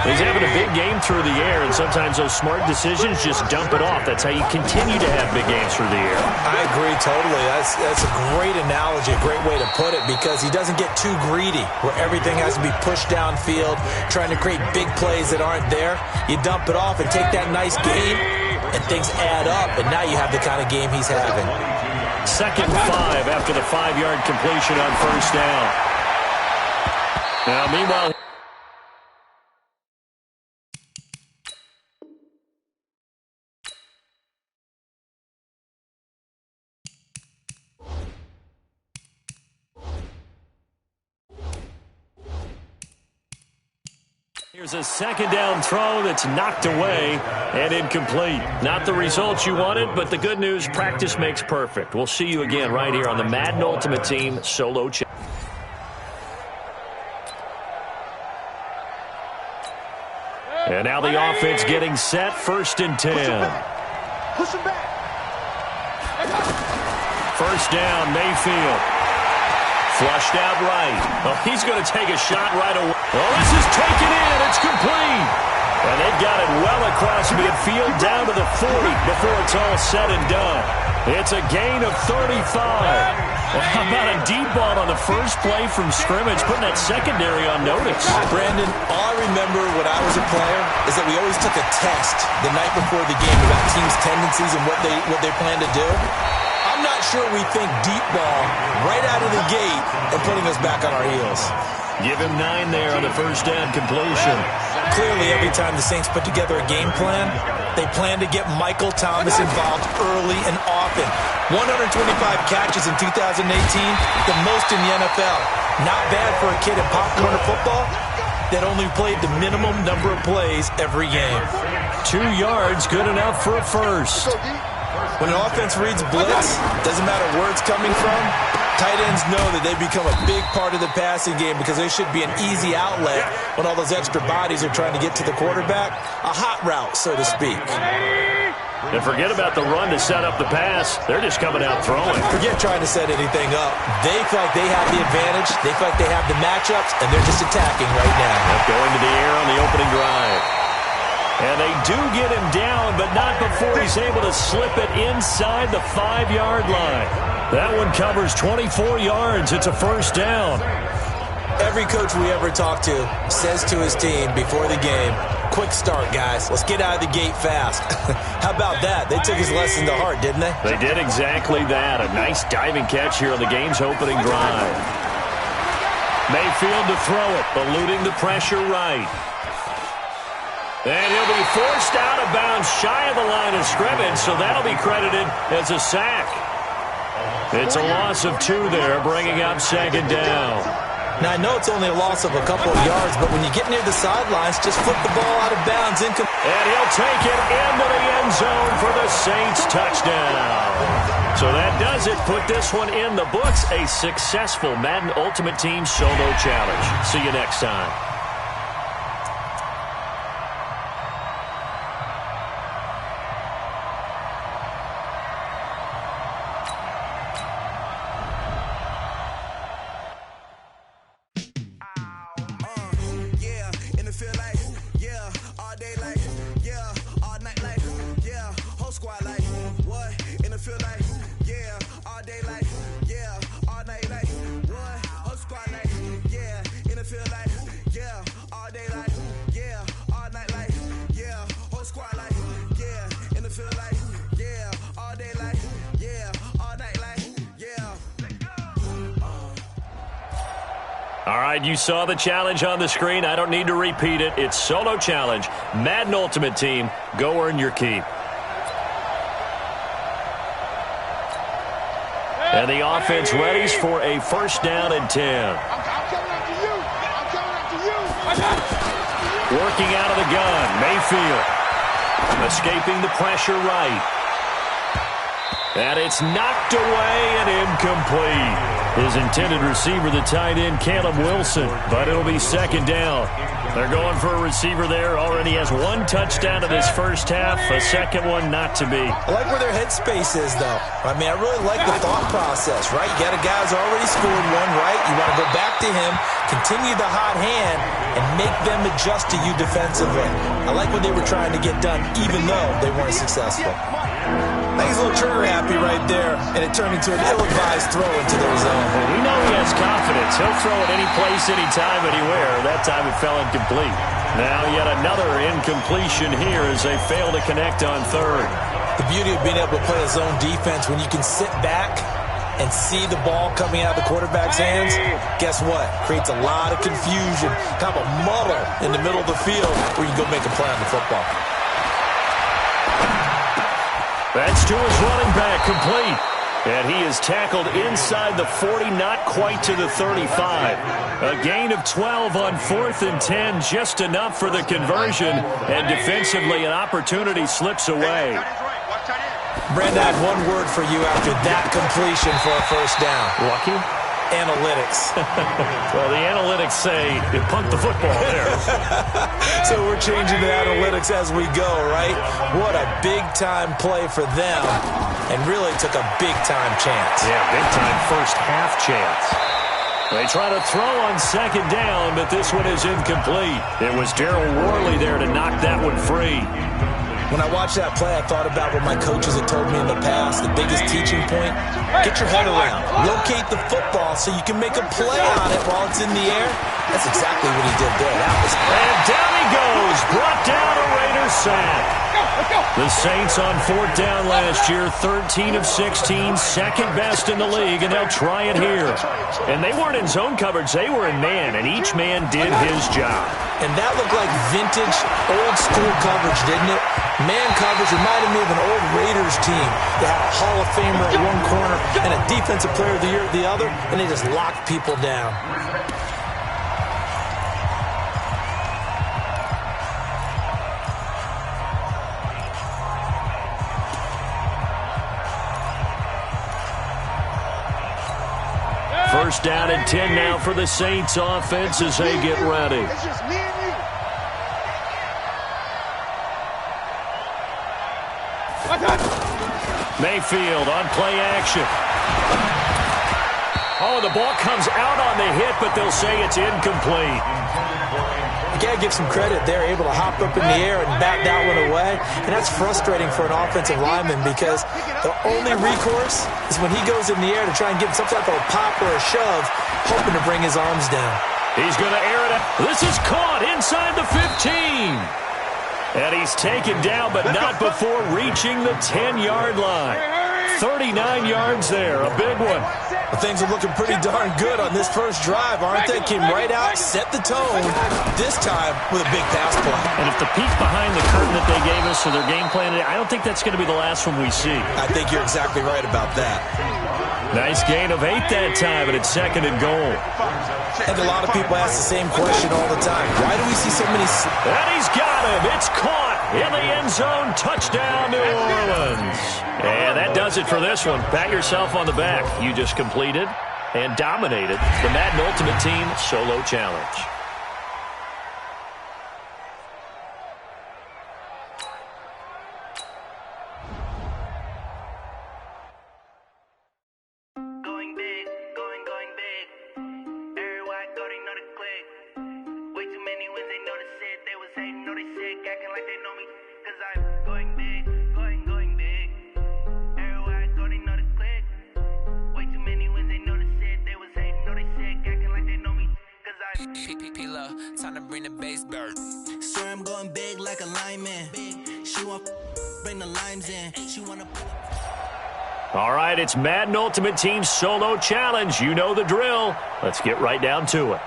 [SPEAKER 1] He's having a big game through the air, and sometimes those smart decisions just dump it off. That's how you continue to have big games through the air.
[SPEAKER 4] I agree totally. That's a great analogy, a great way to put it, because he doesn't get too greedy where everything has to be pushed downfield, trying to create big plays that aren't there. You dump it off and take that nice gain, and things add up, and now you have the kind of game he's having.
[SPEAKER 1] 2nd and 5 after the 5-yard completion on first down. Now, meanwhile, here's a second down throw that's knocked away and incomplete. Not the results you wanted, but the good news, practice makes perfect. We'll see you again right here on the Madden Ultimate Team Solo Challenge. And now the offense getting set, 1st and 10.
[SPEAKER 3] Push him back.
[SPEAKER 1] First down, Mayfield. Flushed out right. Oh, he's going to take a shot right away. Oh, this is taken in. It's complete. And they've got it well across midfield down to the 40 before it's all said and done. It's a gain of 35. Well, how about a deep ball on the first play from scrimmage, putting that secondary on notice?
[SPEAKER 4] Brandon, all I remember when I was a player is that we always took a test the night before the game about teams' tendencies and what they plan to do. I'm not sure we think deep ball right out of the gate and putting us back on our heels.
[SPEAKER 1] Give him 9 there on the first down completion.
[SPEAKER 4] Clearly, every time the Saints put together a game plan, they plan to get Michael Thomas involved early and often. 125 catches in 2018, the most in the NFL. Not bad for a kid in Pop Warner football that only played the minimum number of plays every game.
[SPEAKER 1] 2 yards, good enough for a first.
[SPEAKER 4] When an offense reads blitz, doesn't matter where it's coming from, tight ends know that they become a big part of the passing game because they should be an easy outlet when all those extra bodies are trying to get to the quarterback. A hot route, so to speak.
[SPEAKER 1] And forget about the run to set up the pass. They're just coming out throwing.
[SPEAKER 4] Forget trying to set anything up. They feel like they have the advantage. They feel like they have the matchups, and they're just attacking right now.
[SPEAKER 1] Going to the air on the opening drive. And they do get him down, but not before he's able to slip it inside the 5-yard line. That one covers 24 yards. It's a first down.
[SPEAKER 4] Every coach we ever talk to says to his team before the game, quick start, guys. Let's get out of the gate fast. How about that? They took his lesson to heart, didn't they?
[SPEAKER 1] They did exactly that. A nice diving catch here on the game's opening drive. Mayfield to throw it, eluding the pressure right. And he'll be forced out of bounds shy of the line of scrimmage, so that'll be credited as a sack. It's a loss of 2 there, bringing up second down.
[SPEAKER 4] Now, I know it's only a loss of a couple of yards, but when you get near the sidelines, just flip the ball out of bounds. And
[SPEAKER 1] he'll take it into the end zone for the Saints touchdown. So that does it. Put this one in the books. A successful Madden Ultimate Team Solo Challenge. See you next time.
[SPEAKER 7] Feel like, yeah,
[SPEAKER 1] All right, you saw the challenge on the screen. I don't need to repeat it. It's solo challenge. Madden Ultimate Team, go earn your keep. And the offense readies for a first down and 10.
[SPEAKER 3] I'm coming after you. I'm coming after you.
[SPEAKER 1] Working out of the gun, Mayfield. Escaping the pressure right. And it's knocked away and incomplete. His intended receiver, the tight end, Caleb Wilson. But it'll be second down. They're going for a receiver there. Already has one touchdown in this first half. A second one not to be.
[SPEAKER 4] I like where their headspace is, though. I mean, I really like the thought process, right? You got a guy who's already scored one, right? You want to go back to him, continue the hot hand, and make them adjust to you defensively. I like what they were trying to get done, even though they weren't successful. I think he's a little trigger happy right there, and it turned into an ill-advised throw into their zone.
[SPEAKER 1] Well, we know he has confidence. He'll throw it any place, anytime, anywhere. That time it fell incomplete. Now yet another incompletion here as they fail to connect on third.
[SPEAKER 4] The beauty of being able to play a zone defense, when you can sit back and see the ball coming out of the quarterback's hands, guess what? Creates a lot of confusion, kind of a muddle in the middle of the field where you can go make a play on the football.
[SPEAKER 1] That's to his running back, complete. And he is tackled inside the 40, not quite to the 35. A gain of 12 on 4th and 10, just enough for the conversion. And defensively, an opportunity slips away.
[SPEAKER 4] Brandon, I have one word for you after that completion for a first down.
[SPEAKER 1] Lucky?
[SPEAKER 4] Analytics.
[SPEAKER 1] Well, the analytics say you punt the football there.
[SPEAKER 4] So we're changing the analytics as we go, right? What a big-time play for them, and really took a big-time chance.
[SPEAKER 1] Yeah, big-time first-half chance. They try to throw on second down, but this one is incomplete. It was Daryl Worley there to knock that one free.
[SPEAKER 4] When I watched that play, I thought about what my coaches had told me in the past. The biggest teaching point, get your head around. Locate the football so you can make a play on it while it's in the air. That's exactly what he did there. That was
[SPEAKER 1] and down he goes. Brought down a Raiders sack. The Saints on 4th down last year, 13 of 16, second best in the league, and they'll try it here. And they weren't in zone coverage. They were in man, and each man did his job.
[SPEAKER 4] And that looked like vintage, old-school coverage, didn't it? Man coverage reminded me of an old Raiders team. They had a Hall of Famer at one corner and a Defensive Player of the Year at the other, and they just locked people down.
[SPEAKER 1] First down and 10 now for the Saints offense as they get ready.
[SPEAKER 3] It's just me and you.
[SPEAKER 1] Mayfield on play action. Oh, the ball comes out on the hit, but they'll say it's incomplete.
[SPEAKER 4] You got to give some credit. They're able to hop up in the air and bat that one away. And that's frustrating for an offensive lineman because the only recourse is when he goes in the air to try and get some type of a pop or a shove, hoping to bring his arms down.
[SPEAKER 1] He's going to air it out. This is caught inside the 15. And he's taken down, but not before reaching the 10-yard line. 39 yards there, a big one.
[SPEAKER 4] Well, things are looking pretty darn good on this first drive, aren't they? Came right out, set the tone, this time with a big pass play.
[SPEAKER 1] And if the peek behind the curtain that they gave us for their game plan, I don't think that's going to be the last one we see.
[SPEAKER 4] I think you're exactly right about that.
[SPEAKER 1] Nice gain of 8 that time, and it's second and goal.
[SPEAKER 4] And a lot of people ask the same question all the time. Why do we see so many...
[SPEAKER 1] And he's got him. It's caught in the end zone. Touchdown, New Orleans. And that does it for this one. Pat yourself on the back. You just completed and dominated the Madden Ultimate Team Solo Challenge.
[SPEAKER 16] Time to bring the bass bird.
[SPEAKER 15] Swear I'm going big like a lineman. She want bring the limes in. She wanna.
[SPEAKER 1] All right, it's Madden Ultimate Team Solo Challenge. You know the drill. Let's get right down to it.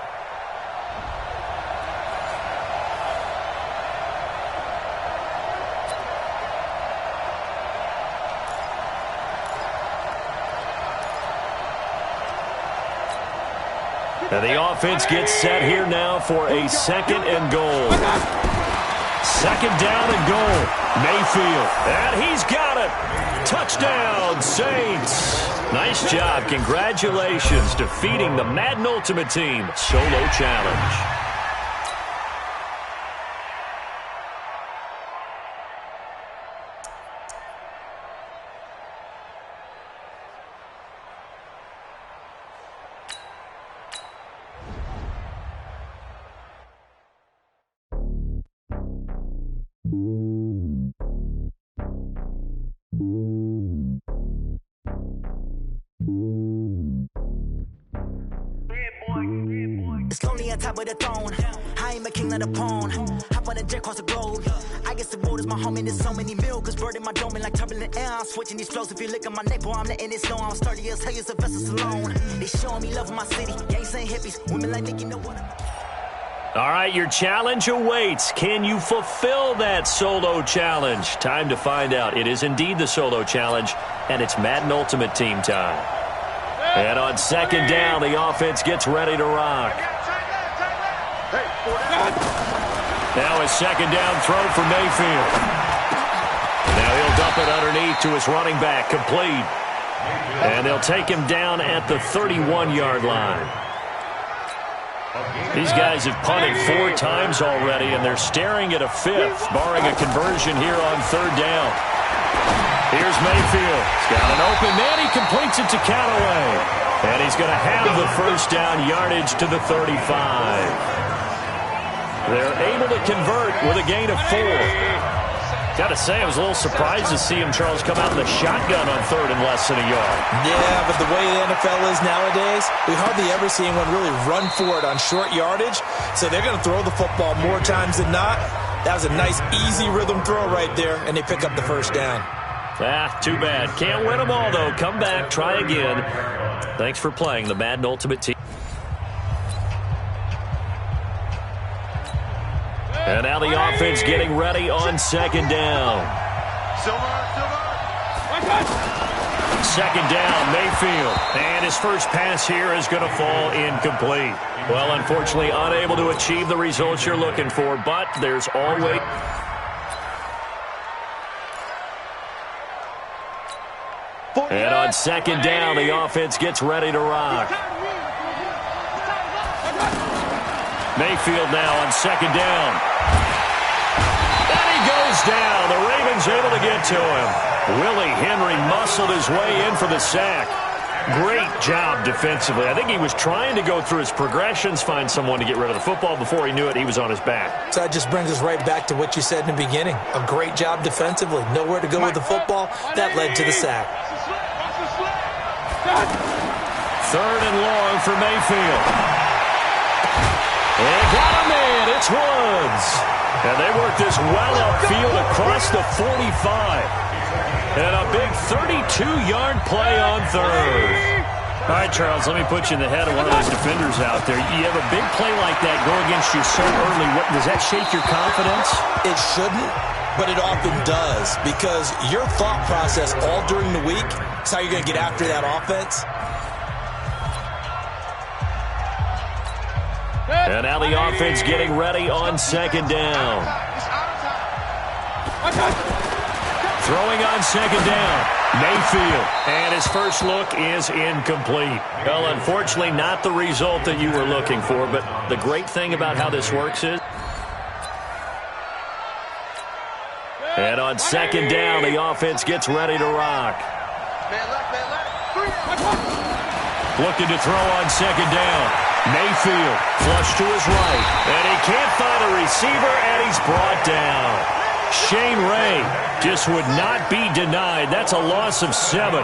[SPEAKER 1] And the offense gets set here now for a 2nd and goal. 2nd down and goal. Mayfield. And he's got it. Touchdown, Saints. Nice job. Congratulations. Defeating the Madden Ultimate Team Solo Challenge.
[SPEAKER 15] It's lonely on top of the throne. I am a king of the pawn. Hop on a jet across the globe. I guess the road is my home and there's so many milk. Cause bird in my dome and like turbulent air. I'm switching these flows. If you look at my neck, boy, I'm letting it slow. I'm sturdy as hell as Sylvester Stallone. They showing me love in my city. Gangs saying hippies. Women like Nicki, know what
[SPEAKER 1] All right, your challenge awaits. Can you fulfill that solo challenge? Time to find out. It is indeed the solo challenge, and it's Madden Ultimate Team time. And on 2nd down, the offense gets ready to rock. Now a 2nd down throw for Mayfield. Now he'll dump it underneath to his running back, complete. And they'll take him down at the 31-yard line. These guys have punted 4 times already, and they're staring at a 5th, barring a conversion here on 3rd down. Here's Mayfield. He's got an open man. He completes it to Callaway. And he's going to have the 1st down yardage to the 35. They're able to convert with a gain of 4. Got to say, I was a little surprised to see him, Charles, come out in the shotgun on 3rd and less than a yard.
[SPEAKER 4] Yeah, but the way the NFL is nowadays, we hardly ever see anyone really run for it on short yardage. So they're going to throw the football more times than not. That was a nice, easy rhythm throw right there, and they pick up the 1st down.
[SPEAKER 1] Too bad. Can't win them all, though. Come back, try again. Thanks for playing the Madden Ultimate Team. And now the offense getting ready on 2nd down. 2nd down, Mayfield. And his first pass here is going to fall incomplete. Well, unfortunately, unable to achieve the results you're looking for, but there's always... And on 2nd down, the offense gets ready to rock. Mayfield now on 2nd down. And he goes down. The Ravens able to get to him. Willie Henry muscled his way in for the sack. Great job defensively. I think he was trying to go through his progressions, find someone to get rid of the football. Before he knew it, he was on his back.
[SPEAKER 4] So that just brings us right back to what you said in the beginning. A great job defensively. Nowhere to go with the football. That led to the sack.
[SPEAKER 1] 3rd and long for Mayfield. And got him in. It's Woods. And they work this well upfield across the 45. And a big 32-yard play on 3rd. All right, Charles, let me put you in the head of one of those defenders out there. You have a big play like that go against you so early. Does that shake your confidence?
[SPEAKER 4] It shouldn't, but it often does, because your thought process all during the week is how you're going to get after that offense.
[SPEAKER 1] And now the offense getting ready on 2nd down. Throwing on 2nd down, Mayfield. And his first look is incomplete. Well, unfortunately, not the result that you were looking for, but the great thing about how this works is... And on 2nd down, the offense gets ready to rock. Looking to throw on 2nd down. Mayfield, flush to his right. And he can't find a receiver, and he's brought down. Shane Ray just would not be denied. That's a loss of 7.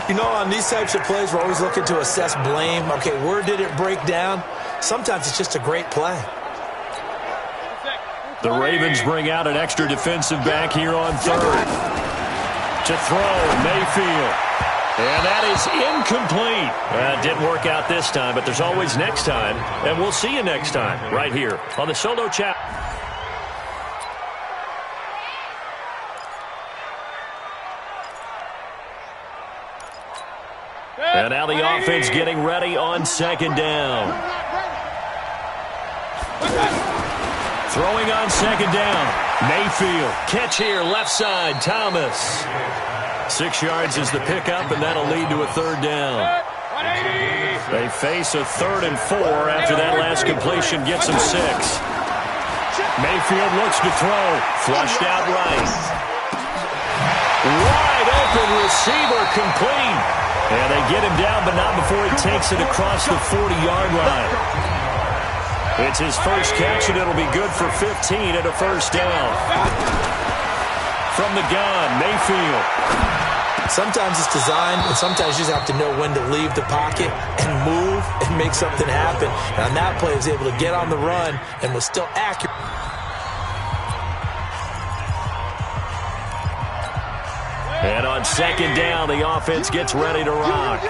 [SPEAKER 4] You know, on these types of plays, we're always looking to assess blame. Okay, where did it break down? Sometimes it's just a great play.
[SPEAKER 1] The Ravens bring out an extra defensive back here on 3rd. To throw, Mayfield. And that is incomplete. Didn't work out this time, but there's always next time. And we'll see you next time right here on the Solo Chat. And now the offense getting ready on 2nd down. Throwing on second down. Mayfield. Catch here, left side, Thomas. 6 yards is the pickup, and that'll lead to a third down. They face a 3rd and 4 after that last completion gets them 6. Mayfield looks to throw. Flushed out right. Wide open receiver complete. And they get him down, but not before he takes it across the 40-yard line. It's his first catch, and it'll be good for 15 and a first down. From the gun, Mayfield.
[SPEAKER 4] Sometimes it's designed, and sometimes you just have to know when to leave the pocket and move and make something happen. And on that play, he was able to get on the run and was still accurate.
[SPEAKER 1] And on second down, the offense gets ready to rock.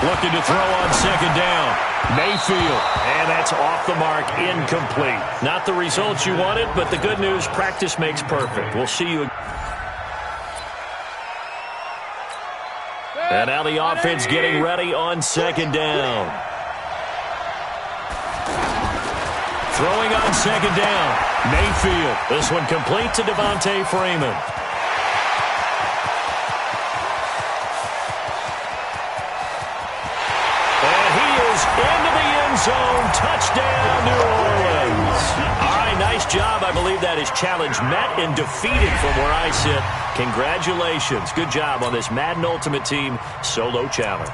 [SPEAKER 1] Looking to throw on second down. Mayfield. And that's off the mark, incomplete. Not the results you wanted, but the good news, practice makes perfect. We'll see you again. And now the offense getting ready on second down. Throwing on second down. Mayfield. This one complete to Devontae Freeman. And he is into the end zone. Touchdown, New Orleans. All right, nice job. I believe that is challenge met and defeated from where I sit. Congratulations. Good job on this Madden Ultimate Team solo challenge.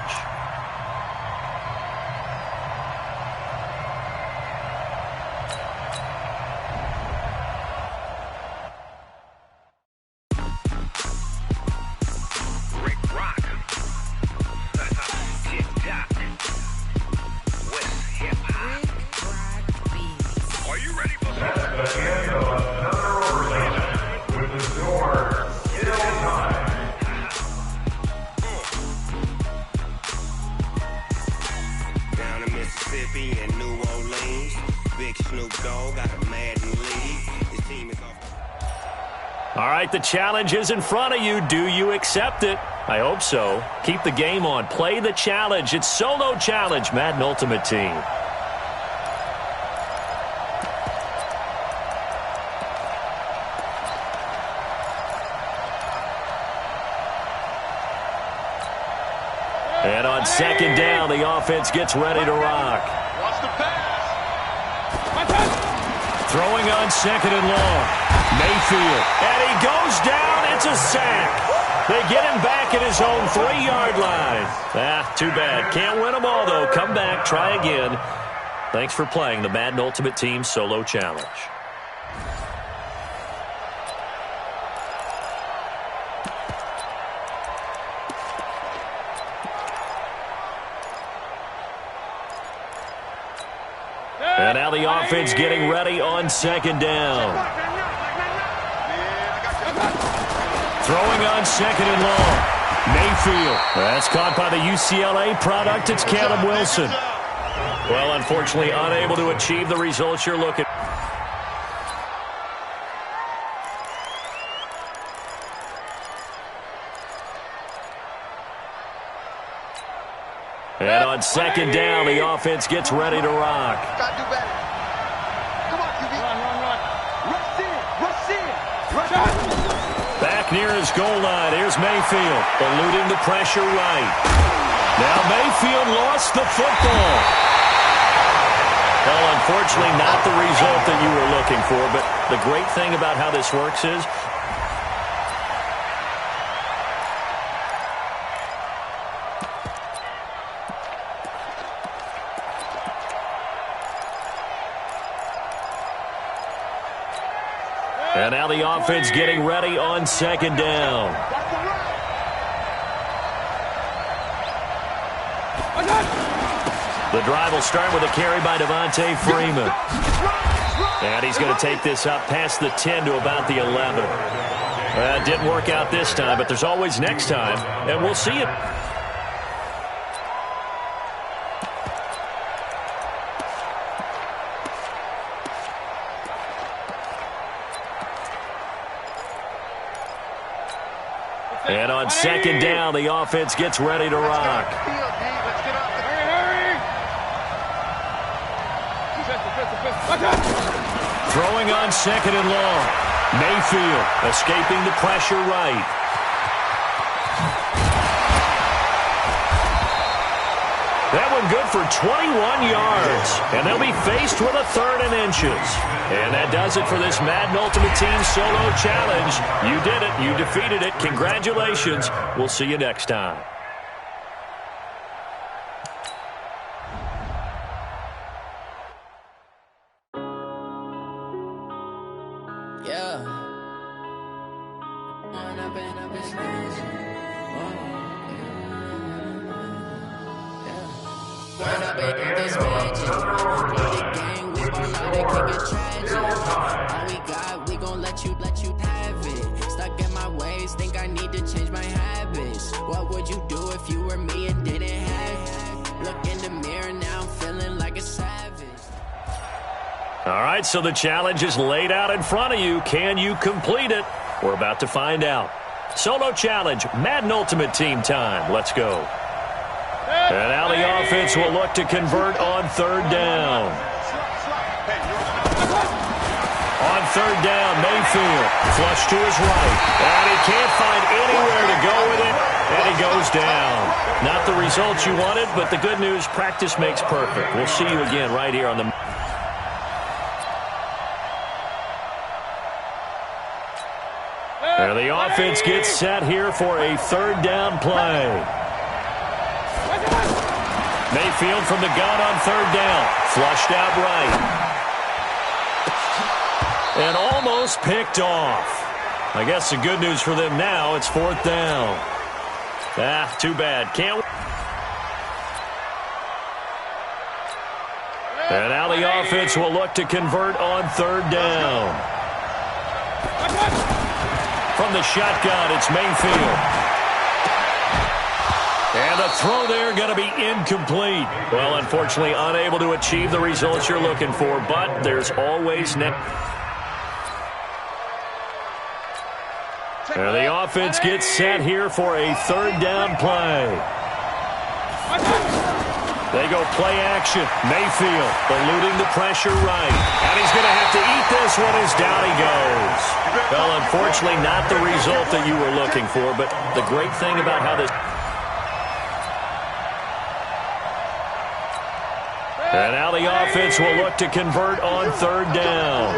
[SPEAKER 1] The challenge is in front of you. Do you accept it? I hope so. Keep the game on. Play the challenge. It's solo challenge, Madden Ultimate Team. And on second down, the offense gets ready to rock.
[SPEAKER 3] Watch the pass.
[SPEAKER 1] Throwing on second and long. Mayfield. And he goes down. It's a sack. They get him back at his own 3-yard line. Too bad. Can't win them all, though. Come back. Try again. Thanks for playing the Madden Ultimate Team Solo Challenge. And now the offense getting ready on second down. Throwing on second and long. Mayfield. That's caught by the UCLA product. It's Caleb Wilson. Well, unfortunately, unable to achieve the results you're looking for. And on second down, the offense gets ready to rock.
[SPEAKER 3] Gotta do better. Come on, QB. Run. Rush in.
[SPEAKER 1] Back near his goal line. Here's Mayfield. Eluding the pressure right. Now Mayfield lost the football. Well, unfortunately, not the result that you were looking for. But the great thing about how this works is and now the offense getting ready on second down. The drive will start with a carry by Devontae Freeman. And he's going to take this up past the 10 to about the 11. It didn't work out this time, but there's always next time, and we'll see it. And on second down, the offense gets ready to rock. Throwing on second and long. Mayfield escaping the pressure right. That one good for 21 yards. And they'll be faced with a 3rd and inches. And that does it for this Madden Ultimate Team Solo Challenge. You did it. You defeated it. Congratulations. We'll see you next time. All right, so the challenge is laid out in front of you. Can you complete it? We're about to find out. Solo challenge, Madden Ultimate Team time. Let's go. And now the offense will look to convert on 3rd down. On 3rd down, Mayfield, flush to his right. And he can't find anywhere to go with it, and he goes down. Not the results you wanted, but the good news, practice makes perfect. We'll see you again right here on the... And the offense gets set here for a 3rd down play. Mayfield from the gun on 3rd down. Flushed out right. And almost picked off. I guess the good news for them now, it's 4th down. Too bad. Can't. And now the offense will look to convert on 3rd down. From the shotgun, it's Mayfield. And the throw there going to be incomplete. Well, unfortunately, unable to achieve the results you're looking for, but there's always next. And the offense gets set here for a 3rd down play. They go play action. Mayfield eluding the pressure right. And he's going to have to eat this one as down he goes. Well, unfortunately, not the result that you were looking for, but the great thing about how this... And now the offense will look to convert on 3rd down.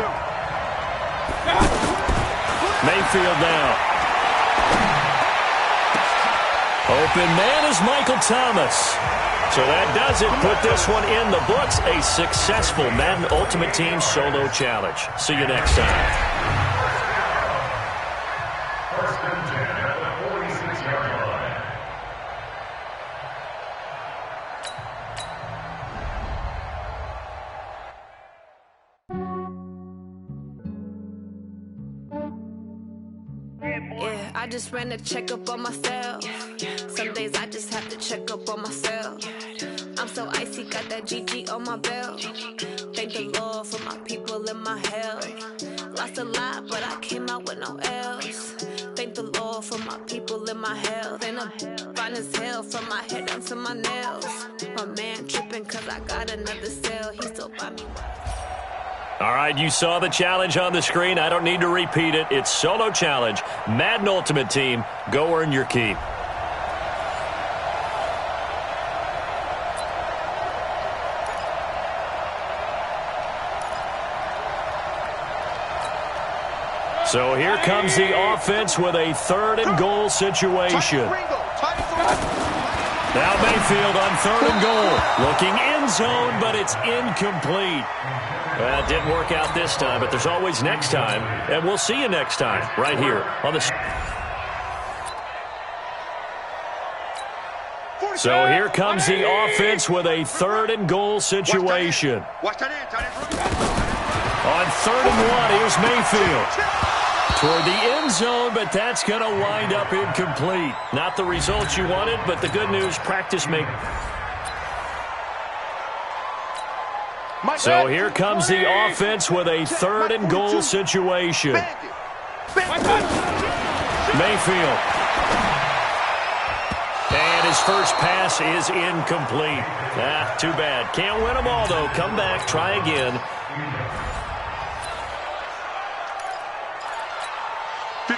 [SPEAKER 1] Mayfield now. Open man is Michael Thomas. So that does it. Put this one in the books. A successful Madden Ultimate Team Solo Challenge. See you next time.
[SPEAKER 2] First and 10 at the 46-yard line.
[SPEAKER 10] Yeah, I just ran a checkup on myself. Some days I just have to check up on myself. I'm so icy, got that GG on my belt. Thank the Lord for my people and my health. Lost a lot, but I came out with no L's. Thank the Lord for my people and my health. And I'm fine as hell from my head down to my nails. My man tripping cause I got another cell. He still buy me.
[SPEAKER 1] All right, you saw the challenge on the screen. I don't need to repeat it. It's Solo Challenge, Madden Ultimate Team. Go earn your keep. So here comes the offense with a 3rd and goal situation. Now Mayfield on 3rd and goal. Looking end zone, but it's incomplete. Well, it didn't work out this time, but there's always next time. And we'll see you next time right here on the... So here comes the offense with a 3rd and goal situation. On 3rd and 1, here's Mayfield. Toward the end zone, but that's going to wind up incomplete. Not the results you wanted, but the good news, practice make... So here comes the offense with a 3rd and goal situation. Mayfield. And his first pass is incomplete. Too bad. Can't win them all, though. Come back, try again.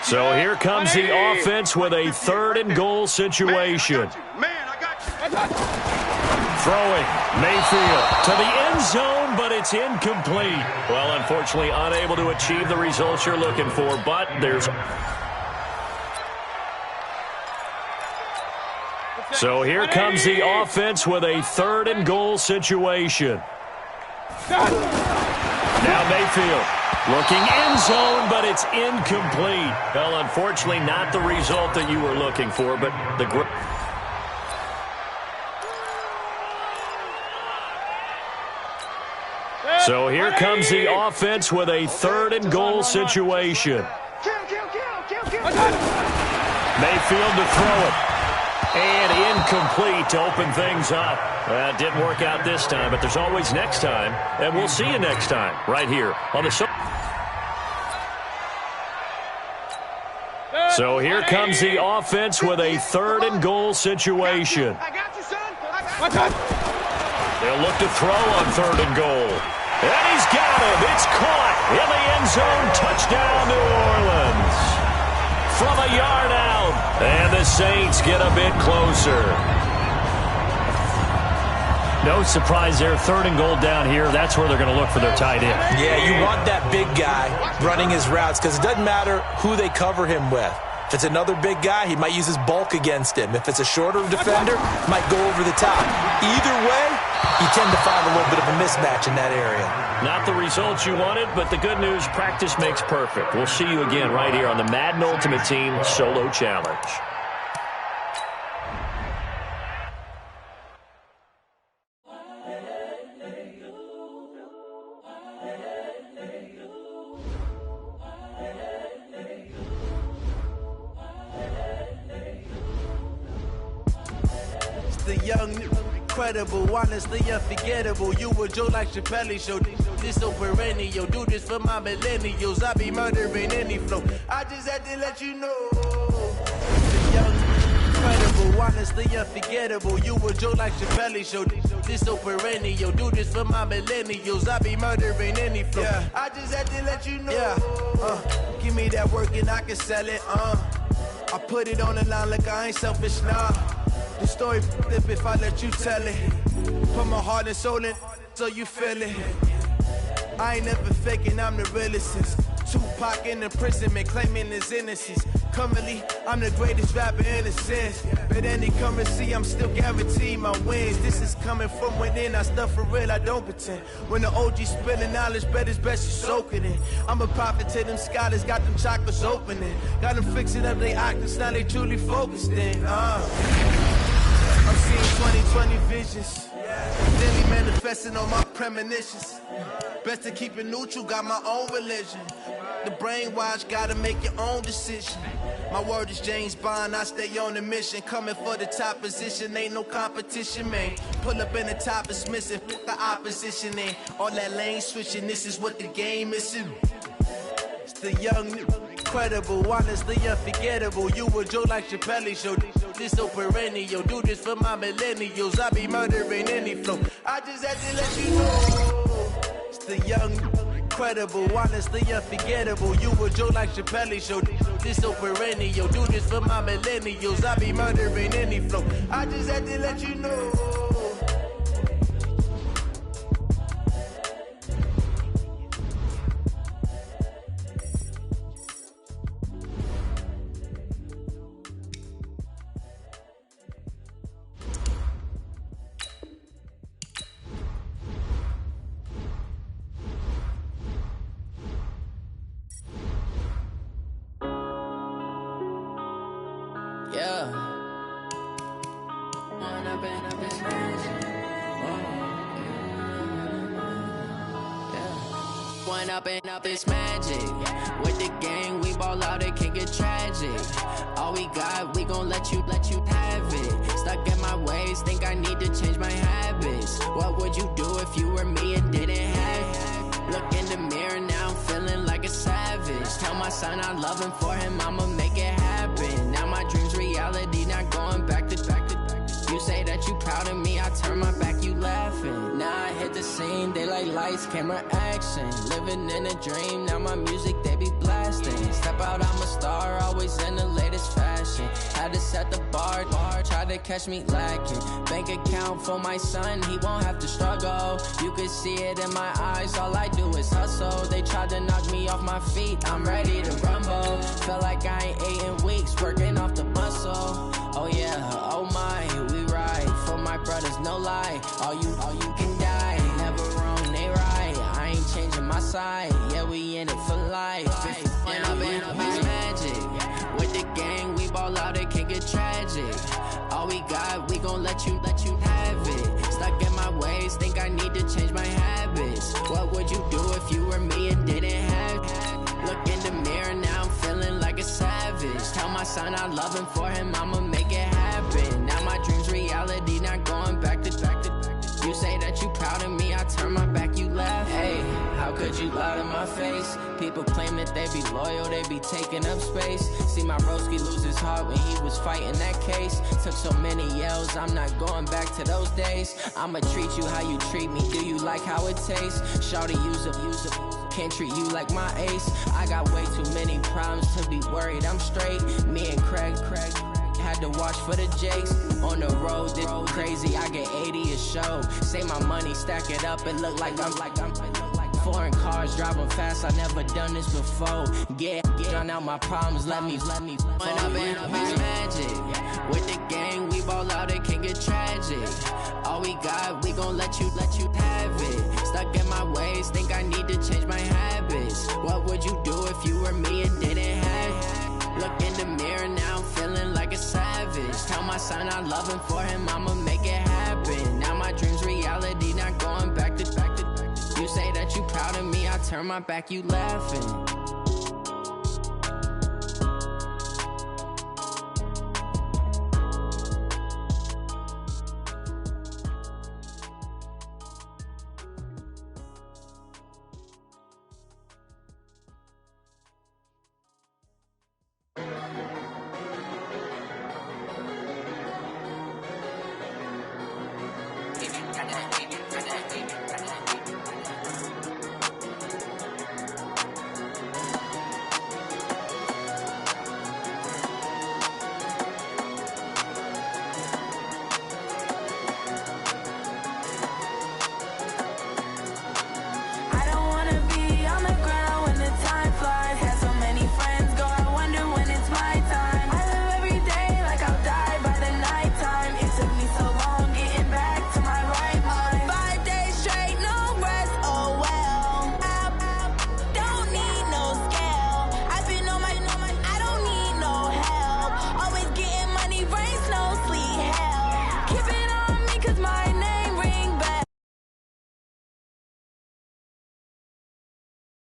[SPEAKER 1] So here comes the offense with a 3rd and goal situation. Throwing, Mayfield to the end zone, but it's incomplete. Well, unfortunately, unable to achieve the results you're looking for, but there's... So here comes the offense with a 3rd and goal situation. Now Mayfield looking end zone, but it's incomplete. Well, unfortunately, not the result that you were looking for, but the... So here comes the offense with a 3rd and goal situation. Mayfield to throw it. And incomplete to open things up. Didn't work out this time, but there's always next time. And we'll see you next time right here on the show. So here comes the offense with a 3rd and goal situation. They'll look to throw on 3rd and goal. And he's got him. It's caught in the end zone. Touchdown, New Orleans. From a yard out. And the Saints get a bit closer. No surprise there. 3rd and goal down here. That's where they're going to look for their tight end.
[SPEAKER 4] Yeah, you want that big guy running his routes because it doesn't matter who they cover him with. If it's another big guy, he might use his bulk against him. If it's a shorter defender, he might go over the top. Either way, you tend to find a little bit of a mismatch in that area.
[SPEAKER 1] Not the results you wanted, but the good news, practice makes perfect. We'll see you again right here on the Madden Ultimate Team Solo Challenge.
[SPEAKER 15] The young, incredible, honestly unforgettable. You a Joe like Chappelle show. This so perennial. Do this for my millennials. I be murdering any flow. I just had to let you know. The young, incredible, honestly unforgettable. You a Joe like Chappelle show. This so perennial. Do this for my millennials. I be murdering any flow. Yeah. I just had to let you know. Yeah. Give me that work and I can sell it. I put it on the line like I ain't selfish, nah. The story flip if I let you tell it. Put my heart and soul in so you feel it. I ain't never faking, I'm the realest since Tupac in imprisonment, claiming his innocence. Currently, I'm the greatest rapper in a sense. But any currency, I'm still guaranteed my wins. This is coming from within, I stuff for real, I don't pretend. When the OG spilling knowledge, bet it's best you soak it in. I'm a prophet to them scholars, got them chakras opening. Got them fixing up they octaves, now they truly focused in. I'm seeing 2020 visions. Daily manifesting on my premonitions. Best to keep it neutral, got my own religion. The brainwash, gotta make your own decision. My word is James Bond, I stay on the mission. Coming for the top position, ain't no competition, man. Pull up in the top, it's missing, put the opposition in. All that lane switching, this is what the game is. It's the young, incredible, honestly unforgettable. You a Joe like Chappelle show. This so perennial. Do this for my millennials. I be murdering any flow. I just had to let you know. It's the young, incredible, honestly unforgettable. You a Joe like Chappelle show. This so perennial. Do this for my millennials. I be murdering any flow. I just had to let you know.
[SPEAKER 18] Up it's magic. With the gang, we ball out, it can get tragic. All we got, we gon' let you have it. Stuck in my ways, think I need to change my habits. What would you do if you were me and didn't have it? Look in the mirror, now I'm feeling like a savage. Tell my son I love him, for him I'ma make it happen. Now my dream's reality, not going back to You say that you proud of me, I turn my back, you laughing. Now I hit the scene, they like lights, camera, action. Living in a dream, now my music, they be blasting. Step out, I'm a star, always in the latest fashion. Had to set the bar, try to catch me lacking. Bank account for my son, he won't have to struggle. You can see it in my eyes, all I do is hustle. They tried to knock me off my feet, I'm ready to rumble. Feel like I ain't ate in weeks, working off the muscle. Oh yeah, oh my, we ride for my brothers, no lie. All you can die, never wrong, they right. I ain't changing my side, yeah, we in it for life. When I've been magic, with the gang, we ball out, it can get tragic. All we got, we gon' let you have it. Stuck in my ways, think I need to change my habits. What would you do if you were me and didn't have it? Look in the mirror, now I'm feeling like a savage. Tell my son I love him, for him I'ma make it happen. Now my dream's reality, not going back to. You say that you proud of me, I turn my back, you laugh. Hey, how could you lie to my face? People claim that they be loyal, they be taking up space. See my broski lose his heart when he was fighting that case. Took so many yells, I'm not going back to those days. I'ma treat you how you treat me, do you like how it tastes? Shawty, use it. Can't treat you like my ace. I got way too many problems to be worried, I'm straight. Me and Craig had to watch for the Jakes. On the road, this crazy, I get 80 a show. Say my money, stack it up, it look like I'm foreign cars, driving fast, I never done this before. Get drown out my problems, let me When I've been magic, with the gang, we ball out, it can get tragic. All we got, we gon' let you have it. Stuck in my ways, think I need to change my habits. What would you do if you were me and didn't have it? Look in the mirror, now I'm feeling like a savage. Tell my son I love him, for him I'ma make it happen. Now my dream's reality, not going back to. You say that you proud of me, I turn my back, you laughing.